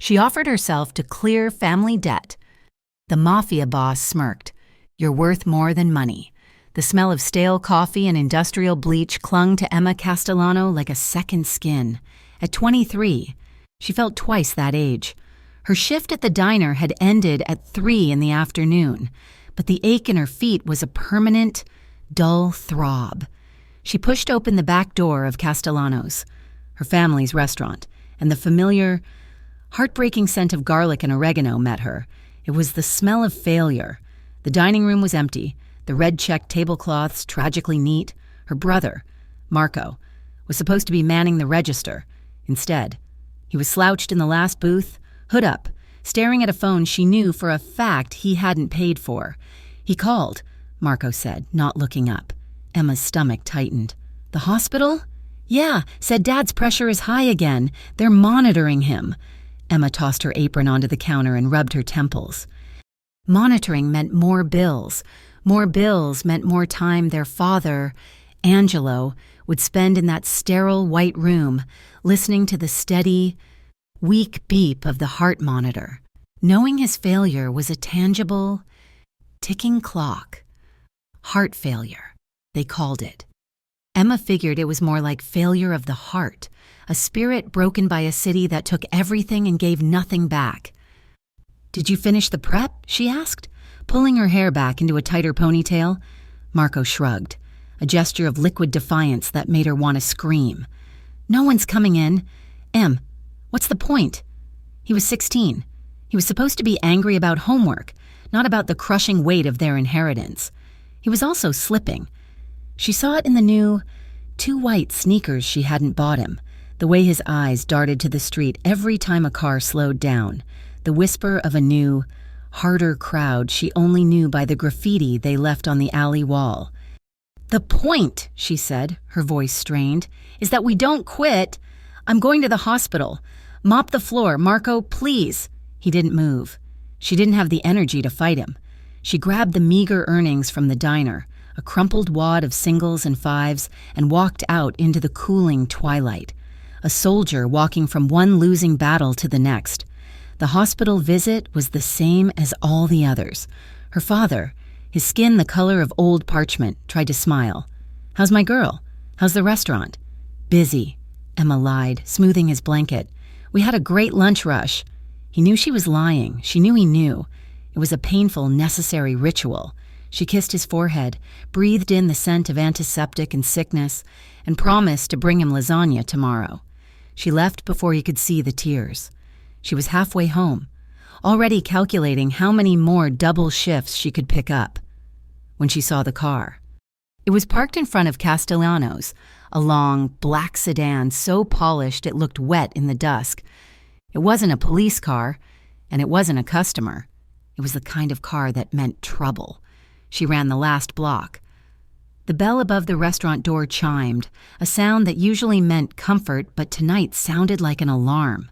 She offered herself to clear family debt. The mafia boss smirked. "You're worth more than money." The smell of stale coffee and industrial bleach clung to Emma Castellano like a second skin. At 23, she felt twice that age. Her shift at the diner had ended at 3 in the afternoon, but the ache in her feet was a permanent, dull throb. She pushed open the back door of Castellano's, her family's restaurant, and the familiar, heartbreaking scent of garlic and oregano met her. It was the smell of failure. The dining room was empty, the red-checked tablecloths tragically neat. Her brother, Marco, was supposed to be manning the register. Instead, he was slouched in the last booth, hood up, staring at a phone she knew for a fact he hadn't paid for. "He called," Marco said, not looking up. Emma's stomach tightened. "The hospital?" "Yeah, said Dad's pressure is high again. They're monitoring him." Emma tossed her apron onto the counter and rubbed her temples. Monitoring meant more bills. More bills meant more time their father, Angelo, would spend in that sterile white room, listening to the steady, weak beep of the heart monitor. Knowing his failure was a tangible, ticking clock. Heart failure, they called it. Emma figured it was more like failure of the heart, a spirit broken by a city that took everything and gave nothing back. "Did you finish the prep?" she asked, pulling her hair back into a tighter ponytail. Marco shrugged, a gesture of liquid defiance that made her want to scream. "No one's coming in. Em, what's the point?" He was 16. He was supposed to be angry about homework, not about the crushing weight of their inheritance. He was also slipping. She saw it in the new, too white sneakers she hadn't bought him, the way his eyes darted to the street every time a car slowed down, the whisper of a new, harder crowd she only knew by the graffiti they left on the alley wall. "The point," she said, her voice strained, "is that we don't quit. I'm going to the hospital. Mop the floor, Marco, please." He didn't move. She didn't have the energy to fight him. She grabbed the meager earnings from the diner, a crumpled wad of singles and fives, and walked out into the cooling twilight. A soldier walking from one losing battle to the next. The hospital visit was the same as all the others. Her father, his skin the color of old parchment, tried to smile. "How's my girl? How's the restaurant?" "Busy," Emma lied, smoothing his blanket. "We had a great lunch rush." He knew she was lying. She knew he knew. It was a painful, necessary ritual. She kissed his forehead, breathed in the scent of antiseptic and sickness, and promised to bring him lasagna tomorrow. She left before he could see the tears. She was halfway home, already calculating how many more double shifts she could pick up, when she saw the car. It was parked in front of Castellano's, a long, black sedan so polished it looked wet in the dusk. It wasn't a police car, and it wasn't a customer. It was the kind of car that meant trouble. She ran the last block. The bell above the restaurant door chimed, a sound that usually meant comfort but tonight sounded like an alarm.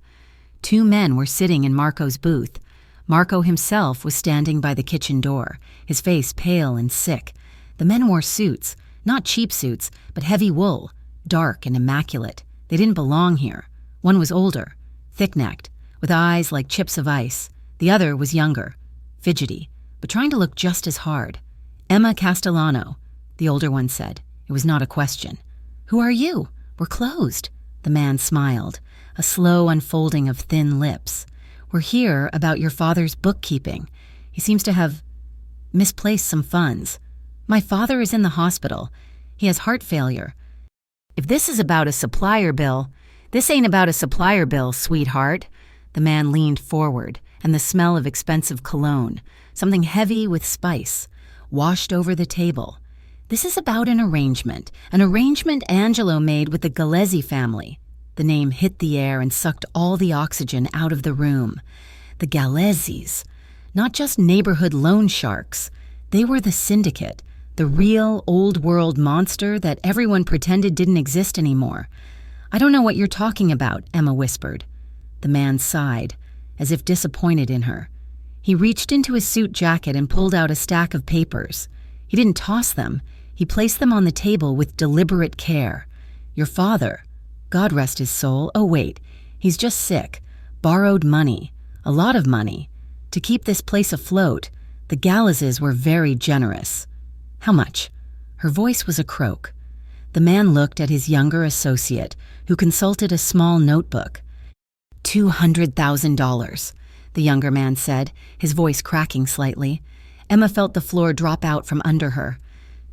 2 men were sitting in Marco's booth. Marco himself was standing by the kitchen door, his face pale and sick. The men wore suits, not cheap suits, but heavy wool, dark and immaculate. They didn't belong here. One was older, thick-necked, with eyes like chips of ice. The other was younger, fidgety, but trying to look just as hard. "Emma Castellano," the older one said. It was not a question. "Who are you? We're closed." The man smiled, a slow unfolding of thin lips. "We're here about your father's bookkeeping. He seems to have misplaced some funds. My father is in the hospital. He has heart failure. If this is about a supplier bill, this ain't about a supplier bill, sweetheart." The man leaned forward, and the smell of expensive cologne, something heavy with spice, washed over the table. "This is about an arrangement Angelo made with the Gallesi family." The name hit the air and sucked all the oxygen out of the room. The Gallesis, not just neighborhood loan sharks. They were the syndicate, the real old-world monster that everyone pretended didn't exist anymore. "I don't know what you're talking about," Emma whispered. The man sighed, as if disappointed in her. He reached into his suit jacket and pulled out a stack of papers. He didn't toss them. He placed them on the table with deliberate care. "Your father, God rest his soul, oh wait, he's just sick, borrowed money, a lot of money. To keep this place afloat, the Gallases were very generous. How much? Her voice was a croak. The man looked at his younger associate, who consulted a small notebook. $200,000, the younger man said, his voice cracking slightly. Emma felt the floor drop out from under her.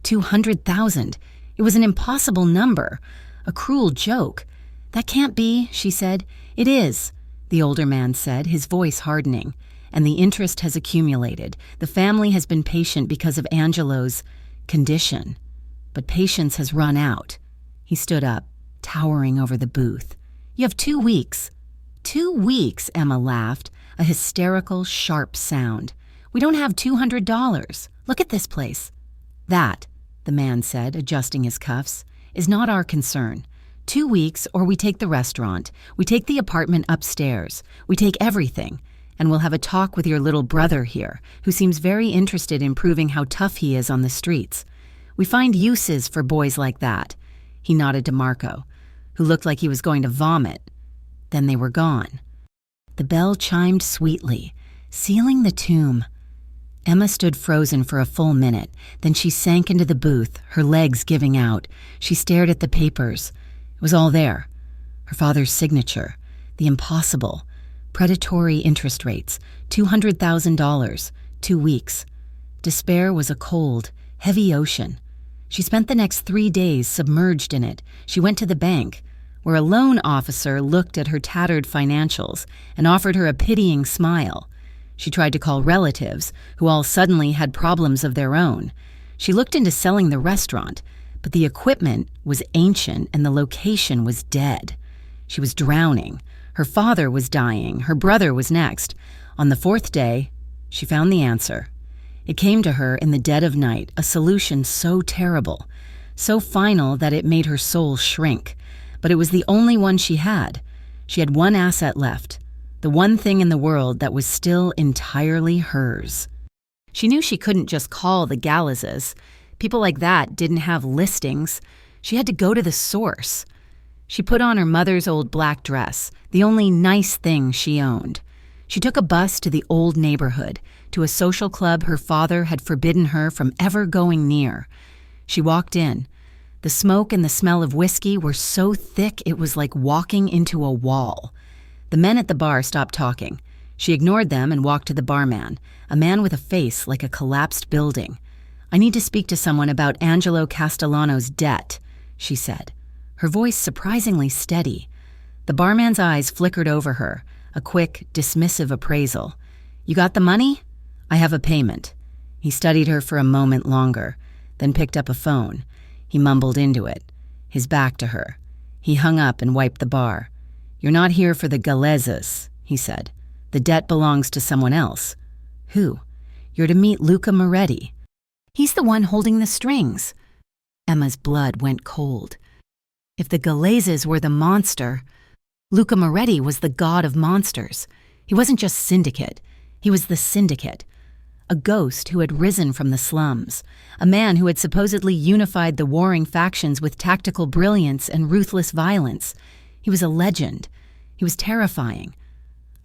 200,000. It was an impossible number, a cruel joke. That can't be, she said. It is, the older man said, his voice hardening. And the interest has accumulated. The family has been patient because of Angelo's condition. But patience has run out. He stood up, towering over the booth. You have 2 weeks. 2 weeks, Emma laughed, a hysterical, sharp sound. We don't have $200. Look at this place. That, the man said, adjusting his cuffs, is not our concern. 2 weeks, or we take the restaurant. We take the apartment upstairs. We take everything. And we'll have a talk with your little brother here, who seems very interested in proving how tough he is on the streets. We find uses for boys like that. He nodded to Marco, who looked like he was going to vomit. Then they were gone. The bell chimed sweetly, sealing the tomb. Emma stood frozen for a full minute. Then she sank into the booth, her legs giving out. She stared at the papers. It was all there. Her father's signature. The impossible. Predatory interest rates. $200,000. 2 weeks. Despair was a cold, heavy ocean. She spent the next 3 days submerged in it. She went to the bank, where a loan officer looked at her tattered financials and offered her a pitying smile. She tried to call relatives, who all suddenly had problems of their own. She looked into selling the restaurant, but the equipment was ancient and the location was dead. She was drowning. Her father was dying. Her brother was next. On the 4th day, she found the answer. It came to her in the dead of night, a solution so terrible, so final that it made her soul shrink. But it was the only one she had. She had one asset left, the one thing in the world that was still entirely hers. She knew she couldn't just call the Gallases. People like that didn't have listings. She had to go to the source. She put on her mother's old black dress, the only nice thing she owned. She took a bus to the old neighborhood, to a social club her father had forbidden her from ever going near. She walked in. The smoke and the smell of whiskey were so thick it was like walking into a wall. The men at the bar stopped talking. She ignored them and walked to the barman, a man with a face like a collapsed building. "I need to speak to someone about Angelo Castellano's debt," she said, her voice surprisingly steady. The barman's eyes flickered over her, a quick, dismissive appraisal. "You got the money? I have a payment." He studied her for a moment longer, then picked up a phone. He mumbled into it, his back to her. He hung up and wiped the bar. "You're not here for the Gallases," he said. "The debt belongs to someone else." "Who?" "You're to meet Luca Moretti. He's the one holding the strings." Emma's blood went cold. If the Gallases were the monster, Luca Moretti was the god of monsters. He wasn't just syndicate. He was the syndicate. A ghost who had risen from the slums. A man who had supposedly unified the warring factions with tactical brilliance and ruthless violence. He was a legend. He was terrifying.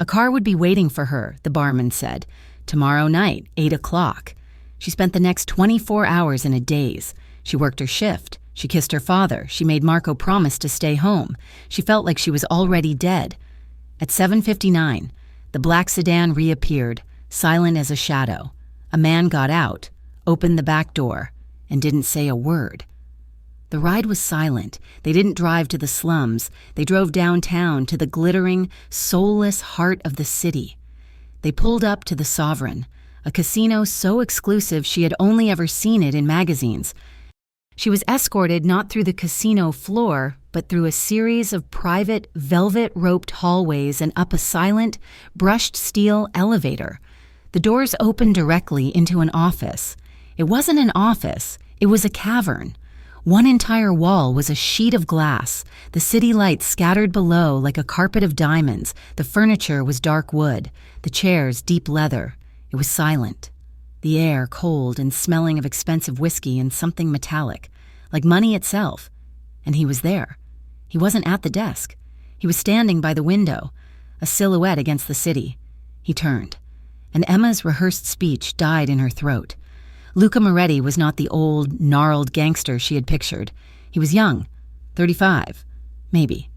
A car would be waiting for her, the barman said. Tomorrow night, 8 o'clock. She spent the next 24 hours in a daze. She worked her shift. She kissed her father. She made Marco promise to stay home. She felt like she was already dead. At 7:59, the black sedan reappeared, silent as a shadow. A man got out, opened the back door, and didn't say a word. The ride was silent. They didn't drive to the slums. They drove downtown to the glittering, soulless heart of the city. They pulled up to the Sovereign, a casino so exclusive she had only ever seen it in magazines. She was escorted not through the casino floor, but through a series of private, velvet-roped hallways and up a silent, brushed steel elevator. The doors opened directly into an office. It wasn't an office, it was a cavern. One entire wall was a sheet of glass, the city lights scattered below like a carpet of diamonds. The furniture was dark wood, the chairs deep leather. It was silent. The air cold and smelling of expensive whiskey and something metallic, like money itself. And he was there. He wasn't at the desk. He was standing by the window, a silhouette against the city. He turned, and Emma's rehearsed speech died in her throat. Luca Moretti was not the old, gnarled gangster she had pictured. He was young, 35, maybe.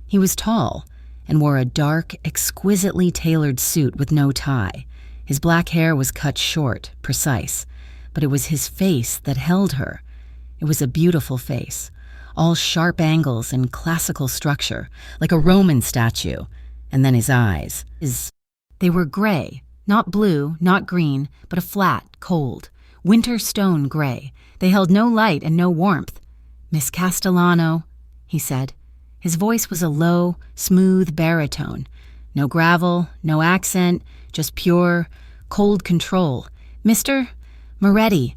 He was tall and wore a dark, exquisitely tailored suit with no tie. His black hair was cut short, precise, but it was his face that held her. It was a beautiful face, all sharp angles and classical structure, like a Roman statue. And then his eyes. They were gray, not blue, not green, but a flat, cold, winter stone gray. They held no light and no warmth. "Miss Castellano," he said. His voice was a low, smooth baritone. No gravel, no accent, just pure, cold control. "Mr. Moretti."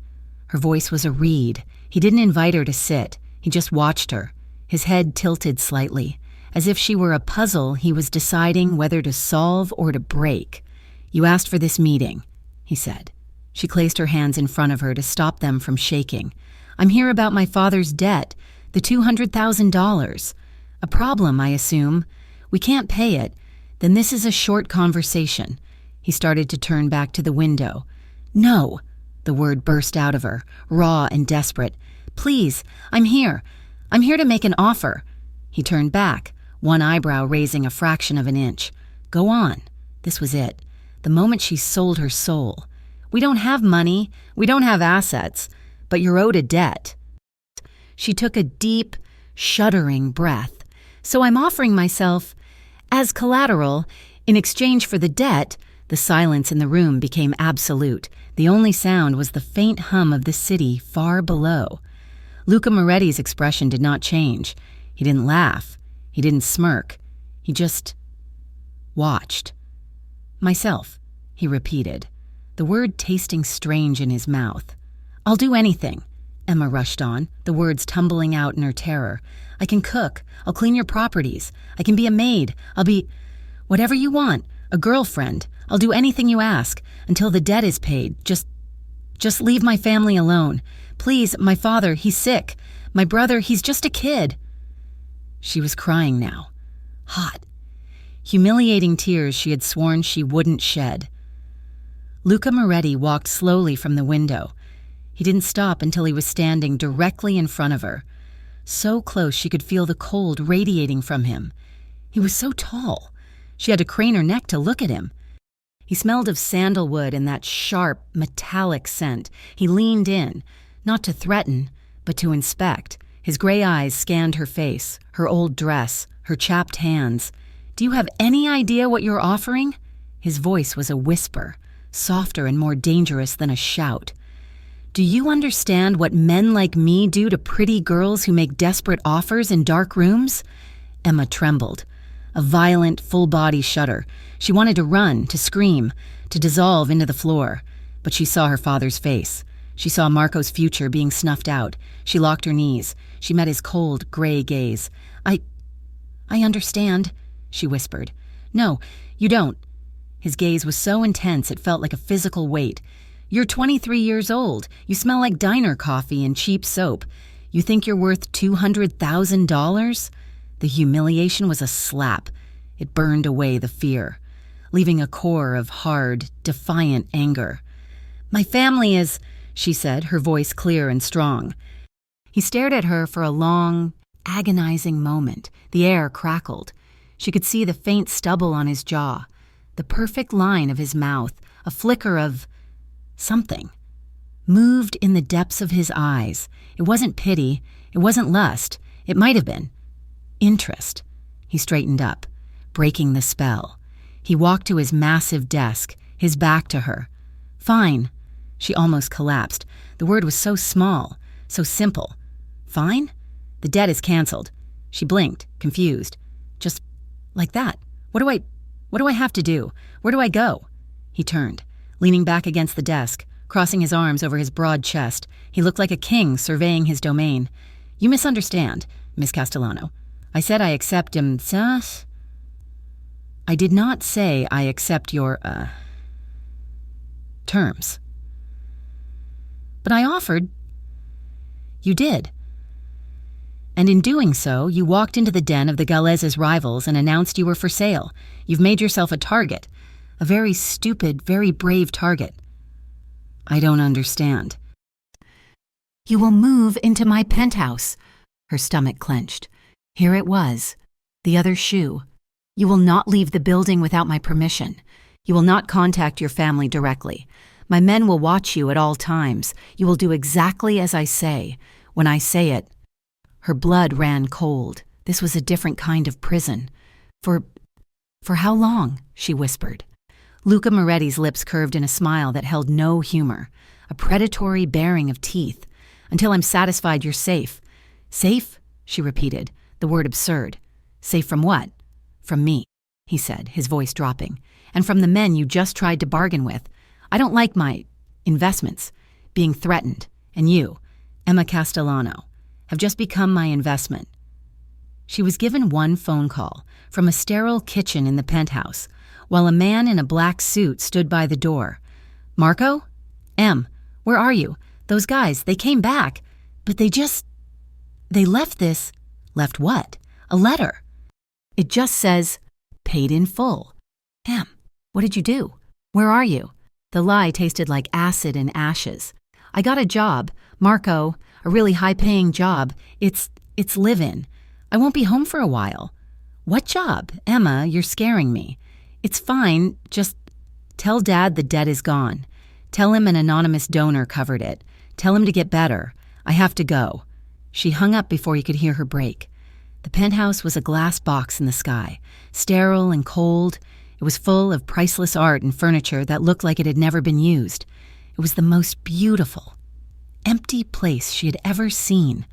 Her voice was a reed. He didn't invite her to sit. He just watched her, his head tilted slightly, as if she were a puzzle he was deciding whether to solve or to break. "You asked for this meeting," he said. She placed her hands in front of her to stop them from shaking. "I'm here about my father's debt, the $200,000. A problem, I assume. We can't pay it. Then this is a short conversation." He started to turn back to the window. "No," the word burst out of her, raw and desperate. "Please, I'm here. I'm here to make an offer." He turned back, one eyebrow raising a fraction of an inch. "Go on." This was it. The moment she sold her soul. "We don't have money. We don't have assets. But you're owed a debt." She took a deep, shuddering breath. "So I'm offering myself as collateral in exchange for the debt." The silence in the room became absolute. The only sound was the faint hum of the city far below. Luca Moretti's expression did not change. He didn't laugh. He didn't smirk. He just watched. "Myself," he repeated, the word tasting strange in his mouth. "I'll do anything," Emma rushed on, the words tumbling out in her terror. "I can cook. I'll clean your properties. I can be a maid. I'll be whatever you want, a girlfriend. I'll do anything you ask until the debt is paid. Just leave my family alone. Please, my father, he's sick. My brother, he's just a kid." She was crying now. Hot. Humiliating tears she had sworn she wouldn't shed. Luca Moretti walked slowly from the window. He didn't stop until he was standing directly in front of her. So close she could feel the cold radiating from him. He was so tall. She had to crane her neck to look at him. He smelled of sandalwood and that sharp, metallic scent. He leaned in, not to threaten, but to inspect. His gray eyes scanned her face, her old dress, her chapped hands. "Do you have any idea what you're offering?" His voice was a whisper, softer and more dangerous than a shout. "Do you understand what men like me do to pretty girls who make desperate offers in dark rooms?" Emma trembled. A violent, full-body shudder. She wanted to run, to scream, to dissolve into the floor. But she saw her father's face. She saw Marco's future being snuffed out. She locked her knees. She met his cold, gray gaze. I understand," she whispered. "No, you don't." His gaze was so intense it felt like a physical weight. "You're 23 years old. You smell like diner coffee and cheap soap. You think you're worth $200,000? The humiliation was a slap. It burned away the fear, leaving a core of hard, defiant anger. "My family is," she said, her voice clear and strong. He stared at her for a long, agonizing moment. The air crackled. She could see the faint stubble on his jaw, the perfect line of his mouth, a flicker of something. Moved in the depths of his eyes. It wasn't pity. It wasn't lust. It might have been. Interest. He straightened up, breaking the spell. He walked to his massive desk, his back to her. "Fine." She almost collapsed. The word was so small, so simple. "Fine? The debt is canceled." She blinked, confused. "Just like that? What do I have to do? Where do I go?" He turned, leaning back against the desk, crossing his arms over his broad chest. He looked like a king surveying his domain. "You misunderstand, Miss Castellano. I said I accept I did not say I accept your, terms. But I offered. You did." And in doing so, you walked into the den of the Galez's rivals and announced you were for sale. You've made yourself a target. A very stupid, very brave target. I don't understand. You will move into my penthouse. Her stomach clenched. Here it was. The other shoe. You will not leave the building without my permission. You will not contact your family directly. My men will watch you at all times. You will do exactly as I say. When I say it. Her blood ran cold. This was a different kind of prison. For how long? She whispered. Luca Moretti's lips curved in a smile that held no humor, a predatory baring of teeth. Until I'm satisfied you're safe. Safe? She repeated, the word absurd. Safe from what? From me, he said, his voice dropping. And from the men you just tried to bargain with. I don't like my investments being threatened. And you, Emma Castellano, have just become my investment. She was given one phone call from a sterile kitchen in the penthouse, while a man in a black suit stood by the door. Marco? Em, where are you? Those guys, they came back, but they left this. Left what? A letter. It just says, paid in full. Em, what did you do? Where are you? The lie tasted like acid and ashes. I got a job, Marco, a really high-paying job. It's live-in. I won't be home for a while. What job? Emma, you're scaring me. It's fine, just tell Dad the debt is gone. Tell him an anonymous donor covered it. Tell him to get better. I have to go. She hung up before he could hear her break. The penthouse was a glass box in the sky, sterile and cold. It was full of priceless art and furniture that looked like it had never been used. It was the most beautiful, empty place she had ever seen.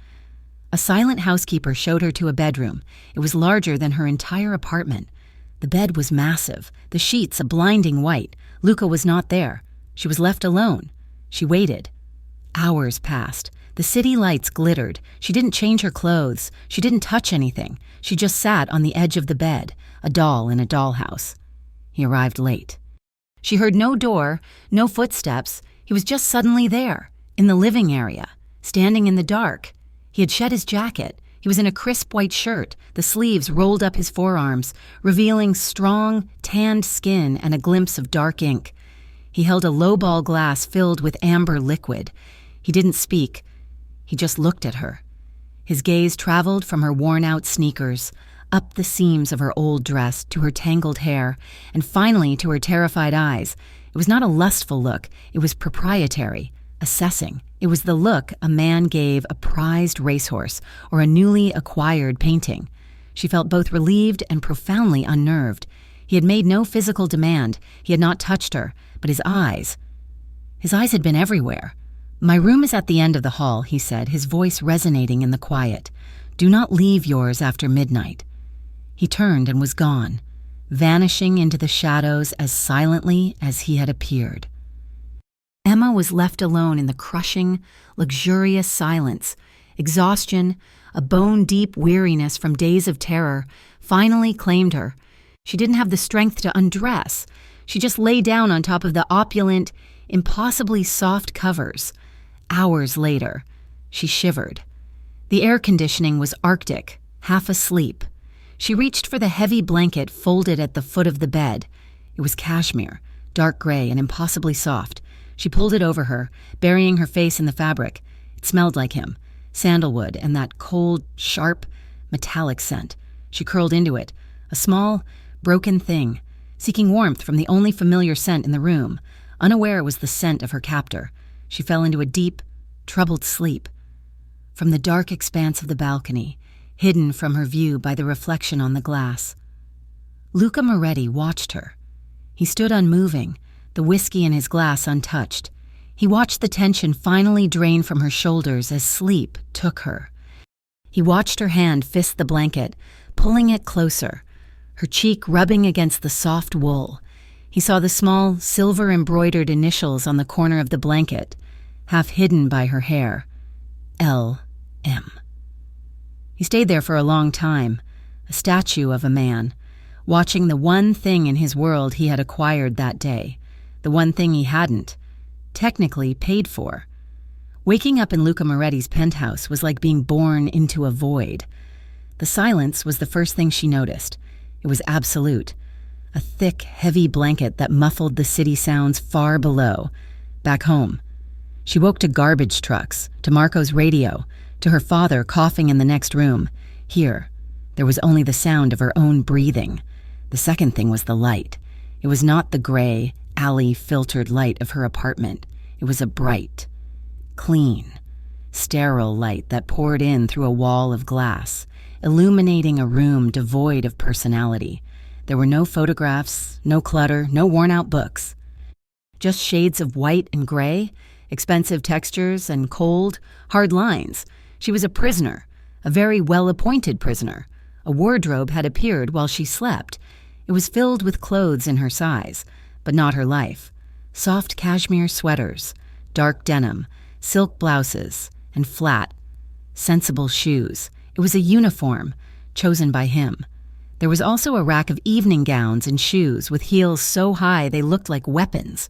A silent housekeeper showed her to a bedroom. It was larger than her entire apartment. The bed was massive, the sheets a blinding white. Luca was not there. She was left alone. She waited. Hours passed. The city lights glittered. She didn't change her clothes. She didn't touch anything. She just sat on the edge of the bed, a doll in a dollhouse. He arrived late. She heard no door, no footsteps. He was just suddenly there, in the living area, standing in the dark. He had shed his jacket. He was in a crisp white shirt, the sleeves rolled up his forearms, revealing strong, tanned skin and a glimpse of dark ink. He held a lowball glass filled with amber liquid. He didn't speak. He just looked at her. His gaze traveled from her worn-out sneakers, up the seams of her old dress to her tangled hair, and finally to her terrified eyes. It was not a lustful look. It was proprietary, assessing. It was the look a man gave a prized racehorse or a newly acquired painting. She felt both relieved and profoundly unnerved. He had made no physical demand. He had not touched her, but his eyes had been everywhere. My room is at the end of the hall, he said, his voice resonating in the quiet. Do not leave yours after midnight. He turned and was gone, vanishing into the shadows as silently as he had appeared. Emma was left alone in the crushing, luxurious silence. Exhaustion, a bone-deep weariness from days of terror, finally claimed her. She didn't have the strength to undress. She just lay down on top of the opulent, impossibly soft covers. Hours later, she shivered. The air conditioning was arctic, half asleep. She reached for the heavy blanket folded at the foot of the bed. It was cashmere, dark gray and impossibly soft. She pulled it over her, burying her face in the fabric. It smelled like him, sandalwood and that cold, sharp, metallic scent. She curled into it, a small, broken thing, seeking warmth from the only familiar scent in the room. Unaware it was the scent of her captor, she fell into a deep, troubled sleep. From the dark expanse of the balcony, hidden from her view by the reflection on the glass, Luca Moretti watched her. He stood unmoving, the whiskey in his glass untouched. He watched the tension finally drain from her shoulders as sleep took her. He watched her hand fist the blanket, pulling it closer, her cheek rubbing against the soft wool. He saw the small, silver-embroidered initials on the corner of the blanket, half hidden by her hair. L.M. He stayed there for a long time, a statue of a man, watching the one thing in his world he had acquired that day, the one thing he hadn't, technically paid for. Waking up in Luca Moretti's penthouse was like being born into a void. The silence was the first thing she noticed. It was absolute. A thick, heavy blanket that muffled the city sounds far below. Back home. She woke to garbage trucks, to Marco's radio, to her father coughing in the next room. Here, there was only the sound of her own breathing. The second thing was the light. It was not the gray, alley-filtered light of her apartment. It was a bright, clean, sterile light that poured in through a wall of glass, illuminating a room devoid of personality. There were no photographs, no clutter, no worn-out books. Just shades of white and gray, expensive textures and cold, hard lines. She was a prisoner, a very well-appointed prisoner. A wardrobe had appeared while she slept. It was filled with clothes in her size, but not her life. Soft cashmere sweaters, dark denim, silk blouses, and flat, sensible shoes. It was a uniform, chosen by him. There was also a rack of evening gowns and shoes with heels so high they looked like weapons.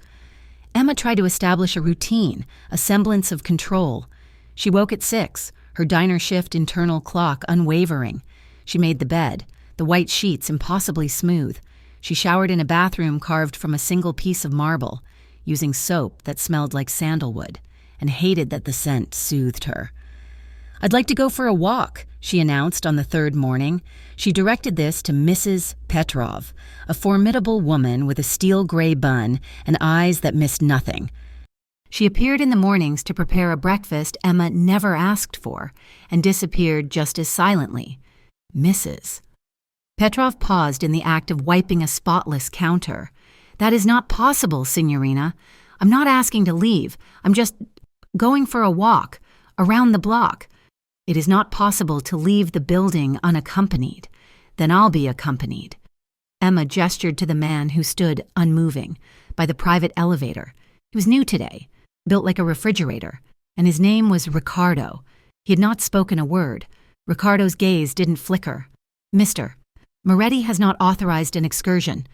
Emma tried to establish a routine, a semblance of control. She woke at 6, her diner shift internal clock unwavering. She made the bed, the white sheets impossibly smooth. She showered in a bathroom carved from a single piece of marble, using soap that smelled like sandalwood, and hated that the scent soothed her. "I'd like to go for a walk," she announced on the third morning. She directed this to Mrs. Petrov, a formidable woman with a steel gray bun and eyes that missed nothing. She appeared in the mornings to prepare a breakfast Emma never asked for, and disappeared just as silently. Mrs. Petrov paused in the act of wiping a spotless counter. "That is not possible, Signorina. I'm not asking to leave. I'm just going for a walk, around the block. It is not possible to leave the building unaccompanied. Then I'll be accompanied." Emma gestured to the man who stood, unmoving, by the private elevator. He was new today, built like a refrigerator, and his name was Ricardo. He had not spoken a word. Ricardo's gaze didn't flicker. "Mr. Moretti has not authorized an excursion."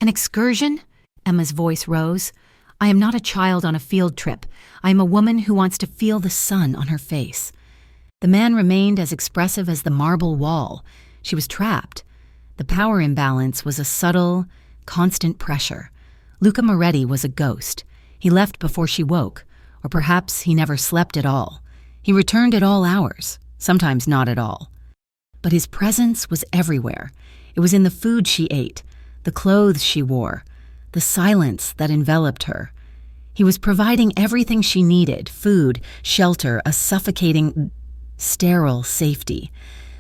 "An excursion?" Emma's voice rose. "I am not a child on a field trip. I am a woman who wants to feel the sun on her face." The man remained as expressive as the marble wall. She was trapped. The power imbalance was a subtle, constant pressure. Luca Moretti was a ghost. He left before she woke, or perhaps he never slept at all. He returned at all hours, sometimes not at all. But his presence was everywhere. It was in the food she ate, the clothes she wore, the silence that enveloped her. He was providing everything she needed: food, shelter, a suffocating, sterile safety.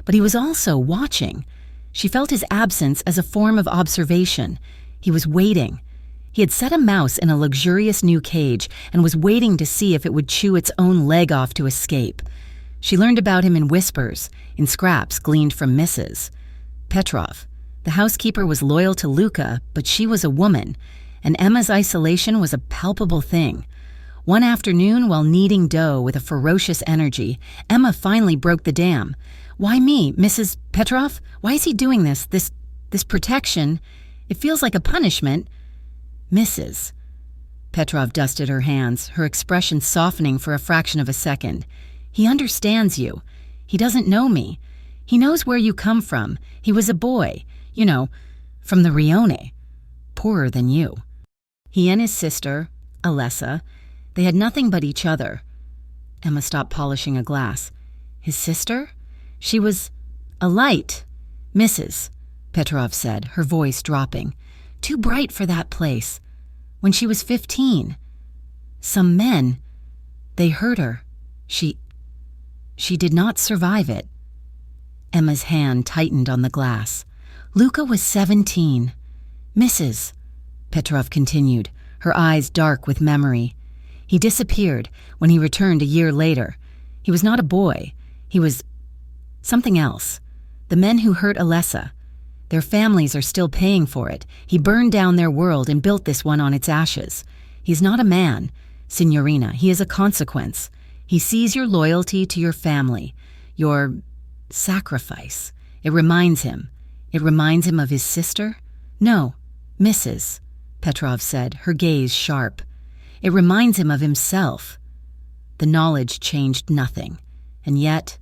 But he was also watching. She felt his absence as a form of observation. He was waiting. He had set a mouse in a luxurious new cage and was waiting to see if it would chew its own leg off to escape. She learned about him in whispers, in scraps gleaned from Mrs. Petrov. The housekeeper was loyal to Luca, but she was a woman, and Emma's isolation was a palpable thing. One afternoon, while kneading dough with a ferocious energy, Emma finally broke the dam. "Why me, Mrs. Petrov? Why is he doing this? This protection? It feels like a punishment." "Mrs." Petrov dusted her hands, her expression softening for a fraction of a second. "He understands you. He doesn't know me. He knows where you come from. He was a boy, from the Rione. Poorer than you. He and his sister, Alessa, they had nothing but each other." Emma stopped polishing a glass. "His sister? She was a light." "Mrs." Petrov said, her voice dropping. "Too bright for that place. When she was 15. Some men, they hurt her. She did not survive it." Emma's hand tightened on the glass. "Luca was 17. Mrs." Petrov continued, her eyes dark with memory. "He disappeared when he returned a year later. He was not a boy. He was something else. The men who hurt Alessa, their families are still paying for it. He burned down their world and built this one on its ashes. He's not a man, Signorina. He is a consequence. He sees your loyalty to your family, your sacrifice. It reminds him of his sister?" "No, Mrs." Petrov said, her gaze sharp. "It reminds him of himself." The knowledge changed nothing, and yet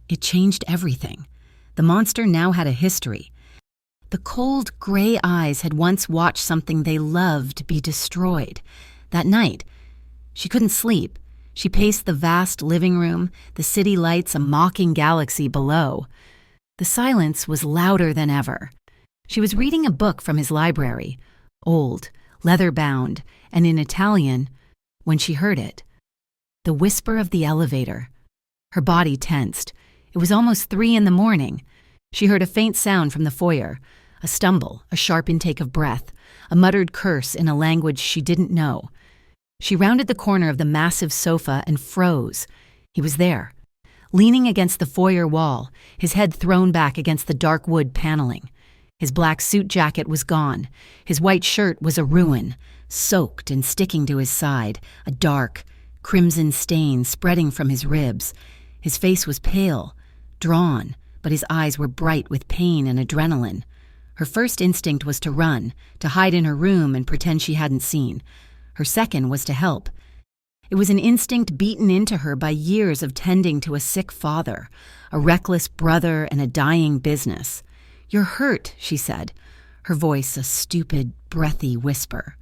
it changed everything. The monster now had a history. The cold, gray eyes had once watched something they loved be destroyed. That night, she couldn't sleep. She paced the vast living room, the city lights a mocking galaxy below. The silence was louder than ever. She was reading a book from his library, old, leather-bound, and in Italian, when she heard it. The whisper of the elevator. Her body tensed. It was almost 3 a.m. She heard a faint sound from the foyer, a stumble, a sharp intake of breath, a muttered curse in a language she didn't know. She rounded the corner of the massive sofa and froze. He was there, leaning against the foyer wall, his head thrown back against the dark wood paneling. His black suit jacket was gone. His white shirt was a ruin, soaked and sticking to his side, a dark, crimson stain spreading from his ribs. His face was pale, drawn, but his eyes were bright with pain and adrenaline. Her first instinct was to run, to hide in her room and pretend she hadn't seen. Her second was to help. It was an instinct beaten into her by years of tending to a sick father, a reckless brother, and a dying business. "You're hurt," she said, her voice a stupid, breathy whisper.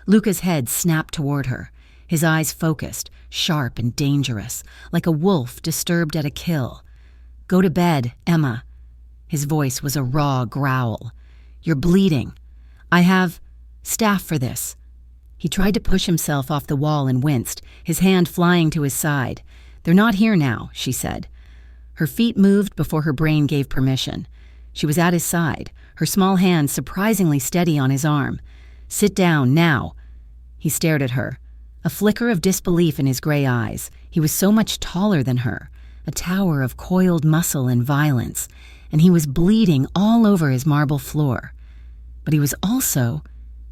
Luca's head snapped toward her, his eyes focused, sharp and dangerous, like a wolf disturbed at a kill. "Go to bed, Emma." His voice was a raw growl. "You're bleeding. I have staff for this." He tried to push himself off the wall and winced, his hand flying to his side. "They're not here now," she said. Her feet moved before her brain gave permission. She was at his side, her small hand surprisingly steady on his arm. "Sit down, now." He stared at her, a flicker of disbelief in his gray eyes. He was so much taller than her, a tower of coiled muscle and violence, and he was bleeding all over his marble floor. But he was also,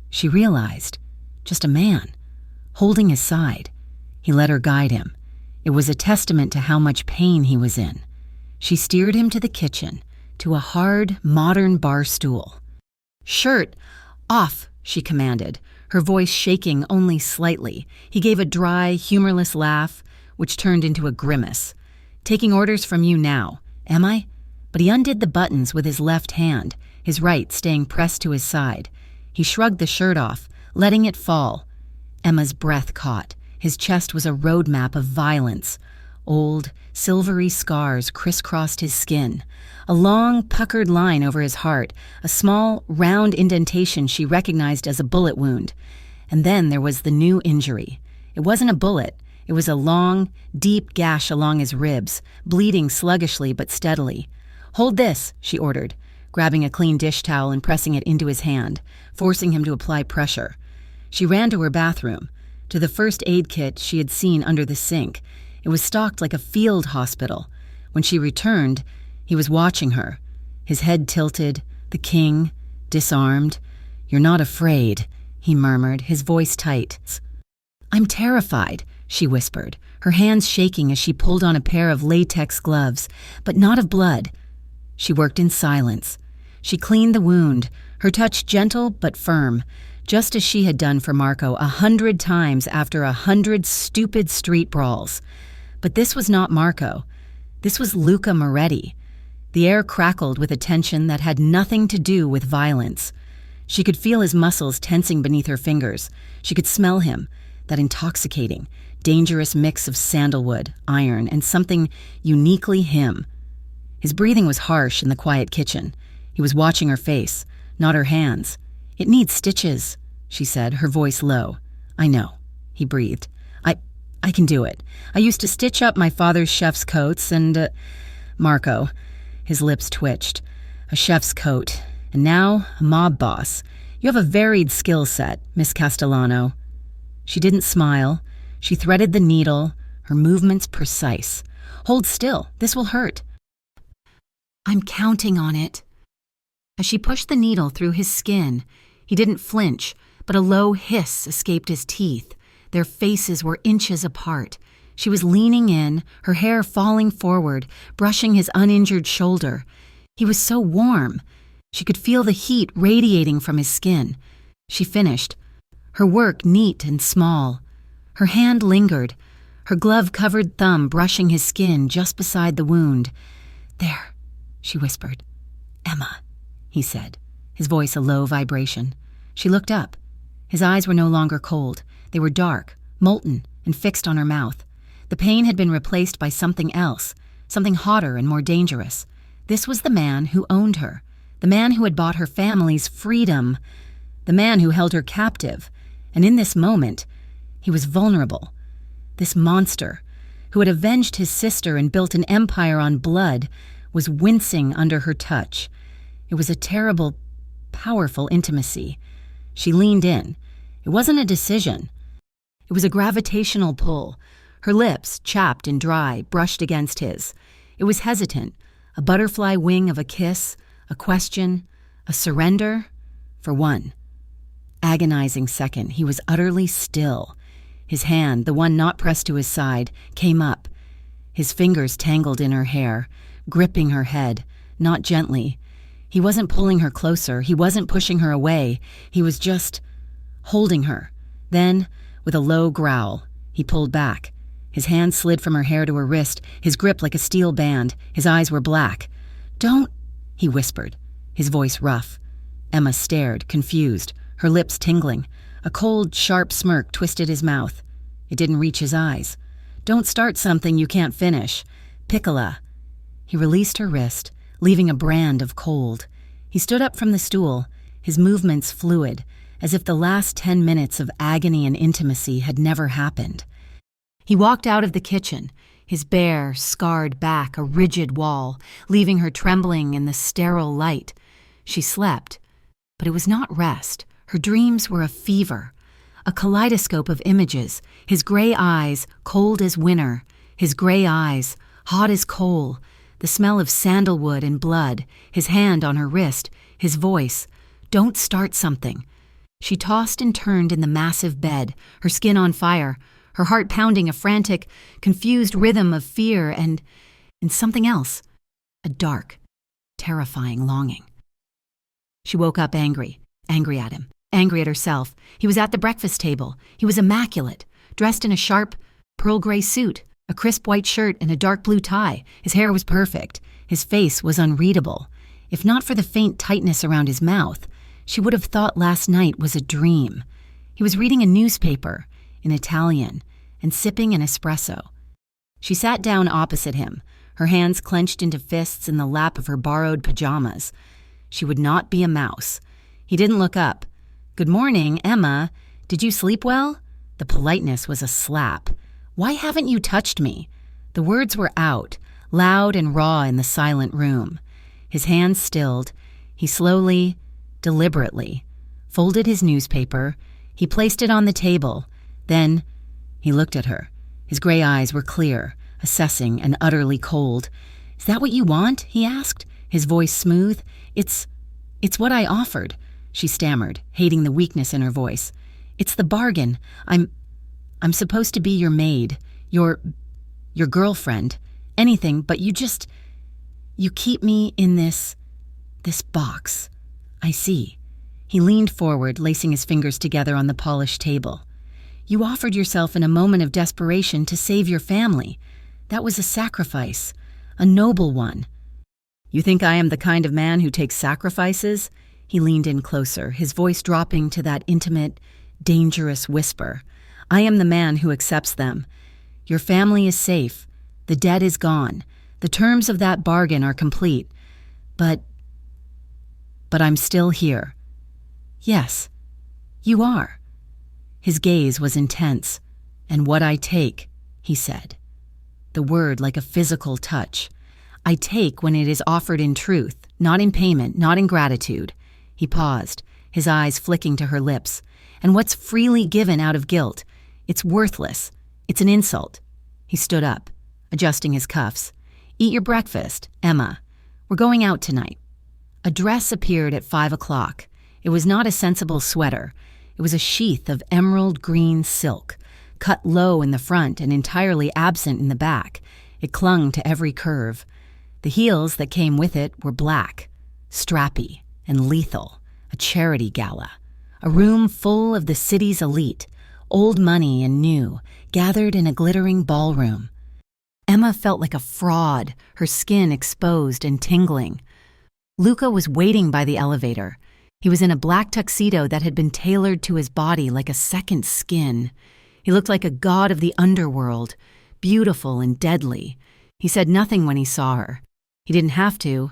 she realized, just a man, holding his side. He let her guide him. It was a testament to how much pain he was in. She steered him to the kitchen, to a hard, modern bar stool. "Shirt off," she commanded, her voice shaking only slightly. He gave a dry, humorless laugh, which turned into a grimace. "Taking orders from you now, am I?" But he undid the buttons with his left hand, his right staying pressed to his side. He shrugged the shirt off, letting it fall. Emma's breath caught. His chest was a roadmap of violence. Old, silvery scars crisscrossed his skin. A long, puckered line over his heart, a small, round indentation she recognized as a bullet wound. And then there was the new injury. It wasn't a bullet. It was a long, deep gash along his ribs, bleeding sluggishly but steadily. "Hold this," she ordered, grabbing a clean dish towel and pressing it into his hand, forcing him to apply pressure. She ran to her bathroom, to the first aid kit she had seen under the sink. It was stocked like a field hospital. When she returned, he was watching her, his head tilted, the king, disarmed. "You're not afraid," he murmured, his voice tight. "I'm terrified," she whispered, her hands shaking as she pulled on a pair of latex gloves, but not of blood. She worked in silence. She cleaned the wound, her touch gentle but firm, just as she had done for Marco 100 times after 100 stupid street brawls. But this was not Marco. This was Luca Moretti. The air crackled with a tension that had nothing to do with violence. She could feel his muscles tensing beneath her fingers. She could smell him, that intoxicating, dangerous mix of sandalwood, iron, and something uniquely him. His breathing was harsh in the quiet kitchen. He was watching her face, not her hands. "It needs stitches," she said, her voice low. "I know," he breathed. I can do it. I used to stitch up my father's chef's coats and, Marco." His lips twitched. "A chef's coat. And now, a mob boss. You have a varied skill set, Miss Castellano." She didn't smile. She threaded the needle, her movements precise. "Hold still. This will hurt." "I'm counting on it." As she pushed the needle through his skin, he didn't flinch, but a low hiss escaped his teeth. Their faces were inches apart. She was leaning in, her hair falling forward, brushing his uninjured shoulder. He was so warm. She could feel the heat radiating from his skin. She finished, her work neat and small. Her hand lingered, her glove-covered thumb brushing his skin just beside the wound. "There," she whispered. "Emma," he said, his voice a low vibration. She looked up. His eyes were no longer cold. They were dark, molten, and fixed on her mouth. The pain had been replaced by something else, something hotter and more dangerous. This was the man who owned her, the man who had bought her family's freedom, the man who held her captive. And in this moment, he was vulnerable. This monster, who had avenged his sister and built an empire on blood, was wincing under her touch. It was a terrible, powerful intimacy. She leaned in. It wasn't a decision. It was a gravitational pull. Her lips, chapped and dry, brushed against his. It was hesitant, a butterfly wing of a kiss, a question, a surrender. For one agonizing second, he was utterly still. His hand, the one not pressed to his side, came up. His fingers tangled in her hair, gripping her head, not gently. He wasn't pulling her closer. He wasn't pushing her away. He was just holding her. Then, with a low growl, he pulled back. His hand slid from her hair to her wrist, his grip like a steel band. His eyes were black. "Don't," he whispered, his voice rough. Emma stared, confused, her lips tingling. A cold, sharp smirk twisted his mouth. It didn't reach his eyes. "Don't start something you can't finish. Piccola." He released her wrist, leaving a brand of cold. He stood up from the stool, his movements fluid, as if the last 10 minutes of agony and intimacy had never happened. He walked out of the kitchen, his bare, scarred back a rigid wall, leaving her trembling in the sterile light. She slept, but it was not rest. Her dreams were a fever, a kaleidoscope of images, his gray eyes, cold as winter, his gray eyes, hot as coal, the smell of sandalwood and blood, his hand on her wrist, his voice, "Don't start something." She tossed and turned in the massive bed, her skin on fire, her heart pounding a frantic, confused rhythm of fear and something else, a dark, terrifying longing. She woke up angry at him, angry at herself. He was at the breakfast table. He was immaculate, dressed in a sharp, pearl gray suit, a crisp white shirt and a dark blue tie. His hair was perfect. His face was unreadable. If not for the faint tightness around his mouth, she would have thought last night was a dream. He was reading a newspaper, in Italian, and sipping an espresso. She sat down opposite him, her hands clenched into fists in the lap of her borrowed pajamas. She would not be a mouse. He didn't look up. "Good morning, Emma. Did you sleep well?" The politeness was a slap. "Why haven't you touched me?" The words were out, loud and raw in the silent room. His hands stilled. He slowly, deliberately, folded his newspaper. He placed it on the table. Then he looked at her. His gray eyes were clear, assessing and utterly cold. "Is that what you want?" he asked, his voice smooth. It's what I offered," she stammered, hating the weakness in her voice. "It's the bargain. I'm supposed to be your maid, your girlfriend, anything, but you keep me in this box." "I see." He leaned forward, lacing his fingers together on the polished table. "You offered yourself in a moment of desperation to save your family. That was a sacrifice, a noble one." "You think I am the kind of man who takes sacrifices?" He leaned in closer, his voice dropping to that intimate, dangerous whisper. "I am the man who accepts them. Your family is safe. The debt is gone. The terms of that bargain are complete. But I'm still here." "Yes, you are." His gaze was intense. "And what I take," he said. The word like a physical touch. "I take when it is offered in truth, not in payment, not in gratitude." He paused, his eyes flicking to her lips. "And what's freely given out of guilt, it's worthless. It's an insult." He stood up, adjusting his cuffs. "Eat your breakfast, Emma. We're going out tonight." A dress appeared at 5 o'clock. It was not a sensible sweater. It was a sheath of emerald green silk, cut low in the front and entirely absent in the back. It clung to every curve. The heels that came with it were black, strappy, and lethal, a charity gala. A room full of the city's elite, old money and new, gathered in a glittering ballroom. Emma felt like a fraud, her skin exposed and tingling. Luca was waiting by the elevator. He was in a black tuxedo that had been tailored to his body like a second skin. He looked like a god of the underworld, beautiful and deadly. He said nothing when he saw her. He didn't have to.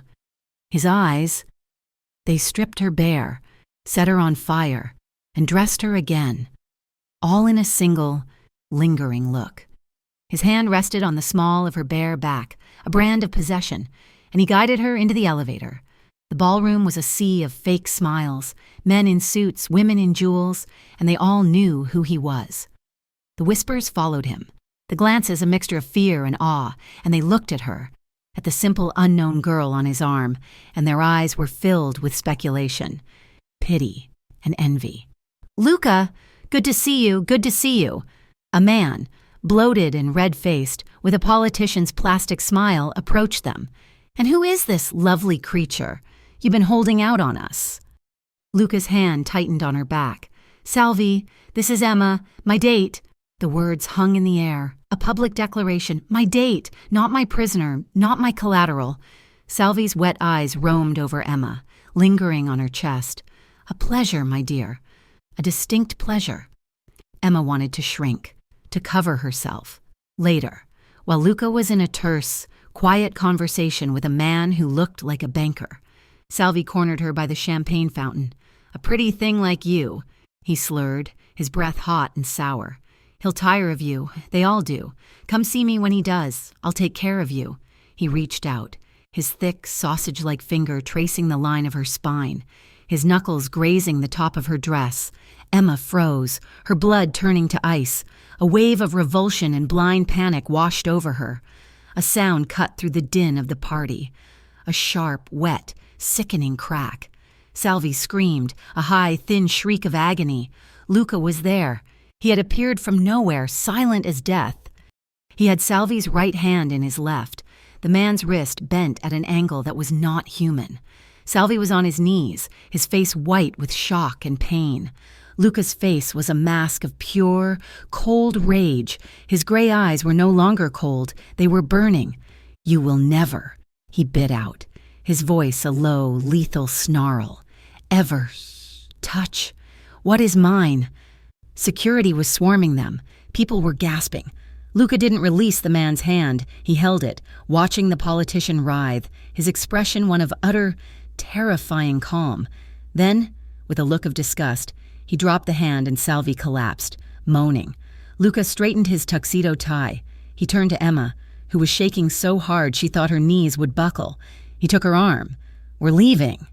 His eyes, they stripped her bare, set her on fire, and dressed her again, all in a single, lingering look. His hand rested on the small of her bare back, a brand of possession, and he guided her into the elevator. The ballroom was a sea of fake smiles, men in suits, women in jewels, and they all knew who he was. The whispers followed him, the glances a mixture of fear and awe, and they looked at her, at the simple unknown girl on his arm, and their eyes were filled with speculation, pity, and envy. "Luca, good to see you, good to see you." A man, bloated and red-faced, with a politician's plastic smile, approached them. "And who is this lovely creature? You've been holding out on us." Luca's hand tightened on her back. "Salvi, this is Emma, my date." The words hung in the air, a public declaration. My date, not my prisoner, not my collateral. Salvi's wet eyes roamed over Emma, lingering on her chest. "A pleasure, my dear. A distinct pleasure." Emma wanted to shrink, to cover herself. Later, while Luca was in a terse, quiet conversation with a man who looked like a banker, Salvi cornered her by the champagne fountain. "A pretty thing like you," he slurred, his breath hot and sour. "He'll tire of you. They all do. Come see me when he does. I'll take care of you." He reached out, his thick, sausage-like finger tracing the line of her spine, his knuckles grazing the top of her dress. Emma froze, her blood turning to ice. A wave of revulsion and blind panic washed over her. A sound cut through the din of the party. A sharp, wet, sickening crack. Salvi screamed, a high, thin shriek of agony. Luca was there. He had appeared from nowhere, silent as death. He had Salvi's right hand in his left, the man's wrist bent at an angle that was not human. Salvi was on his knees, his face white with shock and pain. Luca's face was a mask of pure, cold rage. His gray eyes were no longer cold, they were burning. "You will never," he bit out, his voice a low, lethal snarl. "Ever touch what is mine." Security was swarming them. People were gasping. Luca didn't release the man's hand. He held it, watching the politician writhe, his expression one of utter, terrifying calm. Then, with a look of disgust, he dropped the hand and Salvi collapsed, moaning. Luca straightened his tuxedo tie. He turned to Emma, who was shaking so hard she thought her knees would buckle. He took her arm. "We're leaving."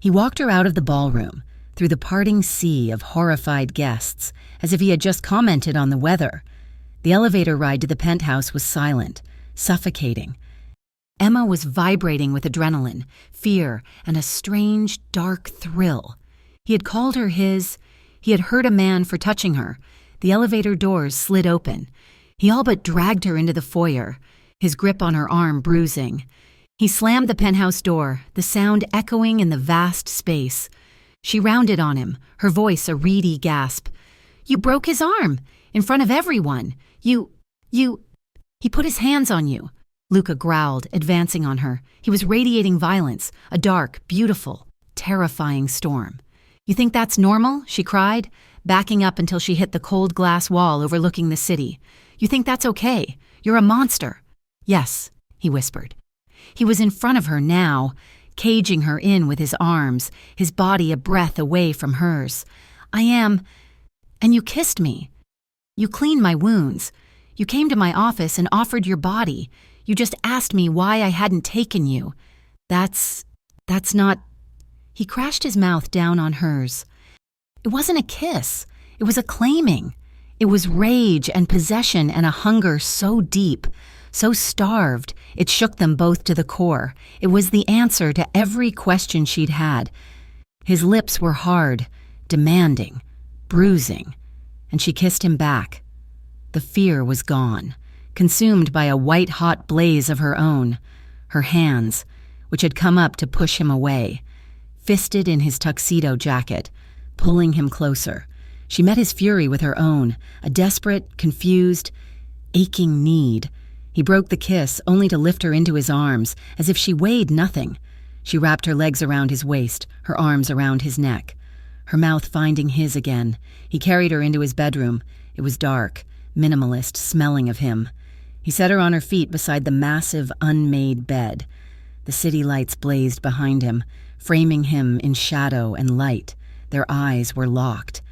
He walked her out of the ballroom, through the parting sea of horrified guests, as if he had just commented on the weather. The elevator ride to the penthouse was silent, suffocating. Emma was vibrating with adrenaline, fear, and a strange, dark thrill. He had called her his. He had hurt a man for touching her. The elevator doors slid open. He all but dragged her into the foyer, his grip on her arm bruising. He slammed the penthouse door, the sound echoing in the vast space. She rounded on him, her voice a reedy gasp. "You broke his arm, in front of everyone. You... He put his hands on you." Luca growled, advancing on her. He was radiating violence, a dark, beautiful, terrifying storm. "You think that's normal?" she cried, backing up until she hit the cold glass wall overlooking the city. "You think that's okay? You're a monster." "Yes," he whispered. He was in front of her now, caging her in with his arms, his body a breath away from hers. "I am. And you kissed me. You cleaned my wounds. You came to my office and offered your body. You just asked me why I hadn't taken you. That's not..." He crashed his mouth down on hers. It wasn't a kiss. It was a claiming. It was rage and possession and a hunger so deep, so starved, it shook them both to the core. It was the answer to every question she'd had. His lips were hard, demanding, bruising, and she kissed him back. The fear was gone, consumed by a white-hot blaze of her own. Her hands, which had come up to push him away, fisted in his tuxedo jacket, pulling him closer. She met his fury with her own, a desperate, confused, aching need. He broke the kiss, only to lift her into his arms, as if she weighed nothing. She wrapped her legs around his waist, her arms around his neck. Her mouth finding his again. He carried her into his bedroom. It was dark, minimalist, smelling of him. He set her on her feet beside the massive, unmade bed. The city lights blazed behind him, framing him in shadow and light. Their eyes were locked.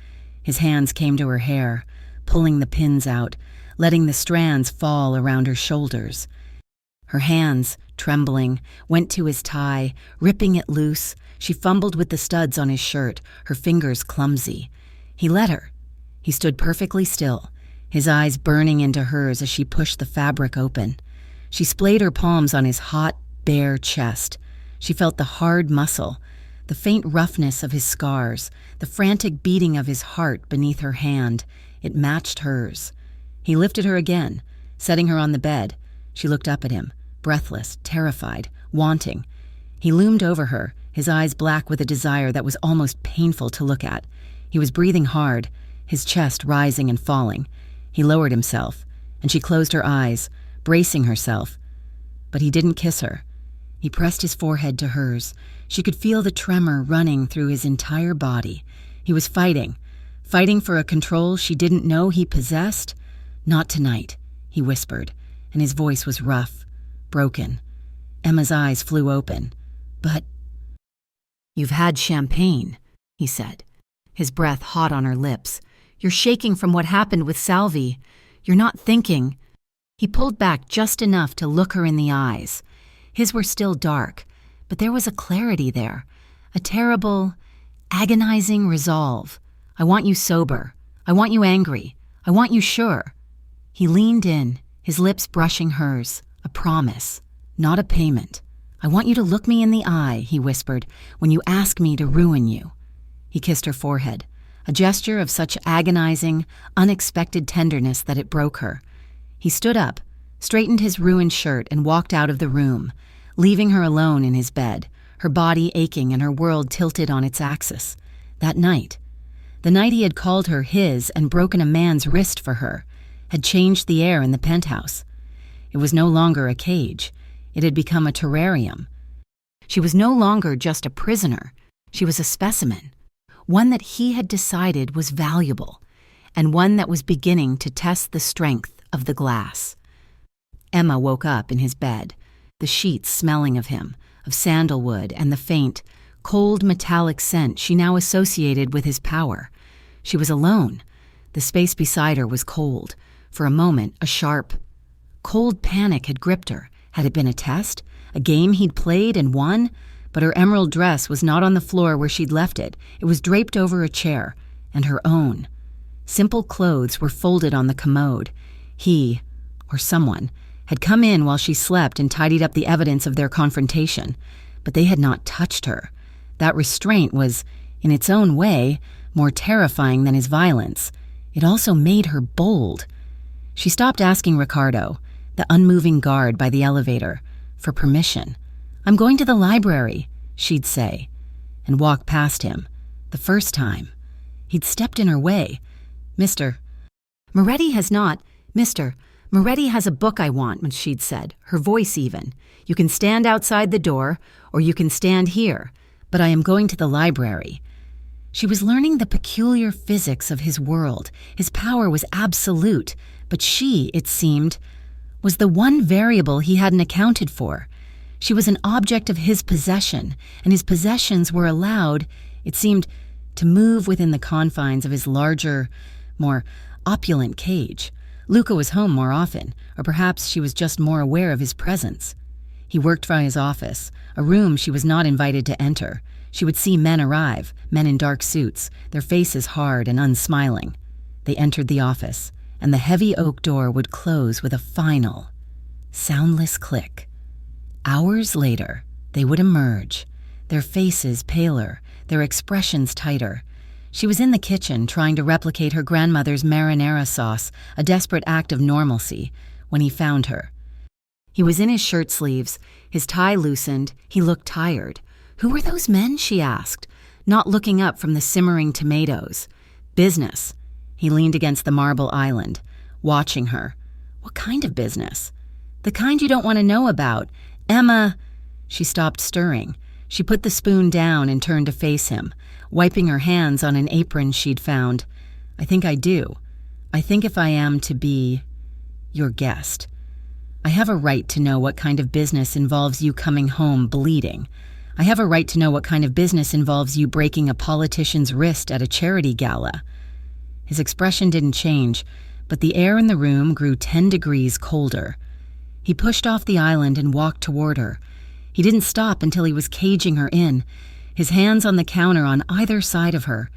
His hands came to her hair, pulling the pins out, letting the strands fall around her shoulders. Her hands, trembling, went to his tie, ripping it loose. She fumbled with the studs on his shirt, her fingers clumsy. He let her. He stood perfectly still, his eyes burning into hers as she pushed the fabric open. She splayed her palms on his hot, bare chest. She felt the hard muscle, the faint roughness of his scars, the frantic beating of his heart beneath her hand. It matched hers. He lifted her again, setting her on the bed. She looked up at him, breathless, terrified, wanting. He loomed over her, his eyes black with a desire that was almost painful to look at. He was breathing hard, his chest rising and falling. He lowered himself, and she closed her eyes, bracing herself. But he didn't kiss her. He pressed his forehead to hers. She could feel the tremor running through his entire body. He was fighting for a control she didn't know he possessed. "Not tonight," he whispered, and his voice was rough, broken. Emma's eyes flew open. "But you've had champagne," he said, his breath hot on her lips. "You're shaking from what happened with Salvi. You're not thinking." He pulled back just enough to look her in the eyes. His were still dark, but there was a clarity there, a terrible, agonizing resolve. "I want you sober. I want you angry. I want you sure." He leaned in, his lips brushing hers, a promise, not a payment. "I want you to look me in the eye," he whispered, "when you ask me to ruin you." He kissed her forehead, a gesture of such agonizing, unexpected tenderness that it broke her. He stood up, straightened his ruined shirt, and walked out of the room, leaving her alone in his bed, her body aching and her world tilted on its axis. That night, the night he had called her his and broken a man's wrist for her, had changed the air in the penthouse. It was no longer a cage. It had become a terrarium. She was no longer just a prisoner. She was a specimen, one that he had decided was valuable, and one that was beginning to test the strength of the glass. Emma woke up in his bed, the sheets smelling of him, of sandalwood and the faint, cold metallic scent she now associated with his power. She was alone. The space beside her was cold. For a moment, a sharp, cold panic had gripped her. Had it been a test? A game he'd played and won? But her emerald dress was not on the floor where she'd left it. It was draped over a chair, and her own. Simple clothes were folded on the commode. He, or someone, had come in while she slept and tidied up the evidence of their confrontation. But they had not touched her. That restraint was, in its own way, more terrifying than his violence. It also made her bold. She stopped asking Ricardo, the unmoving guard by the elevator, for permission. "I'm going to the library," she'd say, and walk past him. The first time, he'd stepped in her way. "Mr. Moretti has not, Mr. Moretti has a book I want," she'd said, her voice even. "You can stand outside the door, or you can stand here, but I am going to the library." She was learning the peculiar physics of his world. His power was absolute, but she, it seemed, was the one variable he hadn't accounted for. She was an object of his possession, and his possessions were allowed, it seemed, to move within the confines of his larger, more opulent cage. Luca was home more often, or perhaps she was just more aware of his presence. He worked from his office, a room she was not invited to enter. She would see men arrive, men in dark suits, their faces hard and unsmiling. They entered the office, and the heavy oak door would close with a final, soundless click. Hours later, they would emerge, their faces paler, their expressions tighter. She was in the kitchen trying to replicate her grandmother's marinara sauce, a desperate act of normalcy, when he found her. He was in his shirt sleeves, his tie loosened, he looked tired. "Who were those men?" she asked, not looking up from the simmering tomatoes. Business. He leaned against the marble island, watching her. What kind of business? The kind you don't want to know about. Emma. She stopped stirring. She put the spoon down and turned to face him, wiping her hands on an apron she'd found. I think I do. I think if I am to be your guest, I have a right to know what kind of business involves you coming home bleeding. I have a right to know what kind of business involves you breaking a politician's wrist at a charity gala. His expression didn't change, but the air in the room grew 10 degrees colder. He pushed off the island and walked toward her. He didn't stop until he was caging her in, his hands on the counter on either side of her.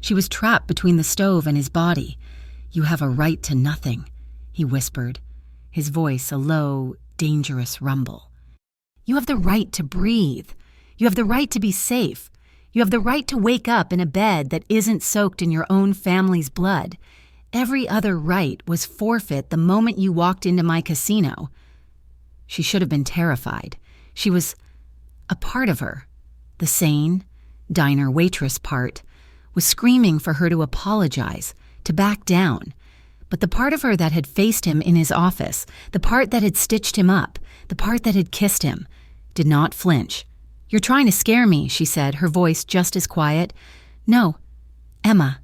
She was trapped between the stove and his body. You have a right to nothing, he whispered, his voice a low, dangerous rumble. You have the right to breathe. You have the right to be safe. You have the right to wake up in a bed that isn't soaked in your own family's blood. Every other right was forfeit the moment you walked into my casino. She should have been terrified. She was a part of her. The sane, diner waitress part was screaming for her to apologize, to back down. But the part of her that had faced him in his office, the part that had stitched him up, the part that had kissed him, did not flinch. You're trying to scare me, she said, her voice just as quiet. No, Emma.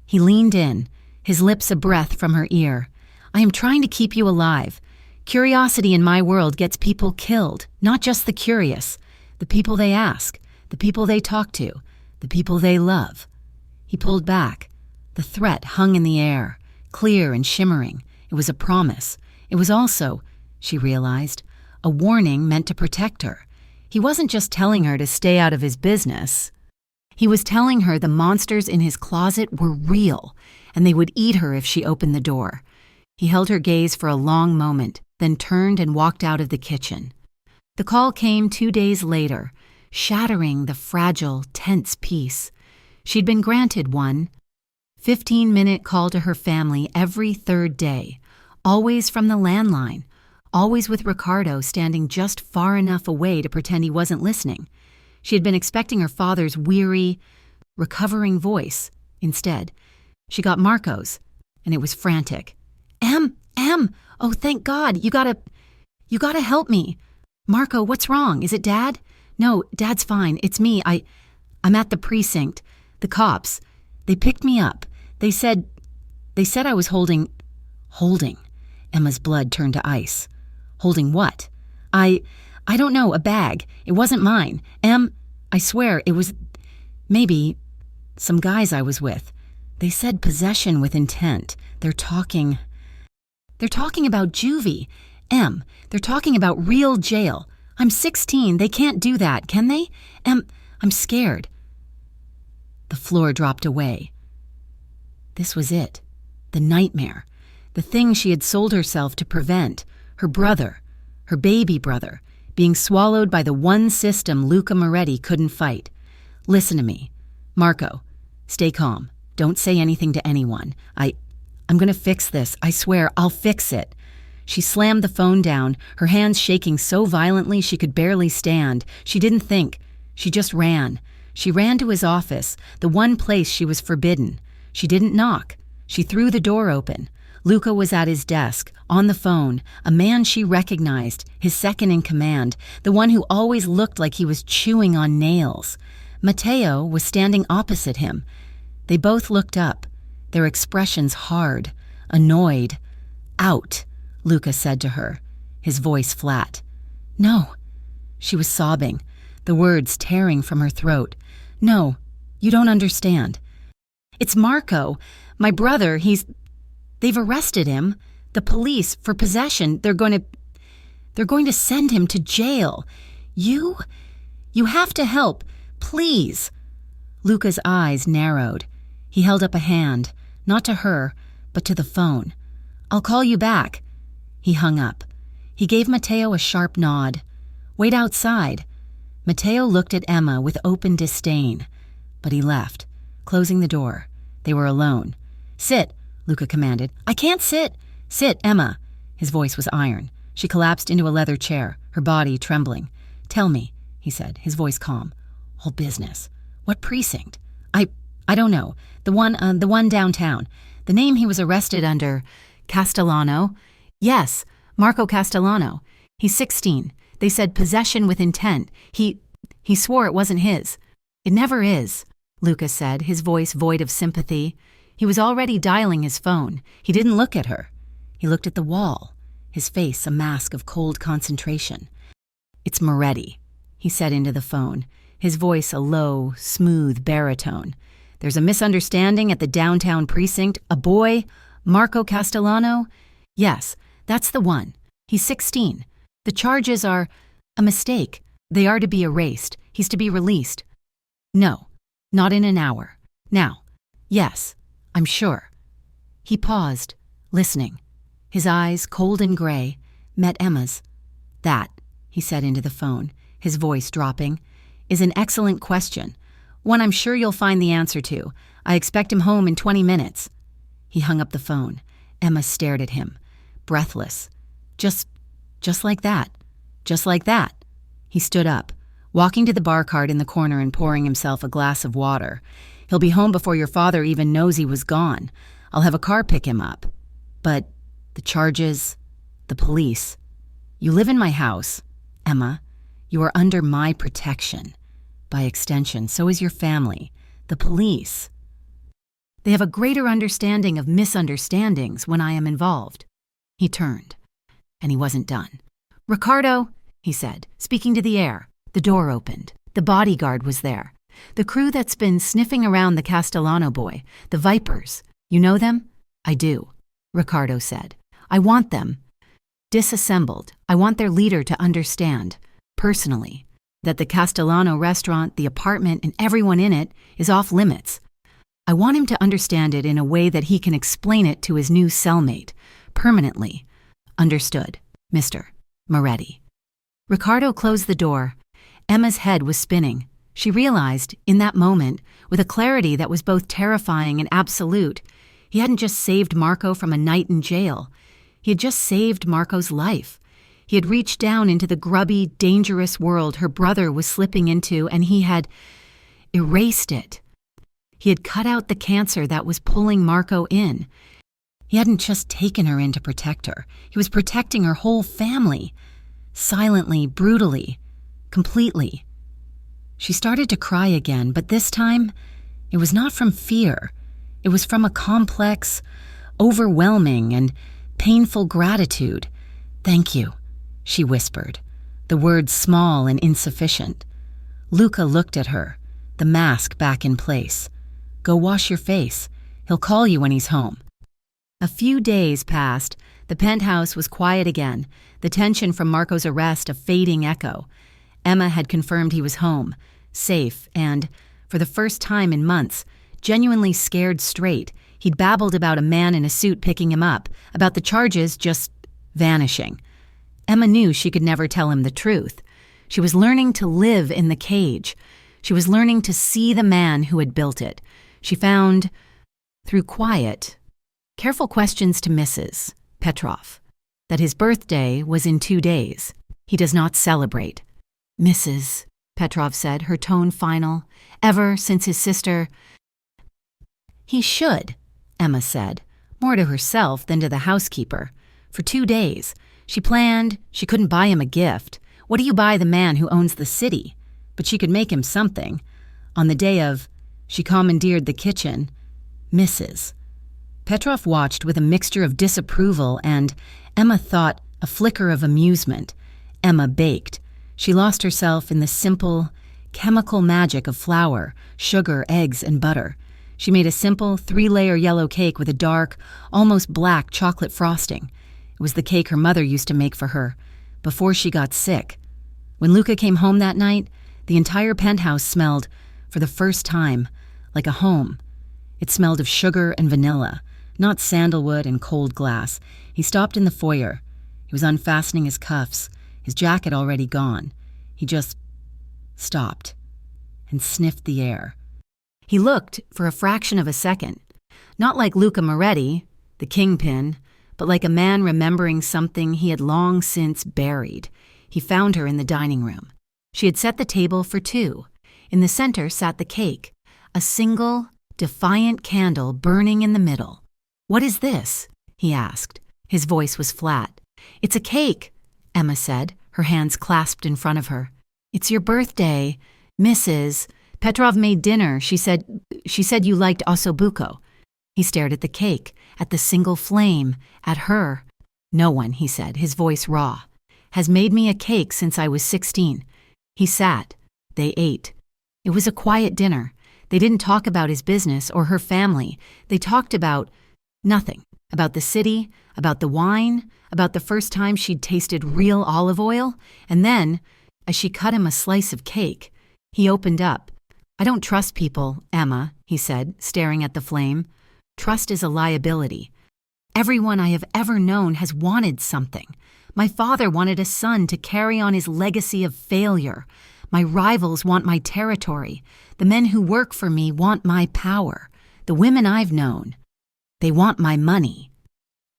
He leaned in, his lips a breath from her ear. I am trying to keep you alive. Curiosity in my world gets people killed, not just the curious, the people they ask, the people they talk to, the people they love. He pulled back. The threat hung in the air, clear and shimmering. It was a promise. It was also, she realized, a warning meant to protect her. He wasn't just telling her to stay out of his business. He was telling her the monsters in his closet were real, and they would eat her if she opened the door. He held her gaze for a long moment, then turned and walked out of the kitchen. The call came 2 days later, shattering the fragile, tense peace. She'd been granted one 15-minute call to her family every third day, always from the landline, always with Ricardo standing just far enough away to pretend he wasn't listening. She had been expecting her father's weary, recovering voice. Instead, she got Marco's, and it was frantic. Em, oh, thank God, you gotta help me. Marco, what's wrong? Is it Dad? No, Dad's fine. It's me. I'm at the precinct. The cops, they picked me up. They said I was holding. Emma's blood turned to ice. Holding what? I don't know, a bag. It wasn't mine. I swear, it was maybe some guys I was with. They said possession with intent. They're talking about juvie. They're talking about real jail. I'm 16. They can't do that, can they? I'm scared. The floor dropped away. This was it. The nightmare. The thing she had sold herself to prevent. Her brother. Her baby brother. Being swallowed by the one system Luca Moretti couldn't fight. Listen to me. Marco, stay calm. Don't say anything to anyone. I'm gonna fix this. I swear, I'll fix it. She slammed the phone down, her hands shaking so violently she could barely stand. She didn't think. She just ran. She ran to his office, the one place she was forbidden. She didn't knock. She threw the door open. Luca was at his desk, on the phone, a man she recognized, his second in command, the one who always looked like he was chewing on nails. Matteo was standing opposite him. They both looked up, their expressions hard, annoyed. Out, Luca said to her, his voice flat. No. She was sobbing, the words tearing from her throat. No, you don't understand. It's Marco, my brother. They've arrested him. The police, for possession. They're going to send him to jail. You have to help. Please. Luca's eyes narrowed. He held up a hand, not to her, but to the phone. I'll call you back. He hung up. He gave Matteo a sharp nod. Wait outside. Matteo looked at Emma with open disdain, but he left, closing the door. They were alone. Sit, Luca commanded. I can't sit. Sit, Emma. His voice was iron. She collapsed into a leather chair, her body trembling. Tell me, he said, his voice calm. All business. What precinct? I don't know. The one downtown. The name he was arrested under. Castellano? Yes, Marco Castellano. He's 16. They said possession with intent. He swore it wasn't his. It never is, Lucas said, his voice void of sympathy. He was already dialing his phone. He didn't look at her. He looked at the wall, his face a mask of cold concentration. It's Moretti, he said into the phone, his voice a low, smooth baritone. There's a misunderstanding at the downtown precinct. A boy, Marco Castellano? Yes, that's the one. He's 16. The charges are a mistake. They are to be erased. He's to be released. No, not in an hour. Now, yes, I'm sure. He paused, listening. His eyes, cold and gray, met Emma's. That, he said into the phone, his voice dropping, is an excellent question. One I'm sure you'll find the answer to. I expect him home in 20 minutes. He hung up the phone. Emma stared at him, breathless. Just like that. Just like that. He stood up, walking to the bar cart in the corner and pouring himself a glass of water. He'll be home before your father even knows he was gone. I'll have a car pick him up. But the charges, the police. You live in my house, Emma. You are under my protection. By extension, so is your family, the police. They have a greater understanding of misunderstandings when I am involved. He turned, and he wasn't done. Ricardo, he said, speaking to the air. The door opened. The bodyguard was there. The crew that's been sniffing around the Castellano boy, the Vipers. You know them? I do, Ricardo said. I want them disassembled. I want their leader to understand, personally, that the Castellano restaurant, the apartment, and everyone in it is off limits. I want him to understand it in a way that he can explain it to his new cellmate, permanently. Understood, Mr. Moretti. Ricardo closed the door. Emma's head was spinning. She realized, in that moment, with a clarity that was both terrifying and absolute, he hadn't just saved Marco from a night in jail. He had just saved Marco's life. He had reached down into the grubby, dangerous world her brother was slipping into, and he had erased it. He had cut out the cancer that was pulling Marco in. He hadn't just taken her in to protect her. He was protecting her whole family. Silently, brutally, completely. She started to cry again, but this time, it was not from fear. It was from a complex, overwhelming, and painful gratitude. Thank you, she whispered, the words small and insufficient. Luca looked at her, the mask back in place. Go wash your face. He'll call you when he's home. A few days passed. The penthouse was quiet again, the tension from Marco's arrest a fading echo. Emma had confirmed he was home, safe, and, for the first time in months, genuinely scared straight. He'd babbled about a man in a suit picking him up, about the charges just vanishing. Emma knew she could never tell him the truth. She was learning to live in the cage. She was learning to see the man who had built it. She found, through quiet, careful questions to Mrs. Petrov, that his birthday was in 2 days. He does not celebrate. Mrs. Petrov said, her tone final, ever since his sister. He should, Emma said, more to herself than to the housekeeper. For 2 days. She planned she couldn't buy him a gift. What do you buy the man who owns the city? But she could make him something. On the day of, she commandeered the kitchen. Mrs. Petrov watched with a mixture of disapproval and, Emma thought, a flicker of amusement. Emma baked. She lost herself in the simple, chemical magic of flour, sugar, eggs, and butter. She made a simple 3-layer yellow cake with a dark, almost black chocolate frosting. It was the cake her mother used to make for her, before she got sick. When Luca came home that night, the entire penthouse smelled, for the first time, like a home. It smelled of sugar and vanilla, not sandalwood and cold glass. He stopped in the foyer. He was unfastening his cuffs, his jacket already gone. He just stopped and sniffed the air. He looked for a fraction of a second, not like Luca Moretti, the kingpin, but like a man remembering something he had long since buried. He found her in the dining room. She had set the table for 2. In the center sat the cake, a single, defiant candle burning in the middle. "What is this?" he asked. His voice was flat. "It's a cake," Emma said, her hands clasped in front of her. "It's your birthday. Mrs. Petrov made dinner. She said you liked ossobuco." He stared at the cake, at the single flame, at her. "No one," he said, his voice raw, "has made me a cake since I was 16. He sat. They ate. It was a quiet dinner. They didn't talk about his business or her family. They talked about nothing. About the city, about the wine, about the first time she'd tasted real olive oil. And then, as she cut him a slice of cake, he opened up. "I don't trust people, Emma," he said, staring at the flame. "Trust is a liability. Everyone I have ever known has wanted something. My father wanted a son to carry on his legacy of failure. My rivals want my territory. The men who work for me want my power. The women I've known, they want my money."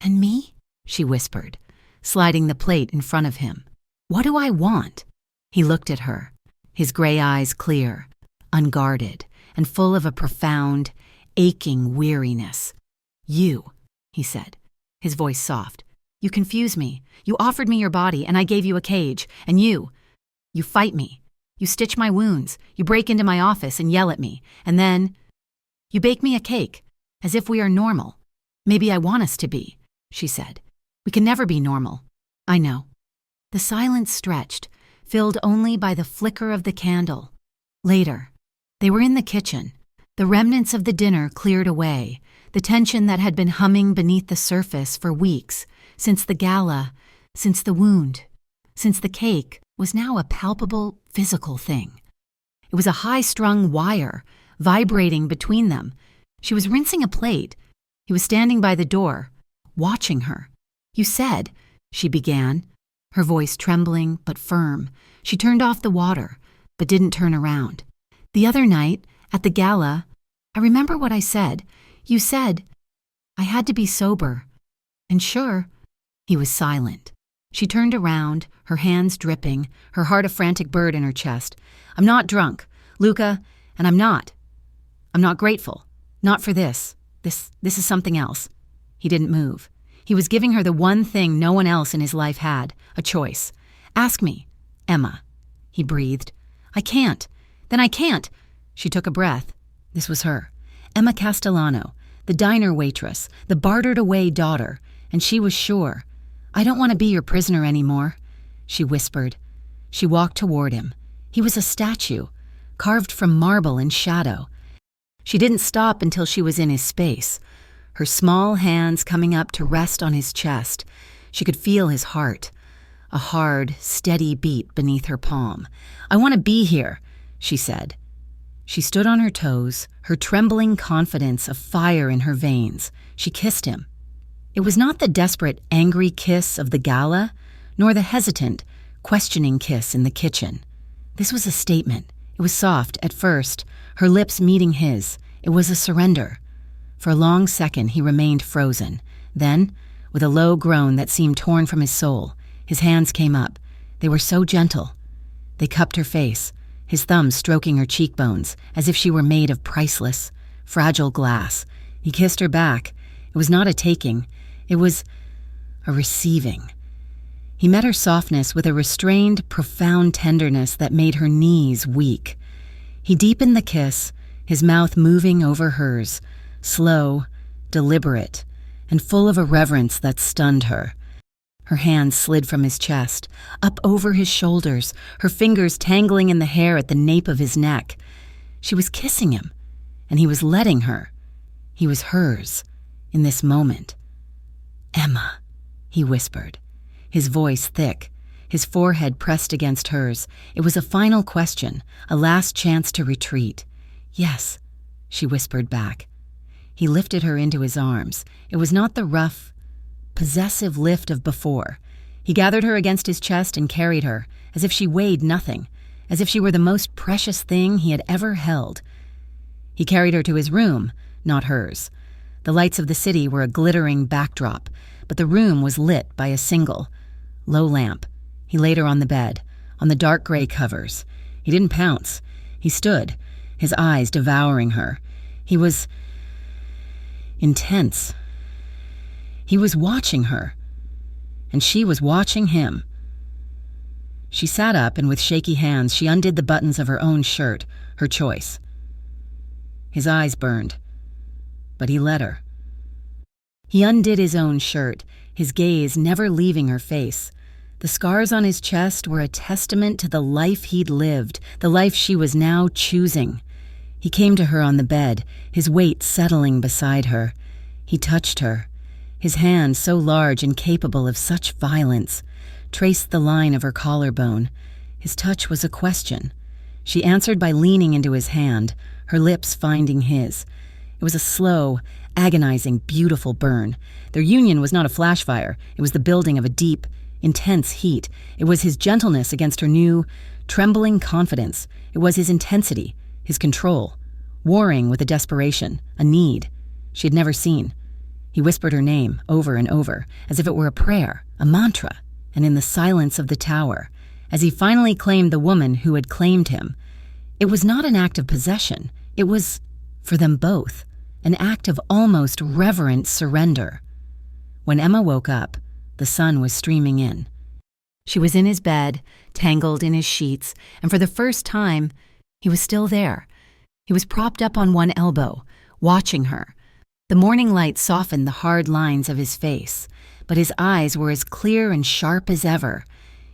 "And me?" she whispered, sliding the plate in front of him. "What do I want?" He looked at her, his gray eyes clear, unguarded, and full of a profound, aching weariness. "You," he said, his voice soft. "You confuse me. You offered me your body, and I gave you a cage. And you fight me. You stitch my wounds. You break into my office and yell at me. And then you bake me a cake, as if we are normal. Maybe I want us to be," she said. "We can never be normal. I know." The silence stretched, filled only by the flicker of the candle. Later, they were in the kitchen. The remnants of the dinner cleared away, the tension that had been humming beneath the surface for weeks, since the gala, since the wound, since the cake was now a palpable, physical thing. It was a high-strung wire, vibrating between them. She was rinsing a plate. He was standing by the door, watching her. "You said," she began, her voice trembling but firm. She turned off the water, but didn't turn around. "The other night, at the gala, I remember what I said. You said I had to be sober. And sure." He was silent. She turned around, her hands dripping, her heart a frantic bird in her chest. "I'm not drunk, Luca, and I'm not grateful. Not for this. This is something else." He didn't move. He was giving her the one thing no one else in his life had, a choice. "Ask me, Emma," he breathed. "I can't. Then I can't." She took a breath. This was her. Emma Castellano, the diner waitress, the bartered-away daughter, and she was sure. "I don't want to be your prisoner anymore," she whispered. She walked toward him. He was a statue, carved from marble and shadow. She didn't stop until she was in his space, her small hands coming up to rest on his chest. She could feel his heart, a hard, steady beat beneath her palm. "I want to be here," she said. She stood on her toes, her trembling confidence a fire in her veins. She kissed him. It was not the desperate, angry kiss of the gala, nor the hesitant, questioning kiss in the kitchen. This was a statement. It was soft at first, her lips meeting his. It was a surrender. For a long second he remained frozen. Then, with a low groan that seemed torn from his soul, his hands came up. They were so gentle. They cupped her face, his thumbs stroking her cheekbones, as if she were made of priceless, fragile glass. He kissed her back. It was not a taking. It was a receiving. He met her softness with a restrained, profound tenderness that made her knees weak. He deepened the kiss, his mouth moving over hers, slow, deliberate, and full of a reverence that stunned her. Her hands slid from his chest, up over his shoulders, her fingers tangling in the hair at the nape of his neck. She was kissing him, and he was letting her. He was hers, in this moment. "Emma," he whispered, his voice thick, his forehead pressed against hers. It was a final question, a last chance to retreat. "Yes," she whispered back. He lifted her into his arms. It was not the rough, possessive lift of before. He gathered her against his chest and carried her, as if she weighed nothing, as if she were the most precious thing he had ever held. He carried her to his room, not hers. The lights of the city were a glittering backdrop, but the room was lit by a single, low lamp. He laid her on the bed, on the dark gray covers. He didn't pounce. He stood, his eyes devouring her. He was intense. He was watching her, and she was watching him. She sat up, and with shaky hands, she undid the buttons of her own shirt, her choice. His eyes burned, but he let her. He undid his own shirt, his gaze never leaving her face. The scars on his chest were a testament to the life he'd lived, the life she was now choosing. He came to her on the bed, his weight settling beside her. He touched her. His hand, so large and capable of such violence, traced the line of her collarbone. His touch was a question. She answered by leaning into his hand, her lips finding his. It was a slow, agonizing, beautiful burn. Their union was not a flash fire. It was the building of a deep, intense heat. It was his gentleness against her new, trembling confidence. It was his intensity, his control, warring with a desperation, a need she had never seen. He whispered her name over and over, as if it were a prayer, a mantra, and in the silence of the tower, as he finally claimed the woman who had claimed him, it was not an act of possession. It was, for them both, an act of almost reverent surrender. When Emma woke up, the sun was streaming in. She was in his bed, tangled in his sheets, and for the first time, he was still there. He was propped up on one elbow, watching her. The morning light softened the hard lines of his face, but his eyes were as clear and sharp as ever.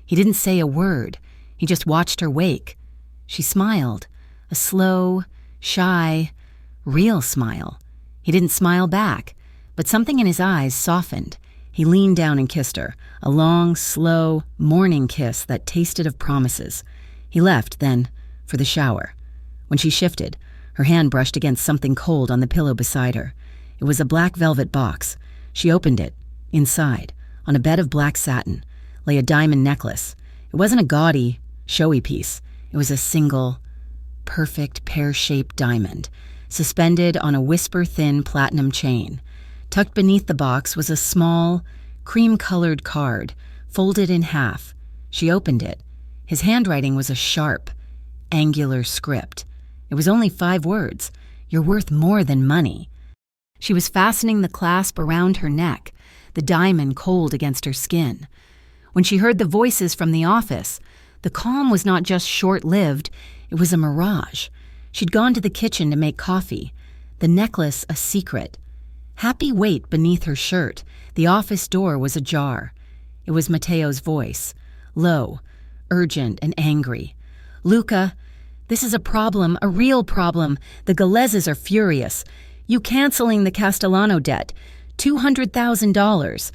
He didn't say a word. He just watched her wake. She smiled, a slow, shy, real smile. He didn't smile back, but something in his eyes softened. He leaned down and kissed her, a long, slow, morning kiss that tasted of promises. He left, then, for the shower. When she shifted, her hand brushed against something cold on the pillow beside her. It was a black velvet box. She opened it. Inside, on a bed of black satin, lay a diamond necklace. It wasn't a gaudy, showy piece. It was a single, perfect, pear-shaped diamond, suspended on a whisper-thin platinum chain. Tucked beneath the box was a small, cream-colored card, folded in half. She opened it. His handwriting was a sharp, angular script. It was only 5 words. "You're worth more than money." She was fastening the clasp around her neck, the diamond cold against her skin. When she heard the voices from the office, the calm was not just short-lived, it was a mirage. She'd gone to the kitchen to make coffee, the necklace a secret. Happy weight beneath her shirt, the office door was ajar. It was Matteo's voice, low, urgent and angry. "Luca, this is a problem, a real problem. The Galeses are furious. You canceling the Castellano debt, $200,000.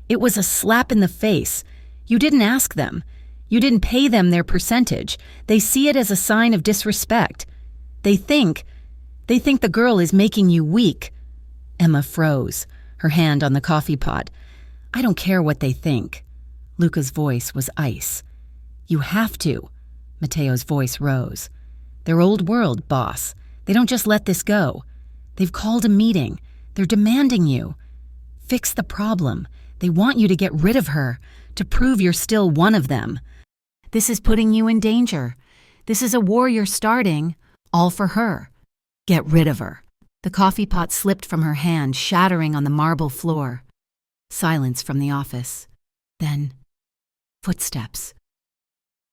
It was a slap in the face. You didn't ask them. You didn't pay them their percentage. They see it as a sign of disrespect. They think the girl is making you weak." Emma froze, her hand on the coffee pot. "I don't care what they think." Luca's voice was ice. "You have to." Matteo's voice rose. "They're old world, boss. They don't just let this go. They've called a meeting. They're demanding you. Fix the problem. They want you to get rid of her, to prove you're still one of them. This is putting you in danger. This is a war you're starting, all for her. Get rid of her." The coffee pot slipped from her hand, shattering on the marble floor. Silence from the office. Then, footsteps.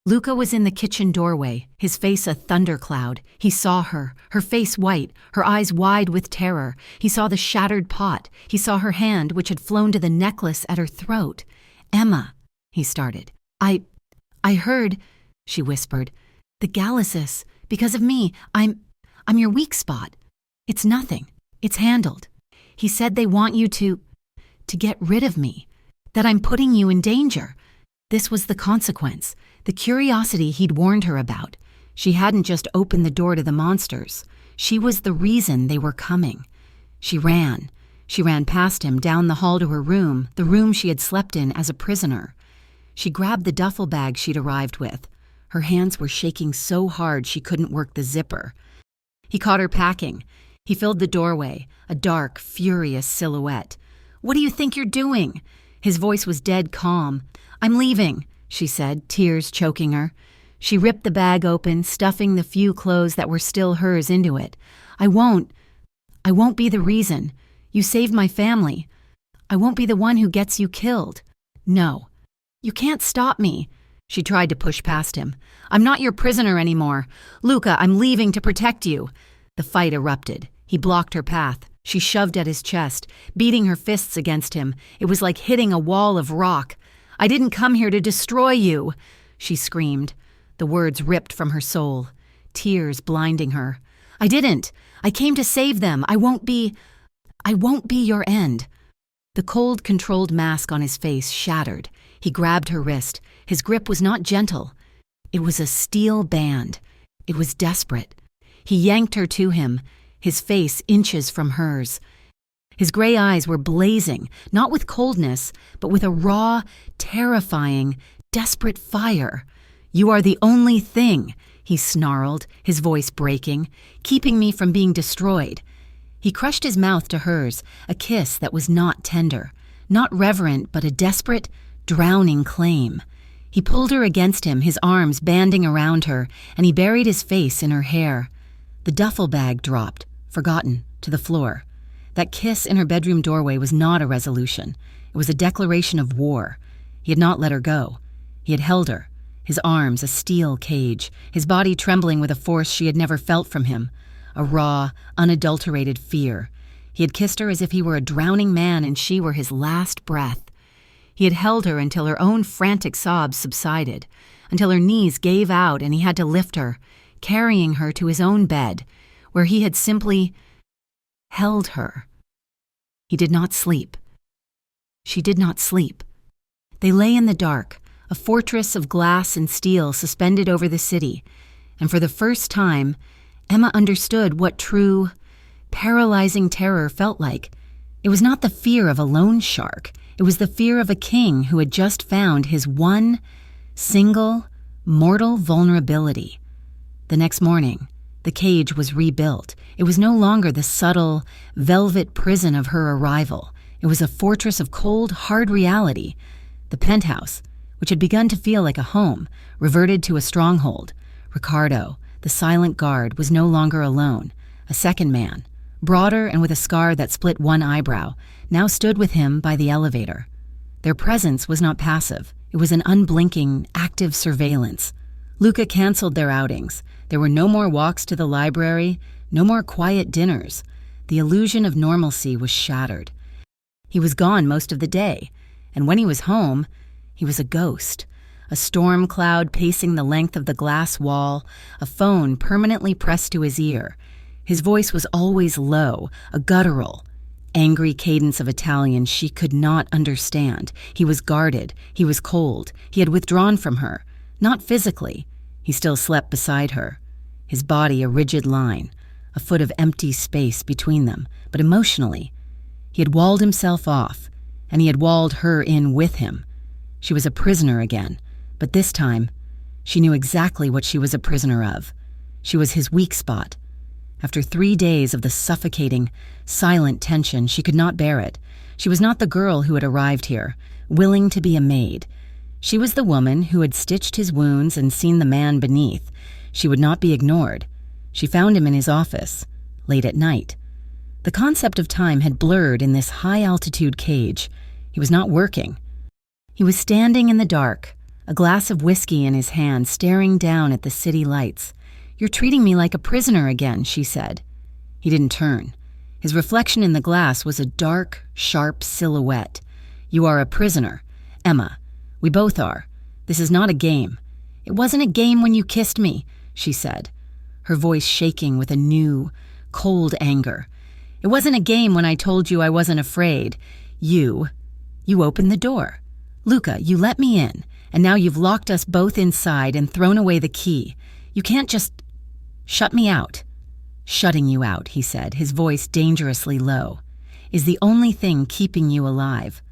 Luca was in the kitchen doorway, his face a thundercloud. He saw her, her face white, her eyes wide with terror. He saw the shattered pot. He saw her hand, which had flown to the necklace at her throat. "Emma," he started. I heard," she whispered. "The Galeses, because of me, I'm your weak spot. It's nothing. It's handled. He said they want you to get rid of me, that I'm putting you in danger." This was the consequence, the curiosity he'd warned her about. She hadn't just opened the door to the monsters. She was the reason they were coming. She ran. She ran past him, down the hall to her room, the room she had slept in as a prisoner. She grabbed the duffel bag she'd arrived with. Her hands were shaking so hard she couldn't work the zipper. He caught her packing. He filled the doorway, a dark, furious silhouette. "What do you think you're doing?" His voice was dead calm. "I'm leaving," she said, tears choking her. She ripped the bag open, stuffing the few clothes that were still hers into it. "I won't." I won't be the reason. You saved my family. I won't be the one who gets you killed. No. You can't stop me. She tried to push past him. I'm not your prisoner anymore. Luca, I'm leaving to protect you. The fight erupted. He blocked her path. She shoved at his chest, beating her fists against him. It was like hitting a wall of rock. I didn't come here to destroy you, she screamed. The words ripped from her soul, tears blinding her. I didn't. I came to save them. I won't be your end. The cold, controlled mask on his face shattered. He grabbed her wrist. His grip was not gentle. It was a steel band. It was desperate. He yanked her to him, his face inches from hers. His gray eyes were blazing, not with coldness, but with a raw, terrifying, desperate fire. You are the only thing, he snarled, his voice breaking, keeping me from being destroyed. He crushed his mouth to hers, a kiss that was not tender, not reverent, but a desperate, drowning claim. He pulled her against him, his arms banding around her, and he buried his face in her hair. The duffel bag dropped, forgotten, to the floor. That kiss in her bedroom doorway was not a resolution. It was a declaration of war. He had not let her go. He had held her, his arms a steel cage, his body trembling with a force she had never felt from him, a raw, unadulterated fear. He had kissed her as if he were a drowning man and she were his last breath. He had held her until her own frantic sobs subsided, until her knees gave out and he had to lift her, carrying her to his own bed, where he had simply held her. He did not sleep. She did not sleep. They lay in the dark, a fortress of glass and steel suspended over the city, and for the first time, Emma understood what true, paralyzing terror felt like. It was not the fear of a loan shark. It was the fear of a king who had just found his one, single, mortal vulnerability. The next morning, the cage was rebuilt. It was no longer the subtle, velvet prison of her arrival. It was a fortress of cold, hard reality. The penthouse, which had begun to feel like a home, reverted to a stronghold. Ricardo, the silent guard, was no longer alone. A second man, broader and with a scar that split one eyebrow, now stood with him by the elevator. Their presence was not passive. It was an unblinking, active surveillance. Luca canceled their outings. There were no more walks to the library, no more quiet dinners. The illusion of normalcy was shattered. He was gone most of the day, and when he was home, he was a ghost. A storm cloud pacing the length of the glass wall, a phone permanently pressed to his ear. His voice was always low, a guttural, angry cadence of Italian she could not understand. He was guarded. He was cold. He had withdrawn from her. Not physically. He still slept beside her. His body a rigid line, a foot of empty space between them, but emotionally, he had walled himself off, and he had walled her in with him. She was a prisoner again, but this time, she knew exactly what she was a prisoner of. She was his weak spot. After 3 days of the suffocating, silent tension, she could not bear it. She was not the girl who had arrived here, willing to be a maid. She was the woman who had stitched his wounds and seen the man beneath. She would not be ignored. She found him in his office, late at night. The concept of time had blurred in this high-altitude cage. He was not working. He was standing in the dark, a glass of whiskey in his hand, staring down at the city lights. "You're treating me like a prisoner again," she said. He didn't turn. His reflection in the glass was a dark, sharp silhouette. "You are a prisoner. Emma, we both are. This is not a game." "It wasn't a game when you kissed me," she said, her voice shaking with a new, cold anger. "It wasn't a game when I told you I wasn't afraid. You opened the door. Luca, you let me in, and now you've locked us both inside and thrown away the key. You can't just shut me out." "Shutting you out," he said, his voice dangerously low, "is the only thing keeping you alive."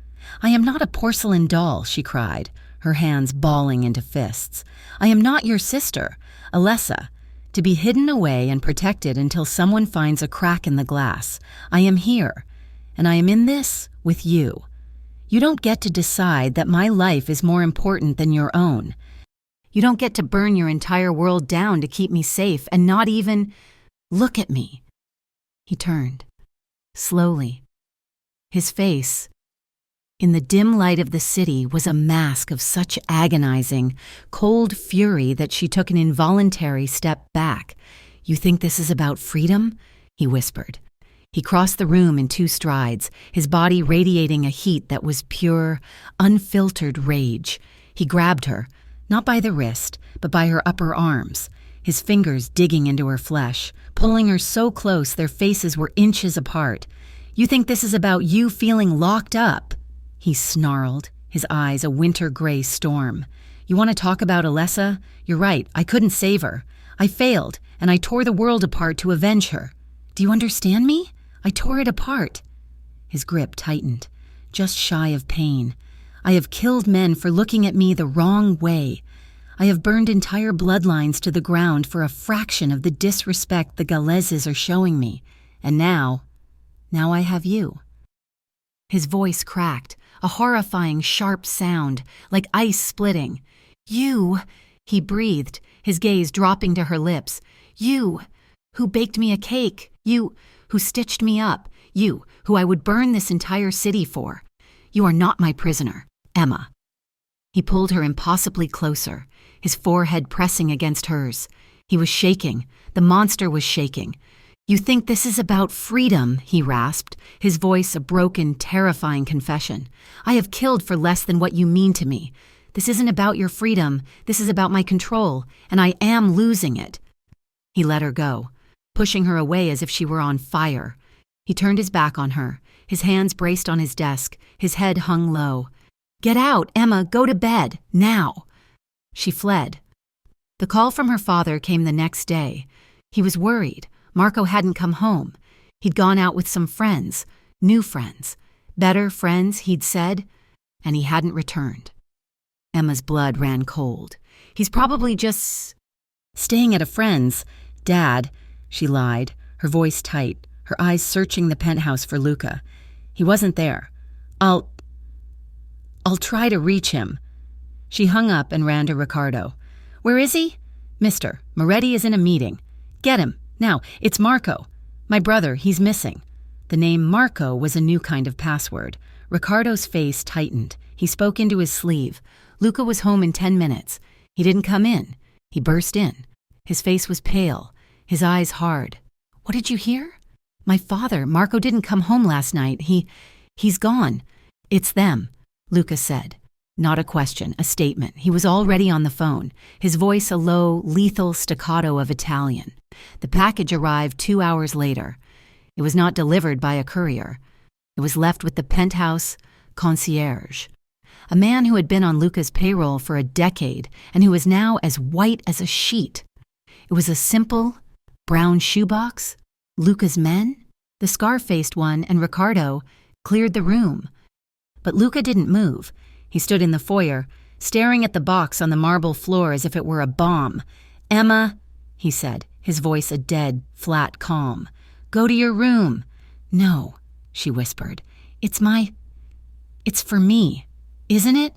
"I am not a porcelain doll," she cried, her hands balling into fists. "I am not your sister, Alessa, to be hidden away and protected until someone finds a crack in the glass. I am here, and I am in this with you. You don't get to decide that my life is more important than your own. You don't get to burn your entire world down to keep me safe and not even look at me." He turned. slowly. His face, in the dim light of the city, was a mask of such agonizing, cold fury that she took an involuntary step back. "You think this is about freedom?" he whispered. He crossed the room in 2 strides, his body radiating a heat that was pure, unfiltered rage. He grabbed her, not by the wrist, but by her upper arms, his fingers digging into her flesh, pulling her so close their faces were inches apart. "You think this is about you feeling locked up?" he snarled, his eyes a winter gray storm. "You want to talk about Alessa? You're right, I couldn't save her. I failed, and I tore the world apart to avenge her. Do you understand me? I tore it apart." His grip tightened, just shy of pain. "I have killed men for looking at me the wrong way. I have burned entire bloodlines to the ground for a fraction of the disrespect the Galezes are showing me. And now I have you." His voice cracked, a horrifying sharp sound, like ice splitting. "You," he breathed, his gaze dropping to her lips. "You, who baked me a cake. You, who stitched me up. You, who I would burn this entire city for. You are not my prisoner, Emma." He pulled her impossibly closer, his forehead pressing against hers. He was shaking. The monster was shaking. "You think this is about freedom," he rasped, his voice a broken, terrifying confession. "I have killed for less than what you mean to me. This isn't about your freedom. This is about my control, and I am losing it." He let her go, pushing her away as if she were on fire. He turned his back on her, his hands braced on his desk, his head hung low. "Get out, Emma, go to bed, now." She fled. The call from her father came the next day. He was worried. Marco hadn't come home. He'd gone out with some friends, new friends, better friends, he'd said, and he hadn't returned. Emma's blood ran cold. "He's probably just staying at a friend's. Dad," she lied, her voice tight, her eyes searching the penthouse for Luca. "He wasn't there. I'll try to reach him." She hung up and ran to Riccardo. "Where is he?" "Mr. Moretti is in a meeting. Get him. Now, it's Marco. My brother, he's missing." The name Marco was a new kind of password. Riccardo's face tightened. He spoke into his sleeve. Luca was home in 10 minutes. He didn't come in. He burst in. His face was pale, his eyes hard. "What did you hear?" "My father, Marco didn't come home last night. He's gone." "It's them," Luca said. Not a question, a statement. He was already on the phone, his voice a low, lethal staccato of Italian. The package arrived 2 hours later. It was not delivered by a courier. It was left with the penthouse concierge, a man who had been on Luca's payroll for a decade and who was now as white as a sheet. It was a simple, brown shoebox. Luca's men, the scar-faced one, and Riccardo cleared the room. But Luca didn't move. He stood in the foyer, staring at the box on the marble floor as if it were a bomb. "Emma," he said, his voice a dead, flat calm. "Go to your room." "No," she whispered. It's for me, isn't it?"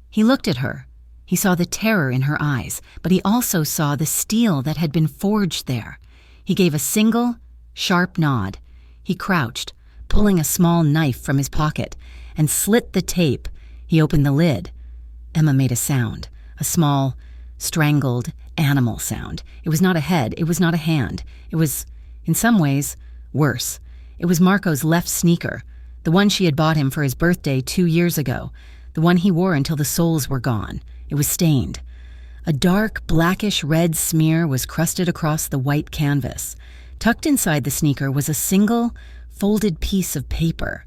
He looked at her. He saw the terror in her eyes, but he also saw the steel that had been forged there. He gave a single, sharp nod. He crouched, pulling a small knife from his pocket, and slit the tape. He opened the lid. Emma made a sound, a small, strangled animal sound. It was not a head, it was not a hand. It was, in some ways, worse. It was Marco's left sneaker, the one she had bought him for his birthday 2 years ago, the one he wore until the soles were gone. It was stained. A dark, blackish-red smear was crusted across the white canvas. Tucked inside the sneaker was a single, folded piece of paper.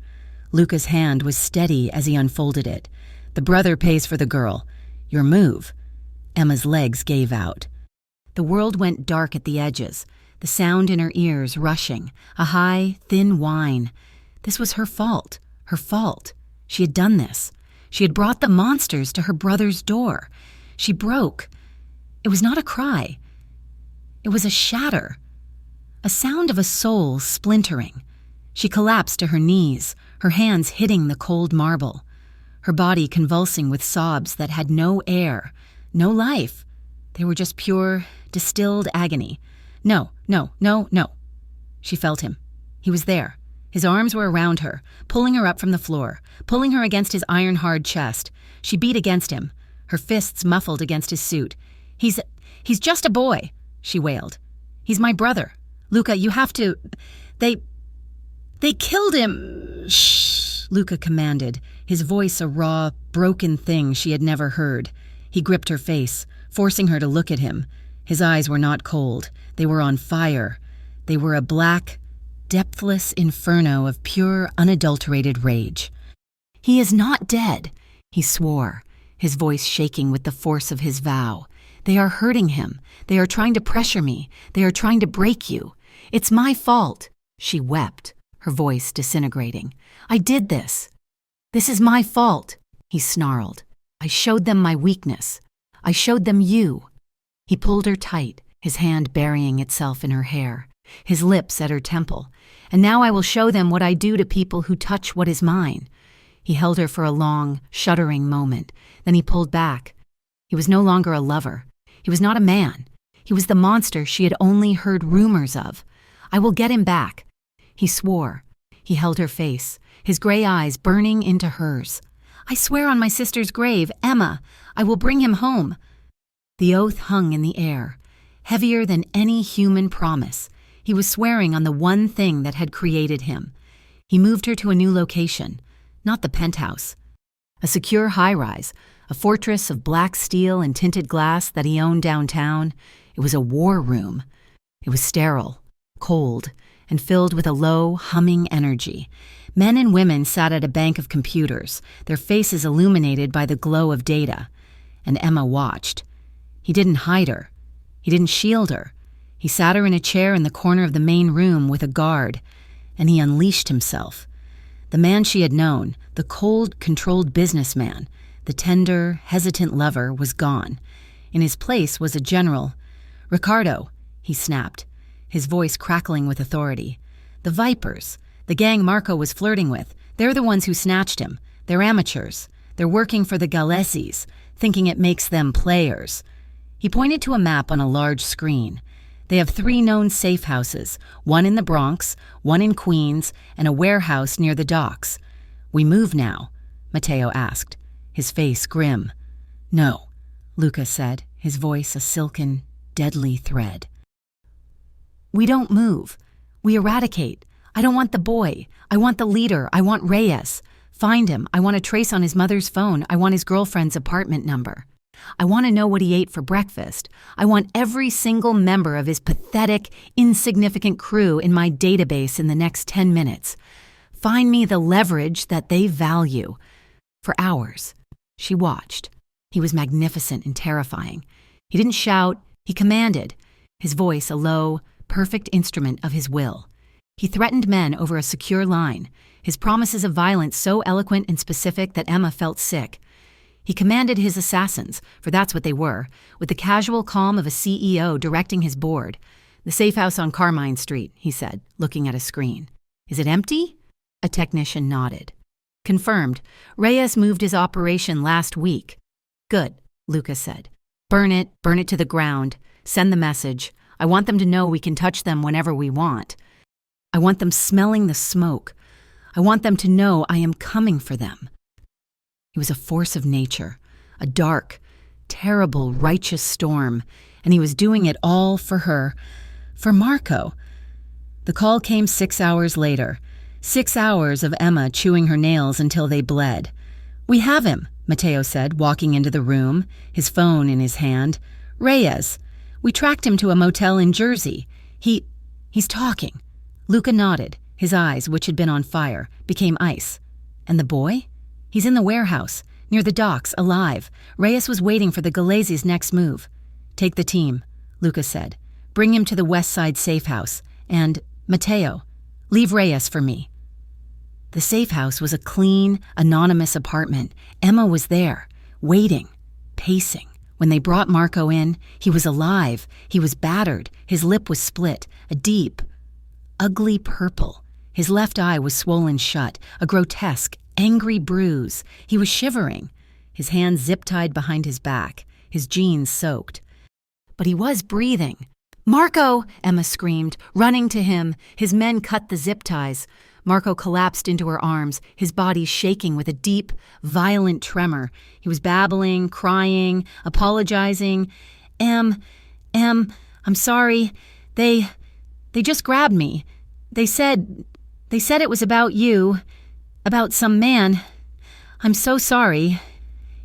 Luca's hand was steady as he unfolded it. "The brother pays for the girl. Your move." Emma's legs gave out. The world went dark at the edges, the sound in her ears rushing, a high, thin whine. This was her fault, her fault. She had done this. She had brought the monsters to her brother's door. She broke. It was not a cry. It was a shatter, a sound of a soul splintering. She collapsed to her knees, her hands hitting the cold marble, her body convulsing with sobs that had no air, no life. They were just pure, distilled agony. No, no, no, no. She felt him. He was there, His arms were around her, pulling her up from the floor, pulling her against his iron-hard chest. She beat against him, her fists muffled against his suit. He's just a boy," she wailed. "He's my brother. Luca, you have to... They killed him!" "Shh," Luca commanded, his voice a raw, broken thing she had never heard. He gripped her face, forcing her to look at him. His eyes were not cold. They were on fire. They were a black, depthless inferno of pure, unadulterated rage. "He is not dead," he swore, his voice shaking with the force of his vow. "They are hurting him. They are trying to pressure me. They are trying to break you. It's my fault." She wept, her voice disintegrating. "I did this. This is my fault," he snarled. "I showed them my weakness. I showed them you." He pulled her tight, his hand burying itself in her hair, his lips at her temple. "And now I will show them what I do to people who touch what is mine." He held her for a long, shuddering moment. Then he pulled back. He was no longer a lover. He was not a man. He was the monster she had only heard rumors of. "I will get him back," he swore. He held her face, his gray eyes burning into hers. "I swear on my sister's grave, Emma, I will bring him home." The oath hung in the air, heavier than any human promise. He was swearing on the one thing that had created him. He moved her to a new location, not the penthouse. A secure high-rise, a fortress of black steel and tinted glass that he owned downtown. It was a war room. It was sterile, cold, and filled with a low, humming energy. Men and women sat at a bank of computers, their faces illuminated by the glow of data. And Emma watched. He didn't hide her. He didn't shield her. He sat her in a chair in the corner of the main room with a guard, and he unleashed himself. The man she had known, the cold, controlled businessman, the tender, hesitant lover, was gone. In his place was a general. "Ricardo," he snapped, his voice crackling with authority. "The Vipers, the gang Marco was flirting with, they're the ones who snatched him. They're amateurs. They're working for the Galeses, thinking it makes them players." He pointed to a map on a large screen. "They have 3 known safe houses, one in the Bronx, one in Queens, and a warehouse near the docks. We move now?" Matteo asked, his face grim. "No," Luca said, his voice a silken, deadly thread. "We don't move. We eradicate. I don't want the boy. I want the leader. I want Reyes. Find him. I want a trace on his mother's phone. I want his girlfriend's apartment number. I want to know what he ate for breakfast. I want every single member of his pathetic, insignificant crew in my database in the next 10 minutes. Find me the leverage that they value." For hours, she watched. He was magnificent and terrifying. He didn't shout, he commanded, his voice a low, perfect instrument of his will. He threatened men over a secure line, his promises of violence so eloquent and specific that Emma felt sick. He commanded his assassins, for that's what they were, with the casual calm of a CEO directing his board. "The safe house on Carmine Street," he said, looking at a screen. "Is it empty?" A technician nodded. "Confirmed. Reyes moved his operation last week." "Good," Luca said. Burn it to the ground. Send the message. I want them to know we can touch them whenever we want. I want them smelling the smoke. I want them to know I am coming for them." He was a force of nature, a dark, terrible, righteous storm, and he was doing it all for her, for Marco. The call came 6 hours later. 6 hours of Emma chewing her nails until they bled. "We have him," Matteo said, walking into the room, his phone in his hand. "Reyes. We tracked him to a motel in Jersey. He's talking." Luca nodded. His eyes, which had been on fire, became ice. "And the boy?" "He's in the warehouse, near the docks, alive. Reyes was waiting for the Galese's next move." "Take the team," Luca said. "Bring him to the West Side safe house. And, Matteo, leave Reyes for me." The safe house was a clean, anonymous apartment. Emma was there, waiting, pacing. When they brought Marco in, he was alive. He was battered. His lip was split, a deep, ugly purple. His left eye was swollen shut, a grotesque, angry bruise. He was shivering, his hands zip-tied behind his back, his jeans soaked. But he was breathing. "Marco!" Emma screamed, running to him. His men cut the zip ties. Marco collapsed into her arms, his body shaking with a deep, violent tremor. He was babbling, crying, apologizing. Em, I'm sorry. They just grabbed me. They said it was about you, about some man. I'm so sorry.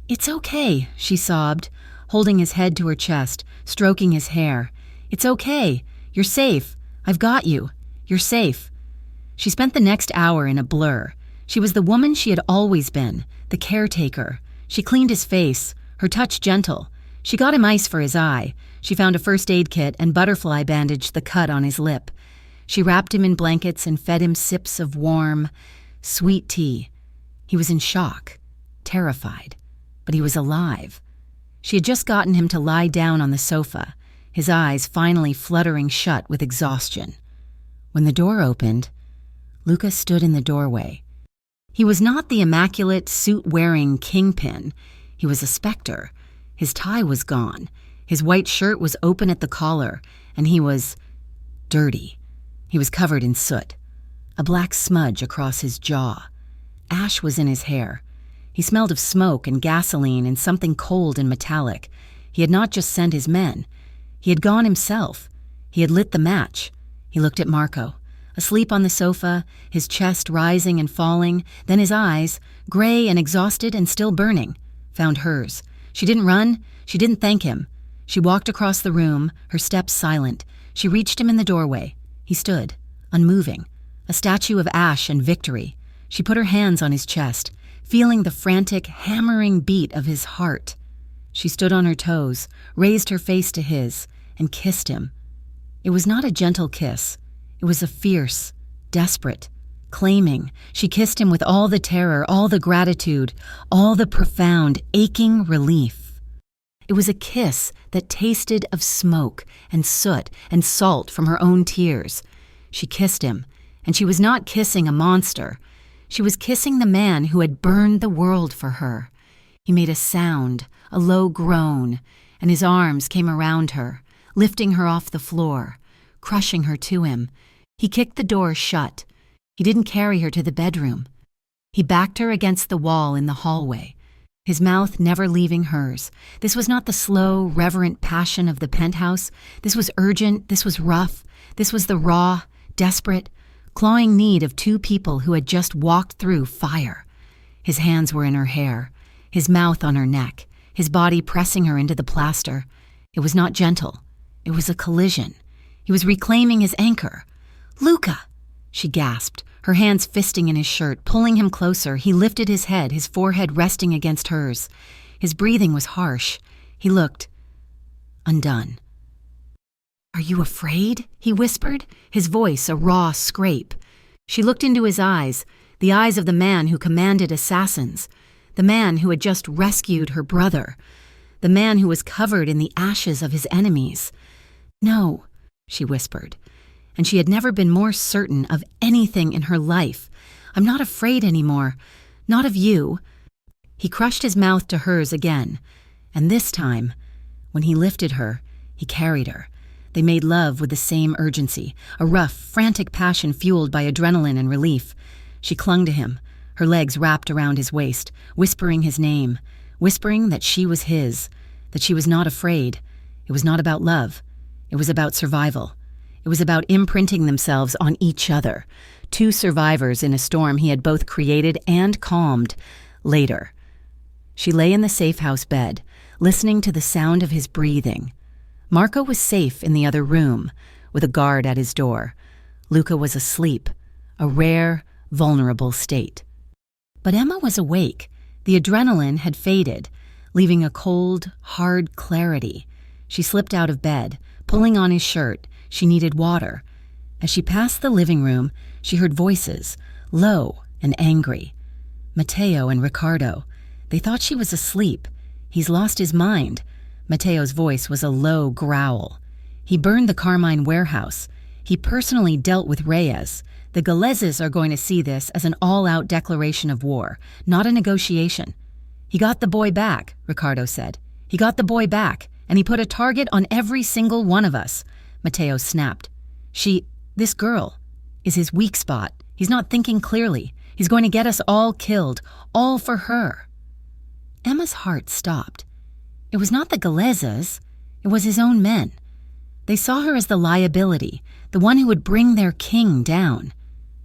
It's okay, she sobbed, holding his head to her chest, stroking his hair. It's okay. You're safe. I've got you. You're safe. She spent the next hour in a blur. She was the woman she had always been, the caretaker. She cleaned his face, her touch gentle. She got him ice for his eye. She found a first aid kit and butterfly bandaged the cut on his lip. She wrapped him in blankets and fed him sips of warm, sweet tea. He was in shock, terrified, but he was alive. She had just gotten him to lie down on the sofa, his eyes finally fluttering shut with exhaustion. When the door opened, Luca stood in the doorway. He was not the immaculate, suit-wearing kingpin. He was a specter. His tie was gone. His white shirt was open at the collar, and he was dirty. He was covered in soot, a black smudge across his jaw. Ash was in his hair. He smelled of smoke and gasoline and something cold and metallic. He had not just sent his men. He had gone himself. He had lit the match. He looked at Marco, asleep on the sofa, his chest rising and falling, then his eyes, gray and exhausted and still burning, found hers. She didn't run. She didn't thank him. She walked across the room, her steps silent. She reached him in the doorway. He stood, unmoving, a statue of ash and victory. She put her hands on his chest, feeling the frantic, hammering beat of his heart. She stood on her toes, raised her face to his, and kissed him. It was not a gentle kiss. It was a fierce, desperate, claiming. She kissed him with all the terror, all the gratitude, all the profound, aching relief. It was a kiss that tasted of smoke and soot and salt from her own tears. She kissed him, and she was not kissing a monster. She was kissing the man who had burned the world for her. He made a sound, a low groan, and his arms came around her, lifting her off the floor, crushing her to him. He kicked the door shut. He didn't carry her to the bedroom. He backed her against the wall in the hallway, his mouth never leaving hers. This was not the slow, reverent passion of the penthouse. This was urgent, this was rough, this was the raw, desperate, clawing need of two people who had just walked through fire. His hands were in her hair, his mouth on her neck, his body pressing her into the plaster. It was not gentle. It was a collision. He was reclaiming his anchor. "Luca!" she gasped, her hands fisting in his shirt, pulling him closer. He lifted his head, his forehead resting against hers. His breathing was harsh. He looked undone. "Are you afraid?" he whispered, his voice a raw scrape. She looked into his eyes, the eyes of the man who commanded assassins, the man who had just rescued her brother, the man who was covered in the ashes of his enemies. "No," she whispered, and she had never been more certain of anything in her life. "I'm not afraid anymore. Not of you." He crushed his mouth to hers again, and this time, when he lifted her, he carried her. They made love with the same urgency, a rough, frantic passion fueled by adrenaline and relief. She clung to him, her legs wrapped around his waist, whispering his name, whispering that she was his, that she was not afraid. It was not about love. It was about survival. It was about imprinting themselves on each other, two survivors in a storm he had both created and calmed later. She lay in the safe house bed, listening to the sound of his breathing. Marco was safe in the other room, with a guard at his door. Luca was asleep, a rare, vulnerable state. But Emma was awake. The adrenaline had faded, leaving a cold, hard clarity. She slipped out of bed, pulling on his shirt. She needed water. As she passed the living room, she heard voices, low and angry. Matteo and Riccardo. They thought she was asleep. "He's lost his mind." Matteo's voice was a low growl. "He burned the Carmine warehouse. He personally dealt with Reyes. The Galeses are going to see this as an all-out declaration of war, not a negotiation." "He got the boy back," Riccardo said. "He got the boy back, and he put a target on every single one of us." Matteo snapped. This girl, is his weak spot. He's not thinking clearly. He's going to get us all killed, all for her. Emma's heart stopped. It was not the Galezas. It was his own men. They saw her as the liability, the one who would bring their king down.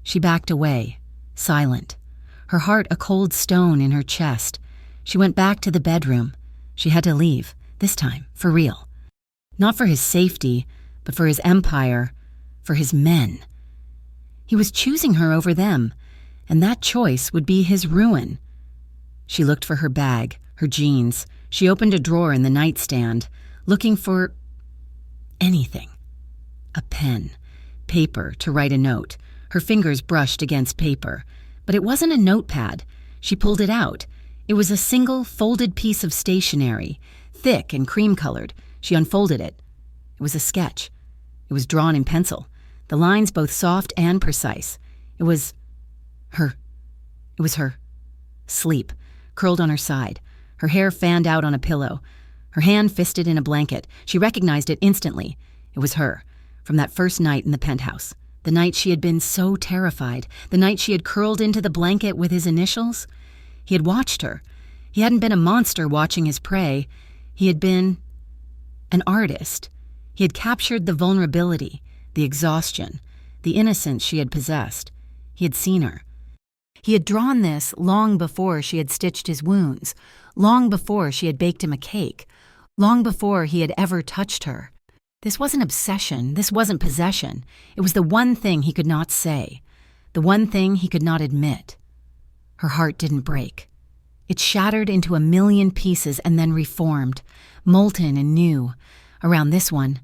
She backed away, silent, her heart a cold stone in her chest. She went back to the bedroom. She had to leave, this time, for real. Not for his safety, but for his empire, for his men. He was choosing her over them, and that choice would be his ruin. She looked for her bag, her jeans. She opened a drawer in the nightstand, looking for anything. A pen, paper to write a note. Her fingers brushed against paper, but it wasn't a notepad. She pulled it out. It was a single folded piece of stationery, thick and cream-colored. She unfolded it. It was a sketch. It was drawn in pencil, the lines both soft and precise. It was her. It was her. Sleep, curled on her side, her hair fanned out on a pillow, her hand fisted in a blanket. She recognized it instantly. It was her, from that first night in the penthouse, the night she had been so terrified, the night she had curled into the blanket with his initials. He had watched her. He hadn't been a monster watching his prey. He had been an artist. He had captured the vulnerability, the exhaustion, the innocence she had possessed. He had seen her. He had drawn this long before she had stitched his wounds, long before she had baked him a cake, long before he had ever touched her. This wasn't obsession. This wasn't possession. It was the one thing he could not say, the one thing he could not admit. Her heart didn't break. It shattered into a million pieces and then reformed, molten and new. Around this one,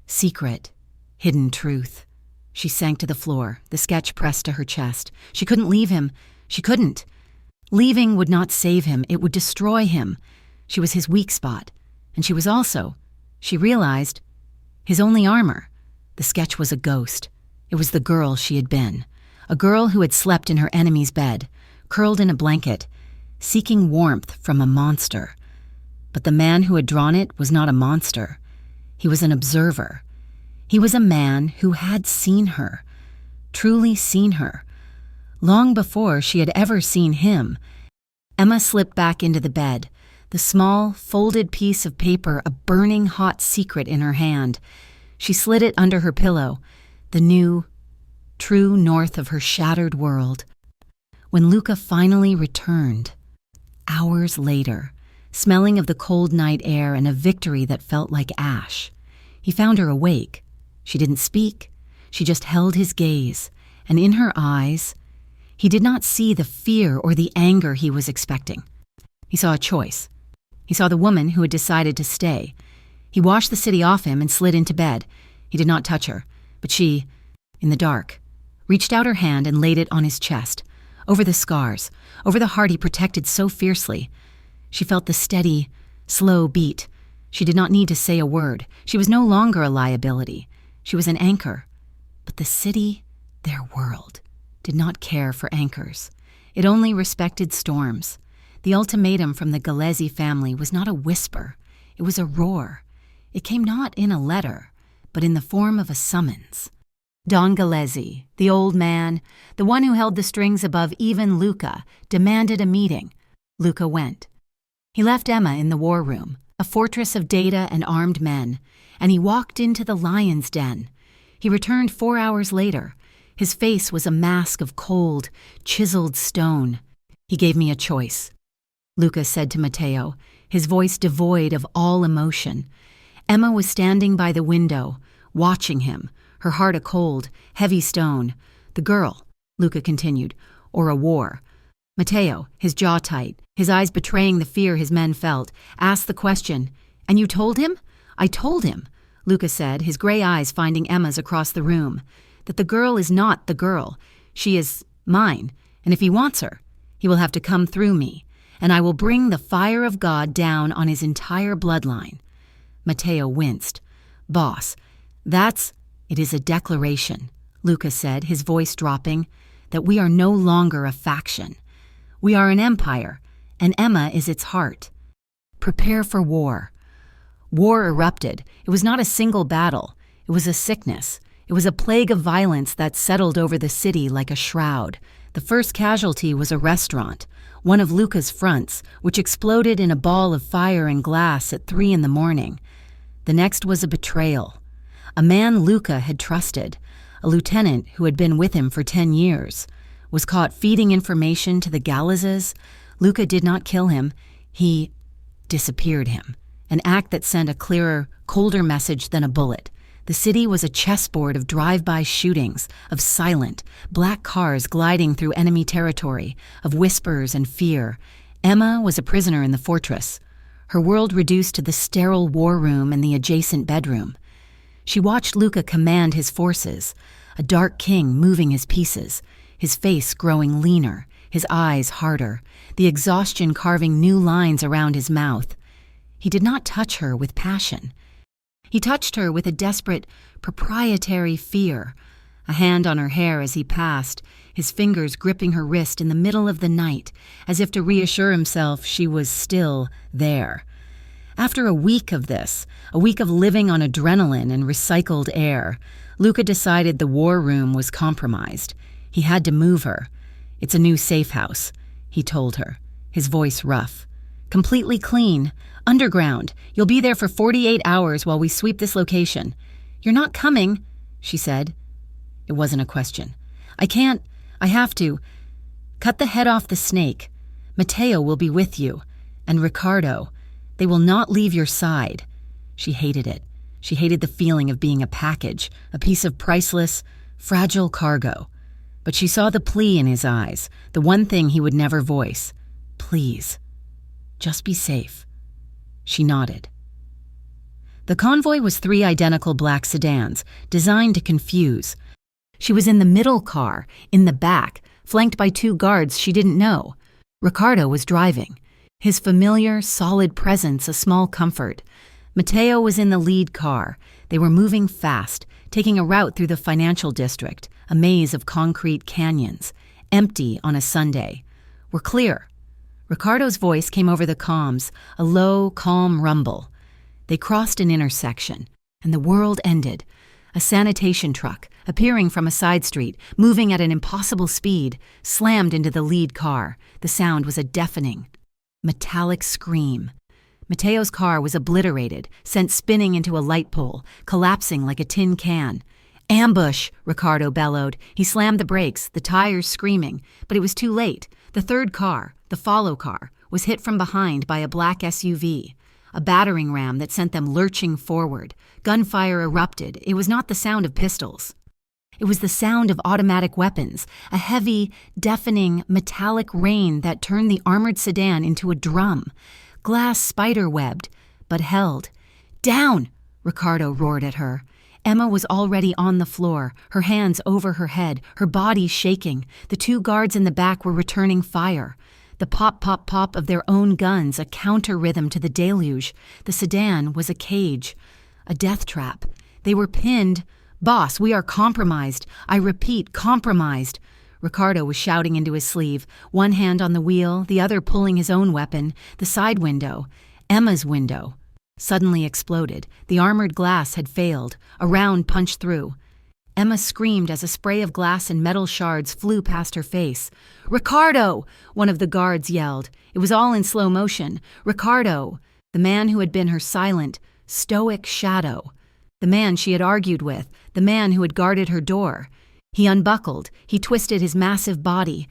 secret, hidden truth. She sank to the floor, the sketch pressed to her chest. She couldn't leave him. She couldn't. Leaving would not save him. It would destroy him. She was his weak spot. And she was also, she realized, his only armor. The sketch was a ghost. It was the girl she had been. A girl who had slept in her enemy's bed, curled in a blanket, seeking warmth from a monster. But the man who had drawn it was not a monster. He was an observer. He was a man who had seen her, truly seen her. Long before she had ever seen him, Emma slipped back into the bed, the small, folded piece of paper a burning hot secret in her hand. She slid it under her pillow, the new, true north of her shattered world. When Luca finally returned, hours later, smelling of the cold night air and a victory that felt like ash, he found her awake. She didn't speak. She just held his gaze, and in her eyes, he did not see the fear or the anger he was expecting. He saw a choice. He saw the woman who had decided to stay. He washed the city off him and slid into bed. He did not touch her, but she, in the dark, reached out her hand and laid it on his chest, over the scars, over the heart he protected so fiercely. She felt the steady, slow beat. She did not need to say a word. She was no longer a liability. She was an anchor. But the city, their world, did not care for anchors. It only respected storms. The ultimatum from the Galeazzi family was not a whisper. It was a roar. It came not in a letter, but in the form of a summons. Don Galeazzi, the old man, the one who held the strings above even Luca, demanded a meeting. Luca went. He left Emma in the war room, a fortress of data and armed men, and he walked into the lion's den. He returned 4 hours later. His face was a mask of cold, chiseled stone. He gave me a choice, Luca said to Matteo, his voice devoid of all emotion. Emma was standing by the window, watching him, her heart a cold, heavy stone. The girl, Luca continued, or a war. Matteo, his jaw tight, his eyes betraying the fear his men felt, asked the question, "And you told him?" "I told him," Luca said, his gray eyes finding Emma's across the room, "that the girl is not the girl. She is mine, and if he wants her, he will have to come through me, and I will bring the fire of God down on his entire bloodline." Matteo winced. "Boss, it is a declaration," Luca said, his voice dropping, "that we are no longer a faction. We are an empire, and Emma is its heart. Prepare for war." War erupted. It was not a single battle. It was a sickness. It was a plague of violence that settled over the city like a shroud. The first casualty was a restaurant, one of Luca's fronts, which exploded in a ball of fire and glass at 3 a.m. The next was a betrayal. A man Luca had trusted, a lieutenant who had been with him for 10 years, was caught feeding information to the Gallazes. Luca did not kill him, he disappeared him, an act that sent a clearer, colder message than a bullet. The city was a chessboard of drive-by shootings, of silent, black cars gliding through enemy territory, of whispers and fear. Emma was a prisoner in the fortress, her world reduced to the sterile war room and the adjacent bedroom. She watched Luca command his forces, a dark king moving his pieces, his face growing leaner, his eyes harder, the exhaustion carving new lines around his mouth. He did not touch her with passion. He touched her with a desperate, proprietary fear, a hand on her hair as he passed, his fingers gripping her wrist in the middle of the night, as if to reassure himself she was still there. After a week of this, a week of living on adrenaline and recycled air, Luca decided the war room was compromised. He had to move her. "It's a new safe house," he told her, his voice rough. "Completely clean. Underground. You'll be there for 48 hours while we sweep this location." "You're not coming," she said. It wasn't a question. I have to. Cut the head off the snake. Matteo will be with you. And Ricardo. They will not leave your side." She hated it. She hated the feeling of being a package, a piece of priceless, fragile cargo. But she saw the plea in his eyes, the one thing he would never voice. "Please, just be safe." She nodded. The convoy was 3 identical black sedans, designed to confuse. She was in the middle car, in the back, flanked by 2 guards she didn't know. Ricardo was driving, his familiar, solid presence a small comfort. Matteo was in the lead car. They were moving fast, taking a route through the financial district, a maze of concrete canyons, empty on a Sunday. "We're clear." Ricardo's voice came over the comms, a low, calm rumble. They crossed an intersection, and the world ended. A sanitation truck, appearing from a side street, moving at an impossible speed, slammed into the lead car. The sound was a deafening, metallic scream. Matteo's car was obliterated, sent spinning into a light pole, collapsing like a tin can. "Ambush!" Ricardo bellowed. He slammed the brakes, the tires screaming, but it was too late. The third car, the follow car, was hit from behind by a black SUV, a battering ram that sent them lurching forward. Gunfire erupted. It was not the sound of pistols. It was the sound of automatic weapons, a heavy, deafening, metallic rain that turned the armored sedan into a drum. Glass spider-webbed, but held. "Down!" Ricardo roared at her. Emma was already on the floor, her hands over her head, her body shaking. The 2 guards in the back were returning fire. The pop, pop, pop of their own guns, a counter-rhythm to the deluge. The sedan was a cage, a death trap. They were pinned. "Boss, we are compromised. I repeat, compromised." Ricardo was shouting into his sleeve, one hand on the wheel, the other pulling his own weapon. The side window, Emma's window, suddenly exploded. The armored glass had failed. A round punched through. Emma screamed as a spray of glass and metal shards flew past her face. "Ricardo!" one of the guards yelled. It was all in slow motion. "Ricardo!" The man who had been her silent, stoic shadow. The man she had argued with, the man who had guarded her door. He unbuckled. He twisted his massive body.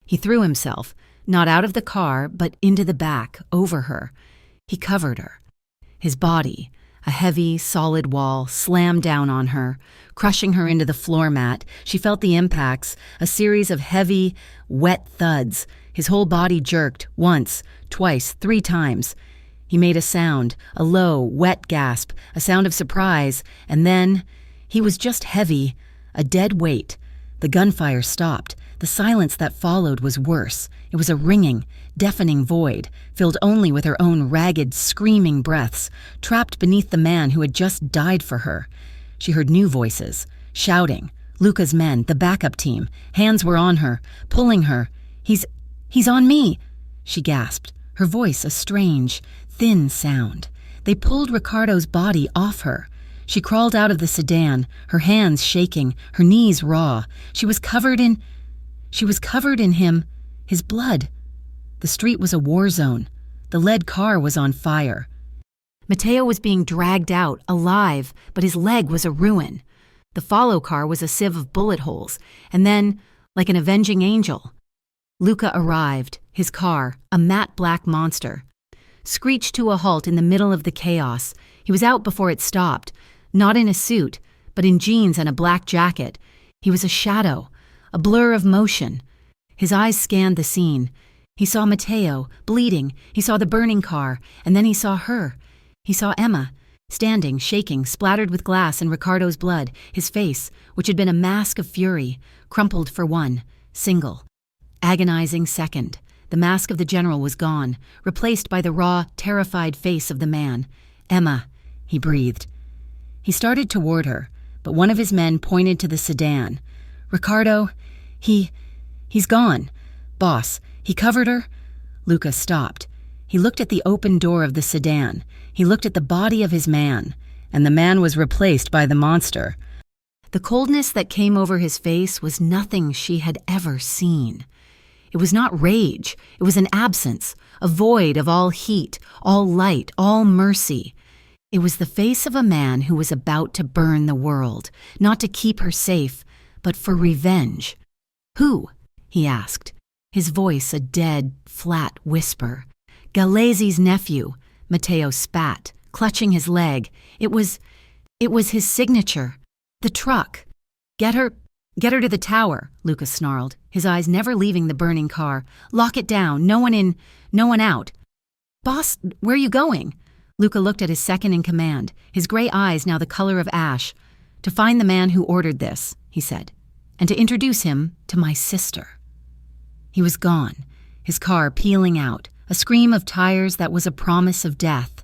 He threw himself, not out of the car, but into the back, over her. He covered her. His body, a heavy, solid wall, slammed down on her, crushing her into the floor mat. She felt the impacts, a series of heavy, wet thuds. His whole body jerked, once, twice, 3 times. He made a sound, a low, wet gasp, a sound of surprise, and then he was just heavy, a dead weight. The gunfire stopped. The silence that followed was worse. It was a ringing, deafening void, filled only with her own ragged, screaming breaths, trapped beneath the man who had just died for her. She heard new voices, shouting. Luca's men, the backup team. Hands were on her, pulling her. He's on me!" she gasped, her voice a strange, thin sound. They pulled Ricardo's body off her. She crawled out of the sedan, her hands shaking, her knees raw. She was covered in him, his blood. The street was a war zone. The lead car was on fire. Mateo was being dragged out, alive, but his leg was a ruin. The follow car was a sieve of bullet holes, and then, like an avenging angel, Luca arrived, his car, a matte black monster, screeched to a halt in the middle of the chaos. He was out before it stopped, not in a suit, but in jeans and a black jacket. He was a shadow, a blur of motion. His eyes scanned the scene. He saw Mateo, bleeding. He saw the burning car, and then he saw her. He saw Emma, standing, shaking, splattered with glass and Ricardo's blood, his face, which had been a mask of fury, crumpled for one, single, agonizing second. The mask of the general was gone, replaced by the raw, terrified face of the man. Emma, he breathed. He started toward her, but one of his men pointed to the sedan. Ricardo, he's gone. Boss, he covered her? Luca stopped. He looked at the open door of the sedan. He looked at the body of his man, and the man was replaced by the monster. The coldness that came over his face was nothing she had ever seen. It was not rage. It was an absence, a void of all heat, all light, all mercy. It was the face of a man who was about to burn the world, not to keep her safe, but for revenge. Who? He asked, his voice a dead, flat whisper. Galeazzi's nephew. Mateo spat, clutching his leg. It was his signature. The truck. Get her to the tower, Luca snarled, his eyes never leaving the burning car. Lock it down, no one in, no one out. Boss, where are you going? Luca looked at his second in command, his gray eyes now the color of ash. To find the man who ordered this, he said, and to introduce him to my sister. He was gone, his car peeling out, a scream of tires that was a promise of death.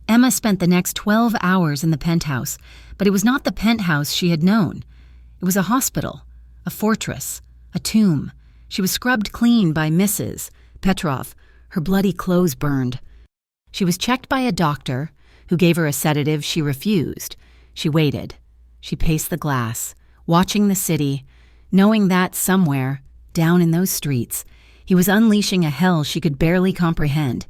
Emma spent the next 12 hours in the penthouse, but it was not the penthouse she had known. It was a hospital, a fortress, a tomb. She was scrubbed clean by Mrs. Petrov, her bloody clothes burned. She was checked by a doctor, who gave her a sedative she refused. She waited. She paced the glass, watching the city, knowing that somewhere, down in those streets, he was unleashing a hell she could barely comprehend.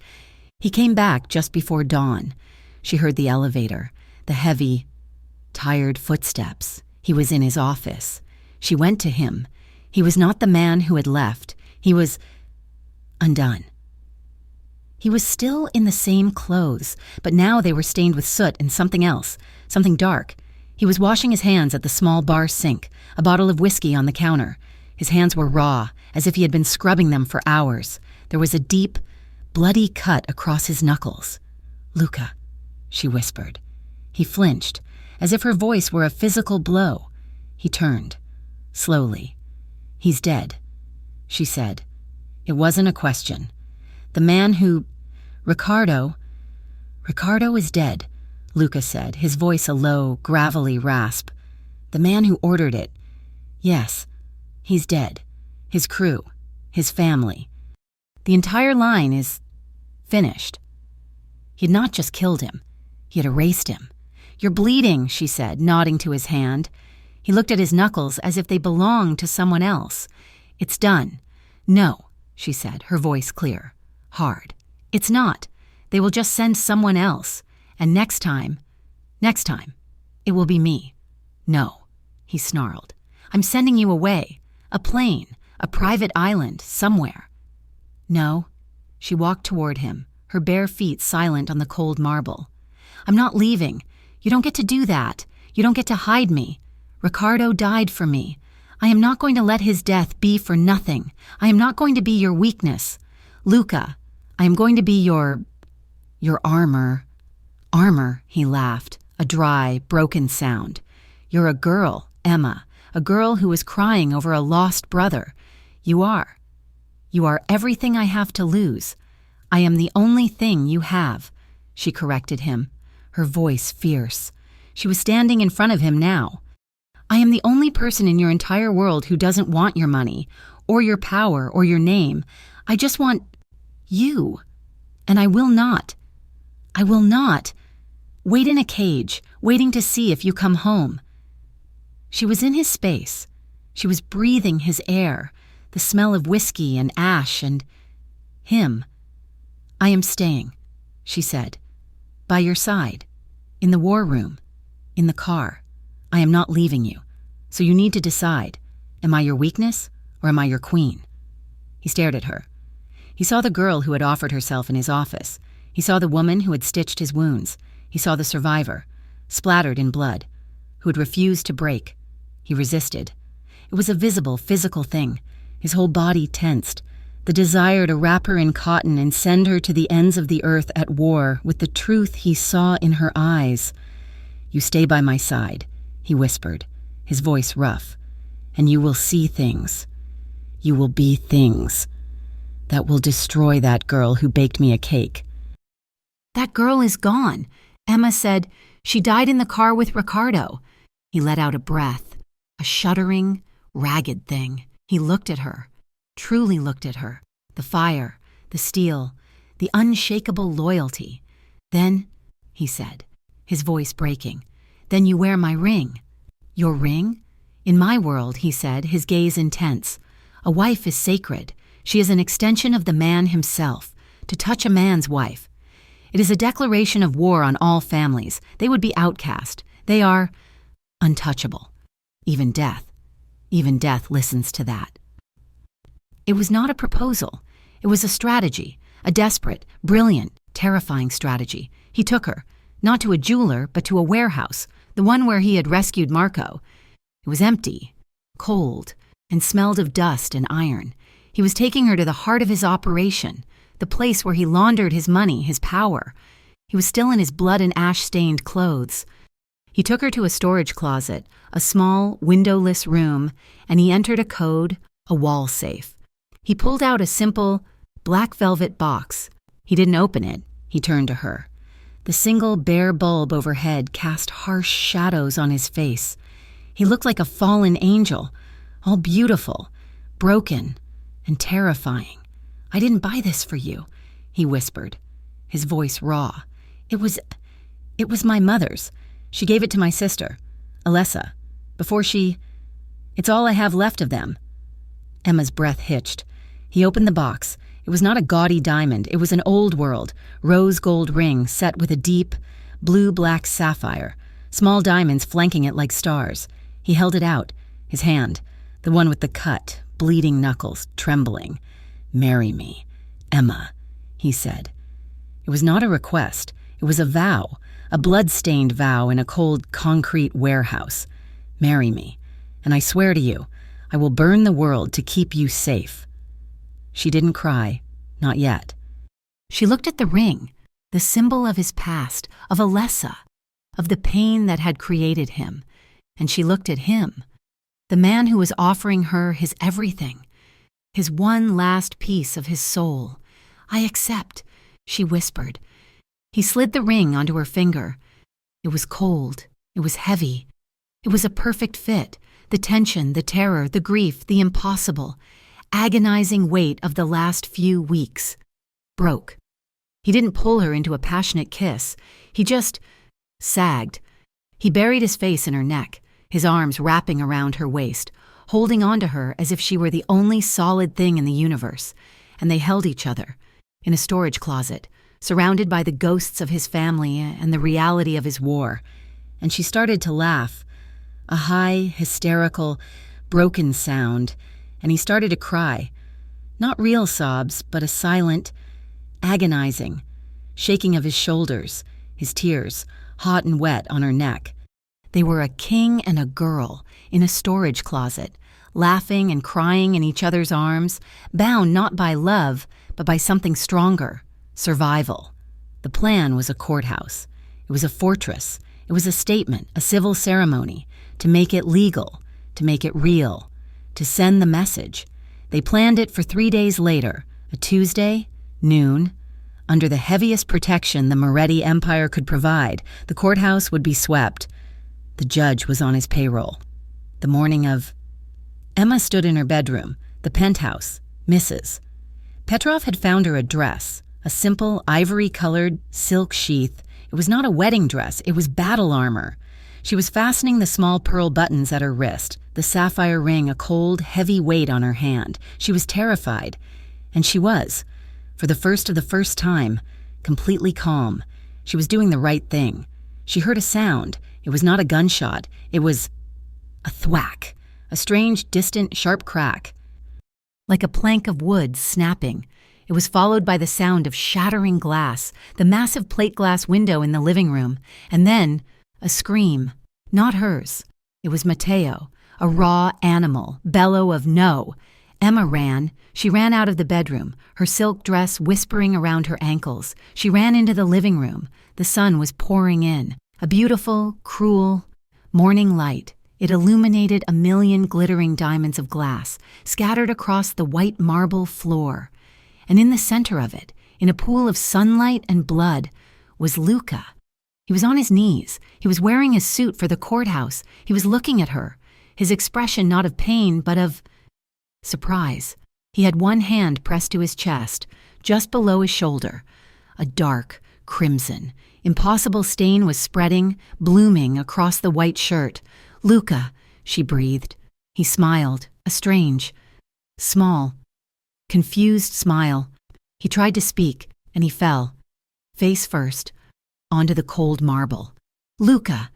He came back just before dawn. She heard the elevator, the heavy, tired footsteps. He was in his office. She went to him. He was not the man who had left. He was undone. He was still in the same clothes, but now they were stained with soot and something else, something dark. He was washing his hands at the small bar sink, a bottle of whiskey on the counter. His hands were raw, as if he had been scrubbing them for hours. There was a deep, bloody cut across his knuckles. Luca, she whispered. He flinched, as if her voice were a physical blow. He turned, slowly. He's dead, she said. It wasn't a question. The man who... Ricardo is dead, Luca said, his voice a low, gravelly rasp. The man who ordered it. Yes, he's dead. His crew, his family. The entire line is finished. He had not just killed him. He had erased him. You're bleeding, she said, nodding to his hand. He looked at his knuckles as if they belonged to someone else. It's done. No, she said, her voice clear, hard. It's not. They will just send someone else. And next time, it will be me. No, he snarled. I'm sending you away. A plane, a private island, somewhere. No, she walked toward him, her bare feet silent on the cold marble. I'm not leaving. You don't get to do that. You don't get to hide me. Ricardo died for me. I am not going to let his death be for nothing. I am not going to be your weakness. Luca, I am going to be your armor. Armor, he laughed, a dry, broken sound. You're a girl, Emma, a girl who is crying over a lost brother. You are. You are everything I have to lose. I am the only thing you have, she corrected him, her voice fierce. She was standing in front of him now. I am the only person in your entire world who doesn't want your money, or your power, or your name. I just want you. And I will not. Wait in a cage, waiting to see if you come home." She was in his space. She was breathing his air, the smell of whiskey and ash and him. "I am staying," she said, "by your side, in the war room, in the car. I am not leaving you, so you need to decide, am I your weakness or am I your queen?" He stared at her. He saw the girl who had offered herself in his office. He saw the woman who had stitched his wounds. He saw the survivor, splattered in blood, who had refused to break. He resisted. It was a visible, physical thing. His whole body tensed. The desire to wrap her in cotton and send her to the ends of the earth at war with the truth he saw in her eyes. "You stay by my side," he whispered, his voice rough, "and you will see things. You will be things that will destroy that girl who baked me a cake." "That girl is gone," Emma said. "She died in the car with Ricardo." He let out a breath, a shuddering, ragged thing. He looked at her, truly looked at her, the fire, the steel, the unshakable loyalty. "Then," he said, his voice breaking, "then you wear my ring." "Your ring?" "In my world," he said, his gaze intense, "a wife is sacred. She is an extension of the man himself. To touch a man's wife, it is a declaration of war on all families. They would be outcast. They are untouchable. Even death listens to that." It was not a proposal. It was a strategy, a desperate, brilliant, terrifying strategy. He took her, not to a jeweler, but to a warehouse, the one where he had rescued Marco. It was empty, cold, and smelled of dust and iron. He was taking her to the heart of his operation, the place where he laundered his money, his power. He was still in his blood and ash-stained clothes. He took her to a storage closet, a small, windowless room, and he entered a code, a wall safe. He pulled out a simple, black velvet box. He didn't open it. He turned to her. The single bare bulb overhead cast harsh shadows on his face. He looked like a fallen angel, all beautiful, broken, and terrifying. "I didn't buy this for you," he whispered, his voice raw. It was my mother's. She gave it to my sister, Alessa, before she... It's all I have left of them." Emma's breath hitched. He opened the box. It was not a gaudy diamond. It was an old world, rose gold ring set with a deep, blue-black sapphire, small diamonds flanking it like stars. He held it out, his hand, the one with the cut, bleeding knuckles, trembling. "Marry me, Emma," he said. It was not a request. It was a vow, a blood-stained vow in a cold concrete warehouse. "Marry me, and I swear to you, I will burn the world to keep you safe." She didn't cry, not yet. She looked at the ring, the symbol of his past, of Alessa, of the pain that had created him, and she looked at him, the man who was offering her his everything, his one last piece of his soul. "I accept," she whispered. He slid the ring onto her finger. It was cold. It was heavy. It was a perfect fit. The tension, the terror, the grief, the impossible, agonizing weight of the last few weeks broke. He didn't pull her into a passionate kiss. He just sagged. He buried his face in her neck, his arms wrapping around her waist, holding on to her as if she were the only solid thing in the universe. And they held each other in a storage closet, surrounded by the ghosts of his family and the reality of his war. And she started to laugh, a high, hysterical, broken sound, and he started to cry. Not real sobs, but a silent, agonizing, shaking of his shoulders, his tears, hot and wet on her neck. They were a king and a girl in a storage closet, laughing and crying in each other's arms, bound not by love, but by something stronger, survival. The plan was a courthouse. It was a fortress. It was a statement, a civil ceremony, to make it legal, to make it real, to send the message. They planned it for 3 days later, a Tuesday, noon. Under the heaviest protection the Moretti Empire could provide, the courthouse would be swept. The judge was on his payroll. The morning of... Emma stood in her bedroom, the penthouse, Mrs. Petrov had found her a dress, a simple ivory-colored silk sheath It was not a wedding dress, it was battle armor. She was fastening the small pearl buttons at her wrist, the sapphire ring a cold, heavy weight on her hand. She was terrified. And she was, for the first time, completely calm. She was doing the right thing. She heard a sound. It was not a gunshot. It was a thwack, a strange, distant, sharp crack, like a plank of wood snapping. It was followed by the sound of shattering glass, the massive plate glass window in the living room, and then a scream. Not hers. It was Mateo, a raw animal, bellow of no. Emma ran. She ran out of the bedroom, her silk dress whispering around her ankles. She ran into the living room. The sun was pouring in, a beautiful, cruel morning light. It illuminated a million glittering diamonds of glass, scattered across the white marble floor. And in the center of it, in a pool of sunlight and blood, was Luca. He was on his knees. He was wearing his suit for the courthouse. He was looking at her, his expression not of pain, but of surprise. He had one hand pressed to his chest, just below his shoulder. A dark crimson, impossible stain was spreading, blooming across the white shirt. "Luca," she breathed. He smiled, a strange, small, confused smile. He tried to speak, and he fell, face first, onto the cold marble. "Luca!"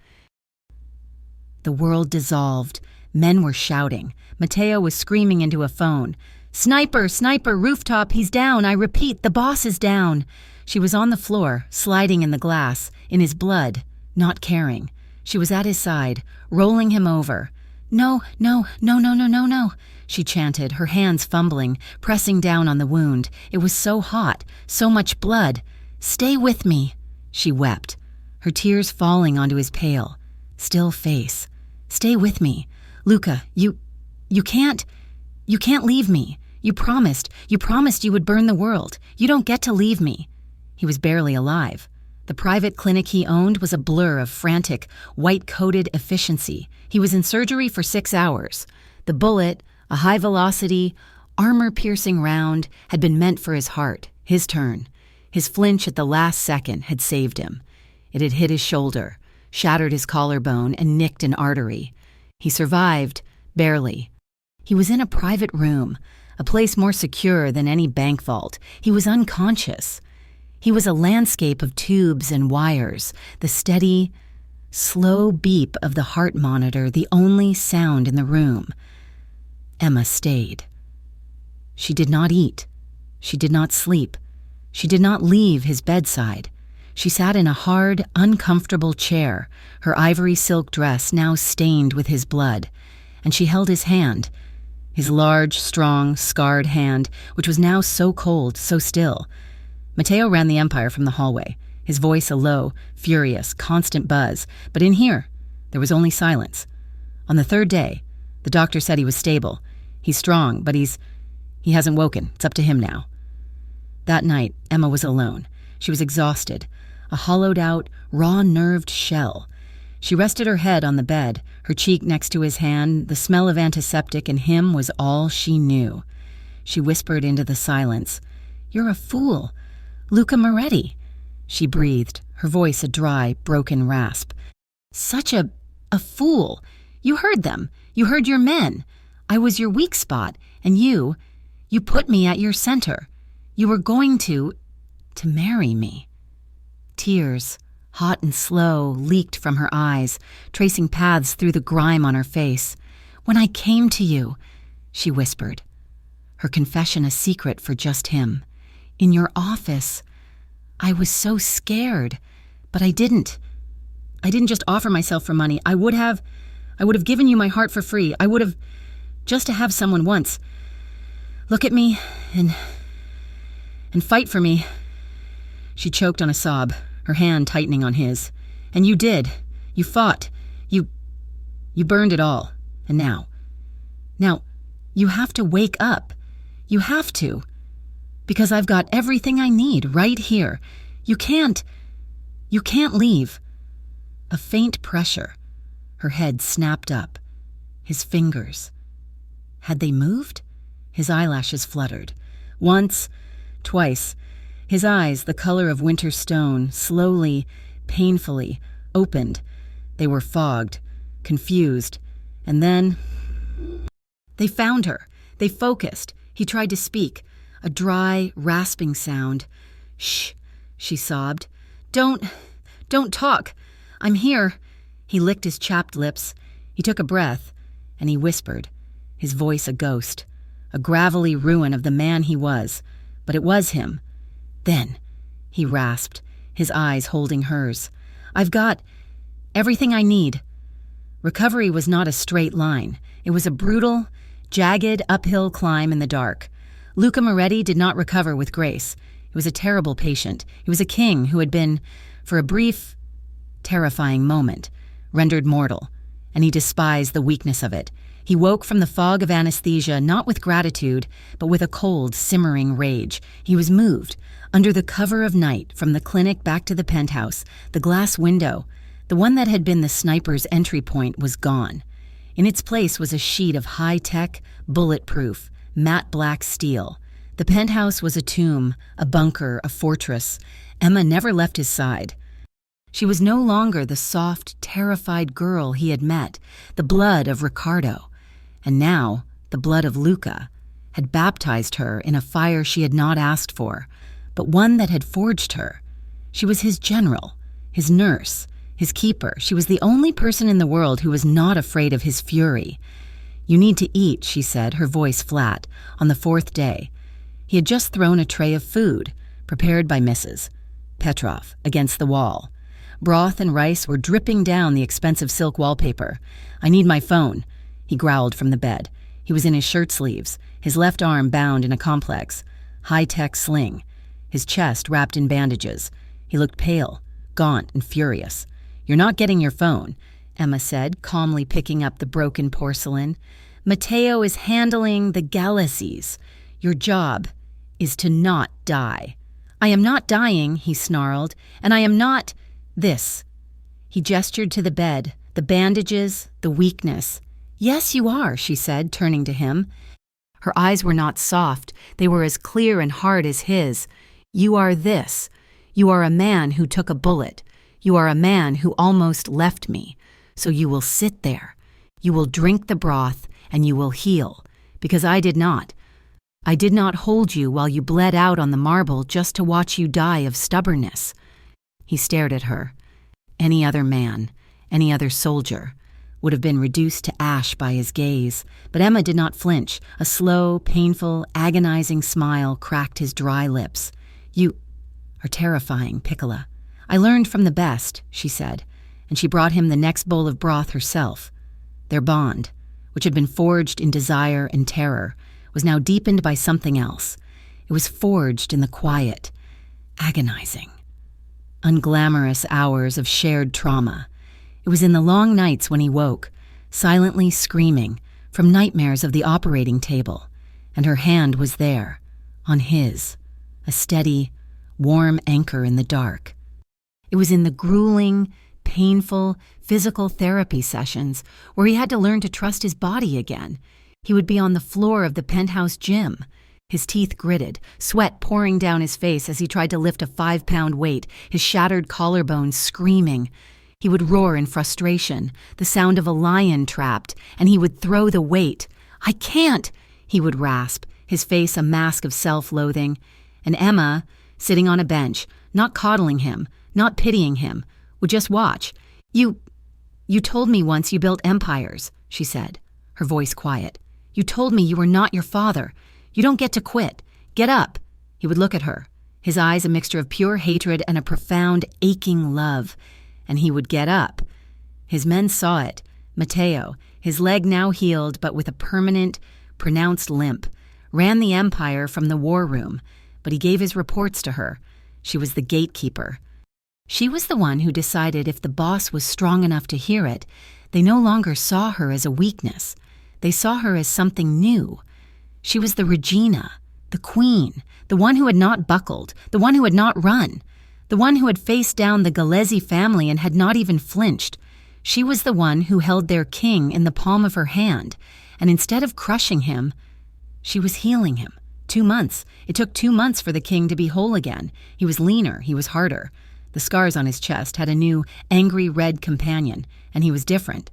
The world dissolved. Men were shouting. Mateo was screaming into a phone. "Sniper! Sniper! Rooftop! He's down! I repeat, the boss is down!" She was on the floor, sliding in the glass, in his blood, not caring. She was at his side, rolling him over. "No, no, no, no, no, no, no," she chanted, her hands fumbling, pressing down on the wound. It was so hot, so much blood. "Stay with me," she wept, her tears falling onto his pale, still face. "Stay with me. Luca, you can't leave me. You promised you would burn the world. You don't get to leave me." He was barely alive. The private clinic he owned was a blur of frantic, white-coated efficiency. He was in surgery for 6 hours. The bullet, a high-velocity, armor-piercing round, had been meant for his heart, his turn. His flinch at the last second had saved him. It had hit his shoulder, shattered his collarbone, and nicked an artery. He survived, barely. He was in a private room, a place more secure than any bank vault. He was unconscious. He was a landscape of tubes and wires, the steady, slow beep of the heart monitor, the only sound in the room. Emma stayed. She did not eat. She did not sleep. She did not leave his bedside. She sat in a hard, uncomfortable chair, her ivory silk dress now stained with his blood, and she held his hand, his large, strong, scarred hand, which was now so cold, so still. Mateo ran the Empire from the hallway, his voice a low, furious, constant buzz, but in here, there was only silence. On the 3rd day, the doctor said he was stable. He's strong, but he hasn't woken. It's up to him now. That night, Emma was alone. She was exhausted, a hollowed-out, raw-nerved shell. She rested her head on the bed, her cheek next to his hand. The smell of antiseptic and him was all she knew. She whispered into the silence, "You're a fool. Luca Moretti," she breathed, her voice a dry, broken rasp. "Such a fool. You heard them. You heard your men. I was your weak spot, and you put me at your center. You were going to marry me." Tears, hot and slow, leaked from her eyes, tracing paths through the grime on her face. "When I came to you," she whispered, her confession a secret for just him. "In your office, I was so scared, but I didn't just offer myself for money. I would have given you my heart for free. I would have, just to have someone once look at me and fight for me." She choked on a sob, her hand tightening on his. "And you did. You fought. You burned it all. And now, you have to wake up. You have to. Because I've got everything I need right here. You can't leave." A faint pressure. Her head snapped up. His fingers. Had they moved? His eyelashes fluttered. Once, twice. His eyes, the color of winter stone, slowly, painfully, opened. They were fogged, confused, and then... They found her. They focused. He tried to speak. A dry, rasping sound. "Shh," she sobbed. Don't talk. I'm here." He licked his chapped lips. He took a breath, and he whispered, his voice a ghost, a gravelly ruin of the man he was. But it was him. "Then," he rasped, his eyes holding hers, "I've got everything I need." Recovery was not a straight line. It was a brutal, jagged, uphill climb in the dark. Luca Moretti did not recover with grace. He was a terrible patient. He was a king who had been, for a brief, terrifying moment, rendered mortal, and he despised the weakness of it. He woke from the fog of anesthesia not with gratitude, but with a cold, simmering rage. He was moved. Under the cover of night, from the clinic back to the penthouse, the glass window, the one that had been the sniper's entry point, was gone. In its place was a sheet of high-tech, bulletproof, matte black steel. The penthouse was a tomb, a bunker, a fortress. Emma never left his side. She was no longer the soft, terrified girl he had met, the blood of Ricardo. And now, the blood of Luca had baptized her in a fire she had not asked for, but one that had forged her. She was his general, his nurse, his keeper. She was the only person in the world who was not afraid of his fury. "You need to eat," she said, her voice flat, on the fourth day. He had just thrown a tray of food, prepared by Mrs. Petrov, against the wall. Broth and rice were dripping down the expensive silk wallpaper. "I need my phone," he growled from the bed. He was in his shirt sleeves, his left arm bound in a complex, high-tech sling, his chest wrapped in bandages. He looked pale, gaunt, and furious. "You're not getting your phone," Emma said, calmly picking up the broken porcelain. "Matteo is handling the galaxies. Your job is to not die." "I am not dying," he snarled, "and I am not this." He gestured to the bed, the bandages, the weakness. "Yes, you are," she said, turning to him. Her eyes were not soft. They were as clear and hard as his. "You are this. You are a man who took a bullet. You are a man who almost left me. So you will sit there. You will drink the broth, and you will heal. Because I did not. I did not hold you while you bled out on the marble just to watch you die of stubbornness." He stared at her. Any other man, any other soldier, would have been reduced to ash by his gaze, but Emma did not flinch. A slow, painful, agonizing smile cracked his dry lips. "You are terrifying, Piccola. I learned from the best," she said, and she brought him the next bowl of broth herself. Their bond, which had been forged in desire and terror, was now deepened by something else. It was forged in the quiet, agonizing, unglamorous hours of shared trauma. It was in the long nights when he woke, silently screaming, from nightmares of the operating table, and her hand was there, on his, a steady, warm anchor in the dark. It was in the grueling, painful, physical therapy sessions where he had to learn to trust his body again. He would be on the floor of the penthouse gym, his teeth gritted, sweat pouring down his face as he tried to lift a 5-pound weight, his shattered collarbones screaming. He would roar in frustration, the sound of a lion trapped, and he would throw the weight. "I can't," he would rasp, his face a mask of self-loathing. And Emma, sitting on a bench, not coddling him, not pitying him, would just watch. You told me once you built empires," she said, her voice quiet. "You told me you were not your father. You don't get to quit. Get up." He would look at her, his eyes a mixture of pure hatred and a profound, aching love. And he would get up. His men saw it. Matteo, his leg now healed but with a permanent, pronounced limp, ran the empire from the war room, but he gave his reports to her. She was the gatekeeper. She was the one who decided if the boss was strong enough to hear it. They no longer saw her as a weakness. They saw her as something new. She was the Regina, the queen, the one who had not buckled, the one who had not run, the one who had faced down the Galeazzi family and had not even flinched. She was the one who held their king in the palm of her hand, and instead of crushing him, she was healing him. 2 months. It took 2 months for the king to be whole again. He was leaner, he was harder. The scars on his chest had a new, angry red companion, and he was different.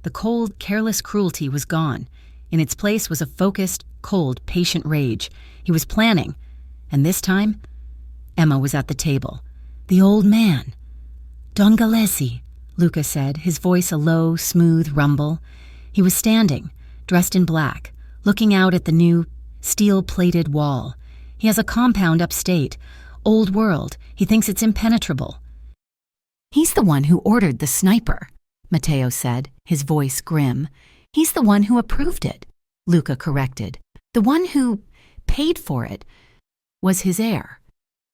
The cold, careless cruelty was gone. In its place was a focused, cold, patient rage. He was planning. And this time, Emma was at the table. The old man. Don Gillespie, Luca said, his voice a low, smooth rumble. He was standing, dressed in black, looking out at the new, steel-plated wall. He has a compound upstate. Old world. He thinks it's impenetrable. He's the one who ordered the sniper, Matteo said, his voice grim. He's the one who approved it, Luca corrected. The one who paid for it was his heir,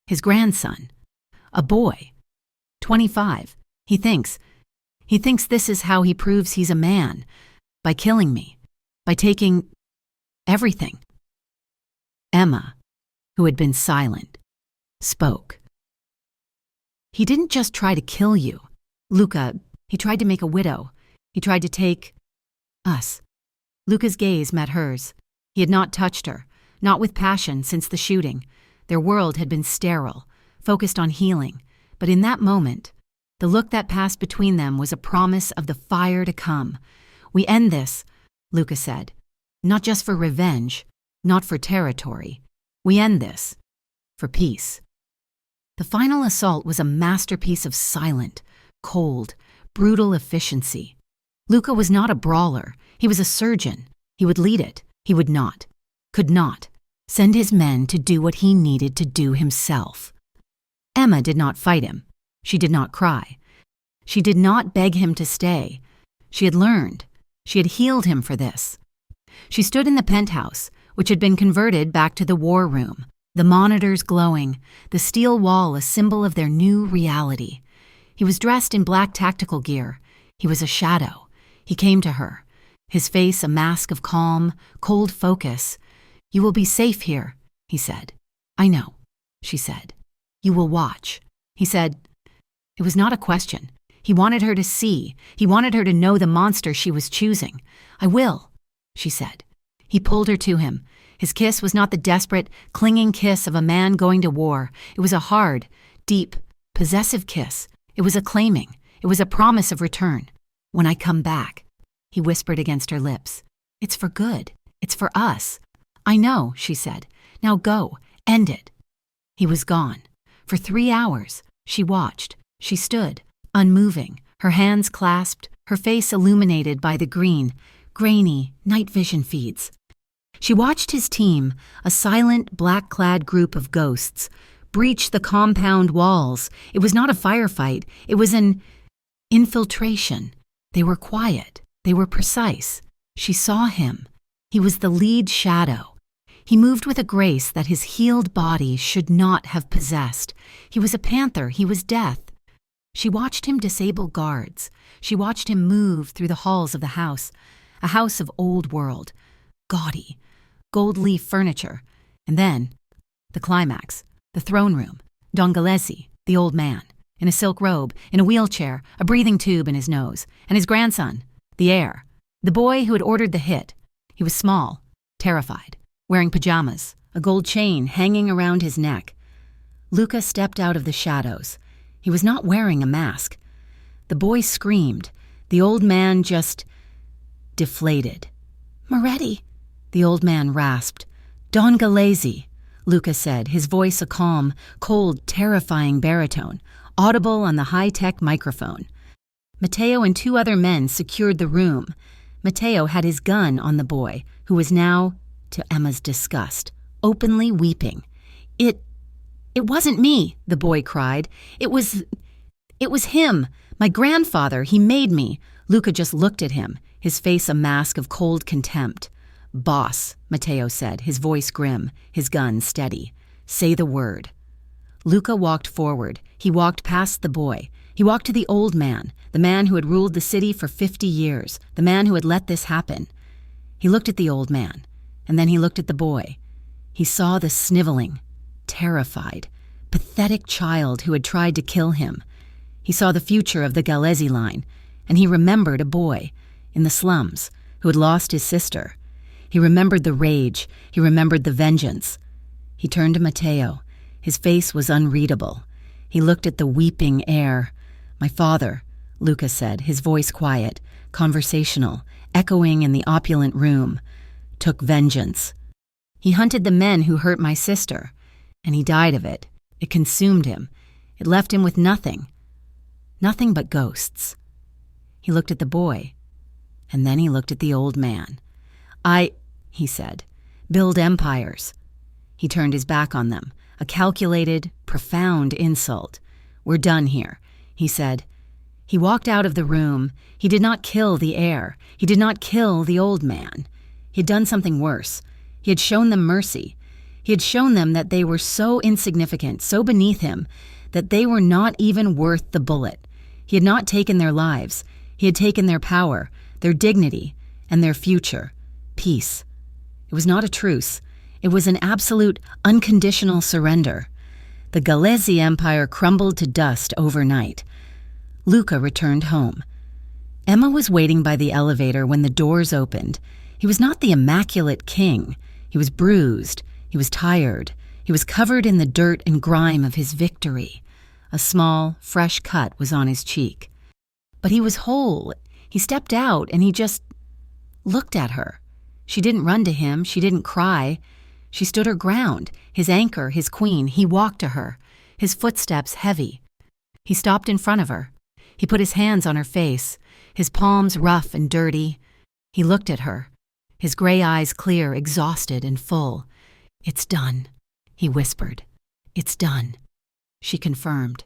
his grandson, a boy, 25. He thinks this is how he proves he's a man, by killing me, by taking everything. Emma, who had been silent, spoke. He didn't just try to kill you, Luca. He tried to make a widow. He tried to take us. Luca's gaze met hers. He had not touched her, not with passion since the shooting. Their world had been sterile, focused on healing. But in that moment, the look that passed between them was a promise of the fire to come. We end this, Luca said. Not just for revenge, not for territory. We end this for peace. The final assault was a masterpiece of silent, cold, brutal efficiency. Luca was not a brawler. He was a surgeon. He would lead it. He would not, could not, send his men to do what he needed to do himself. Emma did not fight him. She did not cry. She did not beg him to stay. She had learned. She had healed him for this. She stood in the penthouse, which had been converted back to the war room, the monitors glowing, the steel wall a symbol of their new reality. He was dressed in black tactical gear. He was a shadow. He came to her, his face a mask of calm, cold focus. You will be safe here, he said. I know, she said. You will watch, he said. It was not a question. He wanted her to see. He wanted her to know the monster she was choosing. I will, she said. He pulled her to him. His kiss was not the desperate, clinging kiss of a man going to war. It was a hard, deep, possessive kiss. It was a claiming. It was a promise of return. When I come back, he whispered against her lips. It's for good. It's for us. I know, she said. Now go. End it. He was gone. For 3 hours, she watched. She stood, unmoving, her hands clasped, her face illuminated by the green, grainy night vision feeds. She watched his team, a silent, black-clad group of ghosts, breach the compound walls. It was not a firefight. It was an infiltration. They were quiet. They were precise. She saw him. He was the lead shadow. He moved with a grace that his healed body should not have possessed. He was a panther. He was death. She watched him disable guards. She watched him move through the halls of the house, a house of old world, gaudy, gold leaf furniture. And then, the climax, the throne room, Don Gillespie, the old man, in a silk robe, in a wheelchair, a breathing tube in his nose, and his grandson, the heir, the boy who had ordered the hit. He was small, terrified, wearing pajamas, a gold chain hanging around his neck. Luca stepped out of the shadows. He was not wearing a mask. The boy screamed. The old man just deflated. Moretti, the old man rasped. Don Gillespie, Luca said, his voice a calm, cold, terrifying baritone, audible on the high-tech microphone. Matteo and 2 other men secured the room. Matteo had his gun on the boy, who was now, to Emma's disgust, openly weeping. It wasn't me, the boy cried. It was him, my grandfather. He made me. Luca just looked at him, his face a mask of cold contempt. Boss, Matteo said, his voice grim, his gun steady. Say the word. Luca walked forward. He walked past the boy. He walked to the old man, the man who had ruled the city for 50 years, the man who had let this happen. He looked at the old man, and then he looked at the boy. He saw the sniveling, terrified, pathetic child who had tried to kill him. He saw the future of the Gillespie line, and he remembered a boy in the slums who had lost his sister. He remembered the rage. He remembered the vengeance. He turned to Matteo. His face was unreadable. He looked at the weeping heir. "My father," Luca said, his voice quiet, conversational, echoing in the opulent room, "took vengeance. He hunted the men who hurt my sister, and he died of it. It consumed him. It left him with nothing. Nothing but ghosts." He looked at the boy, and then he looked at the old man. He said, "build empires." He turned his back on them, a calculated, profound insult. "We're done here," he said. He walked out of the room. He did not kill the heir. He did not kill the old man. He had done something worse. He had shown them mercy. He had shown them that they were so insignificant, so beneath him, that they were not even worth the bullet. He had not taken their lives. He had taken their power, their dignity, and their future. Peace. It was not a truce. It was an absolute, unconditional surrender. The Gallese Empire crumbled to dust overnight. Luca returned home. Emma was waiting by the elevator when the doors opened. He was not the immaculate king. He was bruised. He was tired. He was covered in the dirt and grime of his victory. A small, fresh cut was on his cheek. But he was whole. He stepped out and he just looked at her. She didn't run to him. She didn't cry. She stood her ground, his anchor, his queen. He walked to her, his footsteps heavy. He stopped in front of her. He put his hands on her face, his palms rough and dirty. He looked at her, his gray eyes clear, exhausted and full. "It's done," he whispered. "It's done," she confirmed.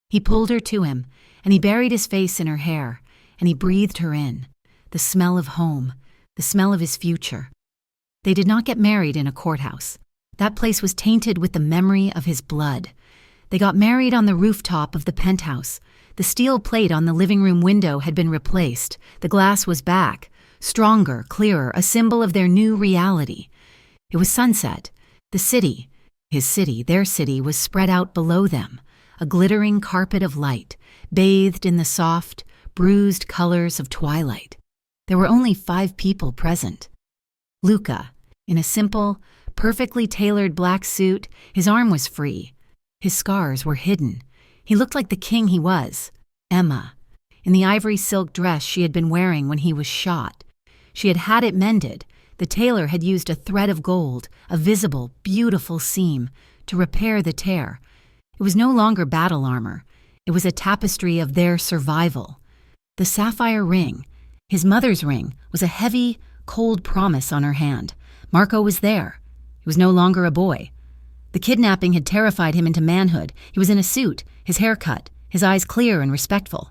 He pulled her to him, and he buried his face in her hair, and he breathed her in, the smell of home, the smell of his future. They did not get married in a courthouse. That place was tainted with the memory of his blood. They got married on the rooftop of the penthouse. The steel plate on the living room window had been replaced. The glass was back, stronger, clearer, a symbol of their new reality. It was sunset. The city, his city, their city, was spread out below them, a glittering carpet of light, bathed in the soft, bruised colors of twilight. There were only 5 people present. Luca, in a simple, perfectly tailored black suit, his arm was free. His scars were hidden. He looked like the king he was. Emma, in the ivory silk dress she had been wearing when he was shot. She had had it mended. The tailor had used a thread of gold, a visible, beautiful seam, to repair the tear. It was no longer battle armor. It was a tapestry of their survival. The sapphire ring, his mother's ring, was a heavy, cold promise on her hand. Marco was there. He was no longer a boy. The kidnapping had terrified him into manhood. He was in a suit, his hair cut, his eyes clear and respectful.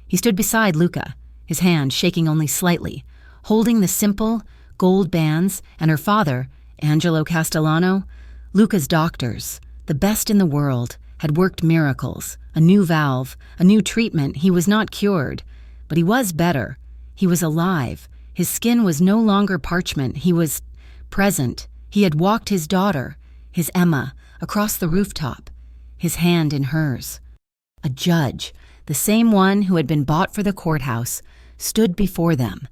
He stood beside Luca, his hand shaking only slightly, holding the simple, gold bands, and her father, Angelo Castellano, Luca's doctors, the best in the world, had worked miracles, a new valve, a new treatment. He was not cured, but he was better. He was alive. His skin was no longer parchment. He was present. He had walked his daughter, his Emma, across the rooftop, his hand in hers. A judge, the same one who had been bought for the courthouse, stood before them.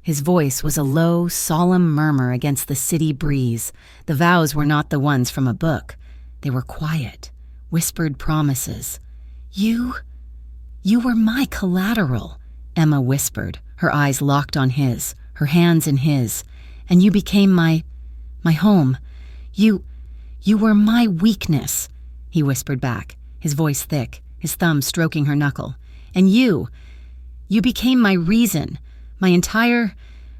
His voice was a low, solemn murmur against the city breeze. The vows were not the ones from a book. They were quiet, whispered promises. You were my collateral," Emma whispered, her eyes locked on his, her hands in his. "And you became my home. You were my weakness," he whispered back, his voice thick, his thumb stroking her knuckle. "And you became my reason, my entire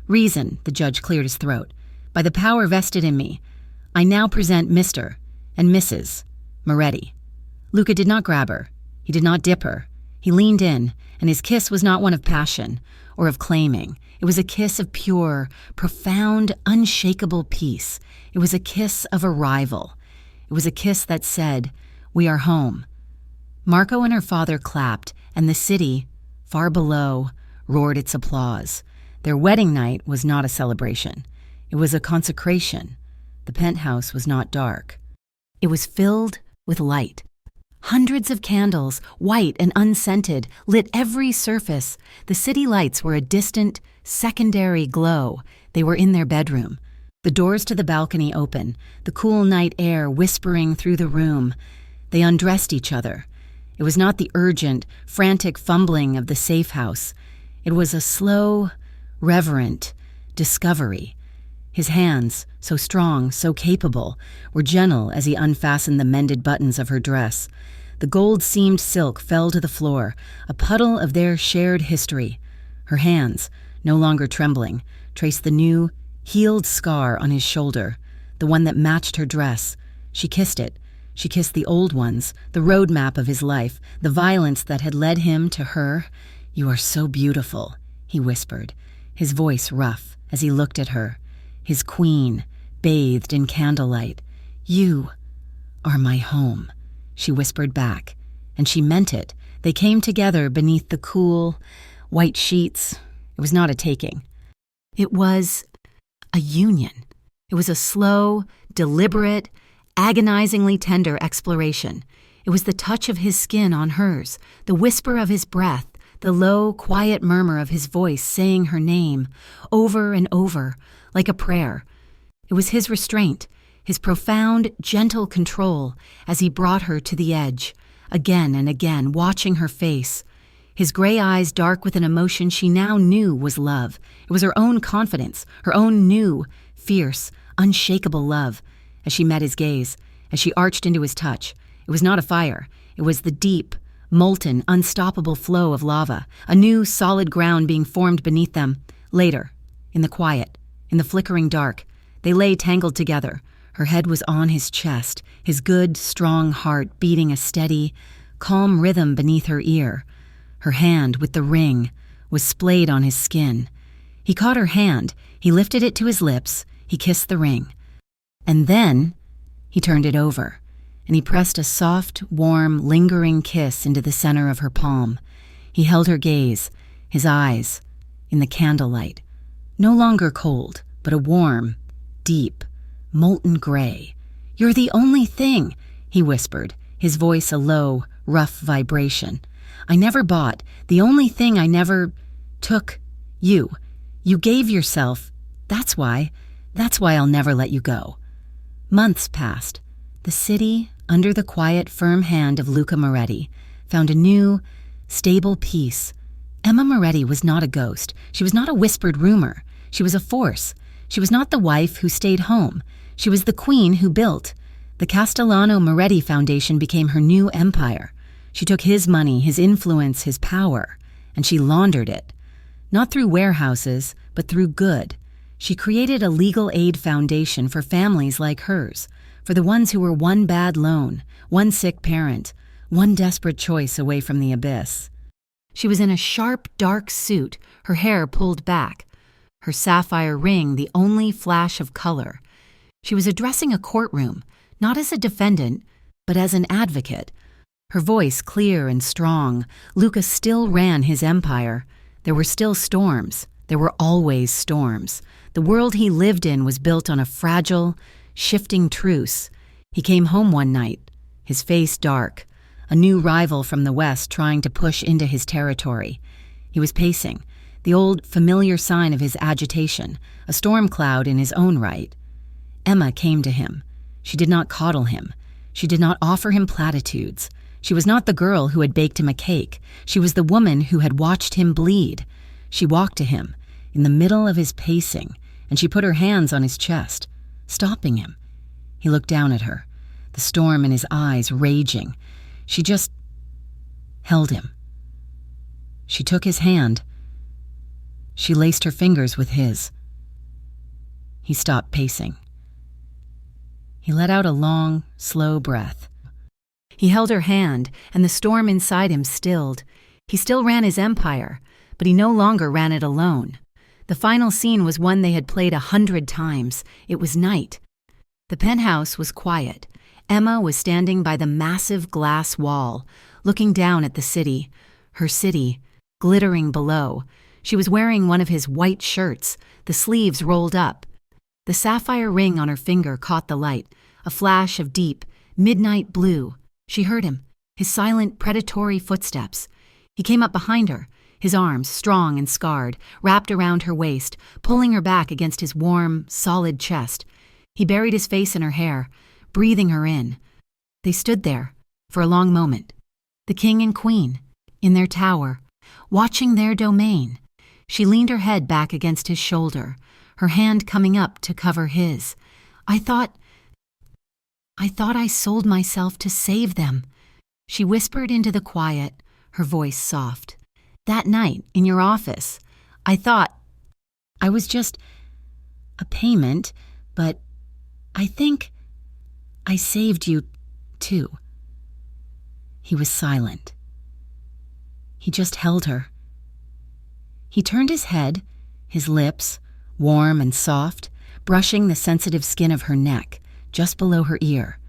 reason," the judge cleared his throat. "By the power vested in me, I now present Mr. and Mrs. Moretti." Luca did not grab her. He did not dip her. He leaned in, and his kiss was not one of passion or of claiming. It was a kiss of pure, profound, unshakable peace. It was a kiss of arrival. It was a kiss that said, "We are home." Marco and her father clapped, and the city, far below, roared its applause. Their wedding night was not a celebration. It was a consecration. The penthouse was not dark. It was filled with light. Hundreds of candles, white and unscented, lit every surface. The city lights were a distant, secondary glow. They were in their bedroom. The doors to the balcony open, the cool night air whispering through the room. They undressed each other. It was not the urgent, frantic fumbling of the safe house. It was a slow, reverent discovery. His hands, so strong, so capable, were gentle as he unfastened the mended buttons of her dress. The gold-seamed silk fell to the floor, a puddle of their shared history. Her hands, no longer trembling, traced the new, healed scar on his shoulder, the one that matched her dress. She kissed it. She kissed the old ones, the roadmap of his life, the violence that had led him to her. "You are so beautiful," he whispered, his voice rough as he looked at her, his queen, bathed in candlelight. "You are my home," she whispered back, and she meant it. They came together beneath the cool, white sheets. It was not a taking. It was a union. It was a slow, deliberate, agonizingly tender exploration. It was the touch of his skin on hers, the whisper of his breath, the low, quiet murmur of his voice saying her name, over and over, like a prayer. It was his restraint, his profound, gentle control as he brought her to the edge, again and again, watching her face. His gray eyes dark with an emotion she now knew was love. It was her own confidence, her own new, fierce, unshakable love. As she met his gaze, as she arched into his touch, it was not a fire. It was the deep, molten, unstoppable flow of lava, a new, solid ground being formed beneath them. Later, in the quiet, in the flickering dark, they lay tangled together. Her head was on his chest, his good, strong heart beating a steady, calm rhythm beneath her ear. Her hand, with the ring, was splayed on his skin. He caught her hand, he lifted it to his lips, he kissed the ring. And then he turned it over, and he pressed a soft, warm, lingering kiss into the center of her palm. He held her gaze, his eyes, in the candlelight, no longer cold, but a warm, deep, molten gray. "You're the only thing," he whispered, his voice a low, rough vibration. "I never bought, the only thing I never took, you. You gave yourself. That's why I'll never let you go." Months passed. The city, under the quiet, firm hand of Luca Moretti, found a new, stable peace. Emma Moretti was not a ghost. She was not a whispered rumor. She was a force. She was not the wife who stayed home. She was the queen who built. The Castellano Moretti Foundation became her new empire. She took his money, his influence, his power, and she laundered it. Not through warehouses, but through good. She created a legal aid foundation for families like hers, for the ones who were one bad loan, one sick parent, one desperate choice away from the abyss. She was in a sharp, dark suit, her hair pulled back, her sapphire ring the only flash of color. She was addressing a courtroom, not as a defendant, but as an advocate. Her voice clear and strong. Luca still ran his empire. There were still storms. There were always storms. The world he lived in was built on a fragile, shifting truce. He came home one night, his face dark, a new rival from the west trying to push into his territory. He was pacing, the old familiar sign of his agitation, a storm cloud in his own right. Emma came to him. She did not coddle him. She did not offer him platitudes. She was not the girl who had baked him a cake. She was the woman who had watched him bleed. She walked to him, in the middle of his pacing, and she put her hands on his chest, stopping him. He looked down at her, the storm in his eyes raging. She just held him. She took his hand. She laced her fingers with his. He stopped pacing. He let out a long, slow breath. He held her hand, and the storm inside him stilled. He still ran his empire, but he no longer ran it alone. The final scene was one they had played 100 times. It was night. The penthouse was quiet. Emma was standing by the massive glass wall, looking down at the city, her city, glittering below. She was wearing one of his white shirts, the sleeves rolled up. The sapphire ring on her finger caught the light, a flash of deep, midnight blue. She heard him, his silent, predatory footsteps. He came up behind her, his arms, strong and scarred, wrapped around her waist, pulling her back against his warm, solid chest. He buried his face in her hair, breathing her in. They stood there for a long moment. The king and queen, in their tower, watching their domain. She leaned her head back against his shoulder, her hand coming up to cover his. I thought I sold myself to save them. She whispered into the quiet, her voice soft. That night, in your office, I thought I was just a payment, but I think I saved you, too. He was silent. He just held her. He turned his head, his lips, warm and soft, brushing the sensitive skin of her neck, just below her ear.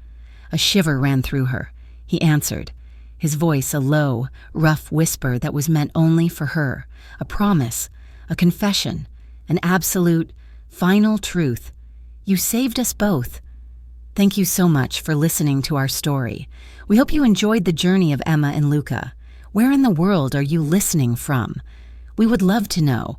A shiver ran through her. He answered, his voice a low, rough whisper that was meant only for her, a promise, a confession, an absolute, final truth. You saved us both. Thank you so much for listening to our story. We hope you enjoyed the journey of Emma and Luca. Where in the world are you listening from? We would love to know.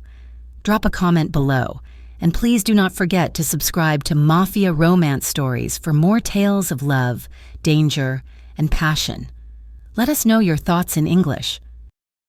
Drop a comment below. And please do not forget to subscribe to Mafia Romance Stories for more tales of love, danger, and passion. Let us know your thoughts in English.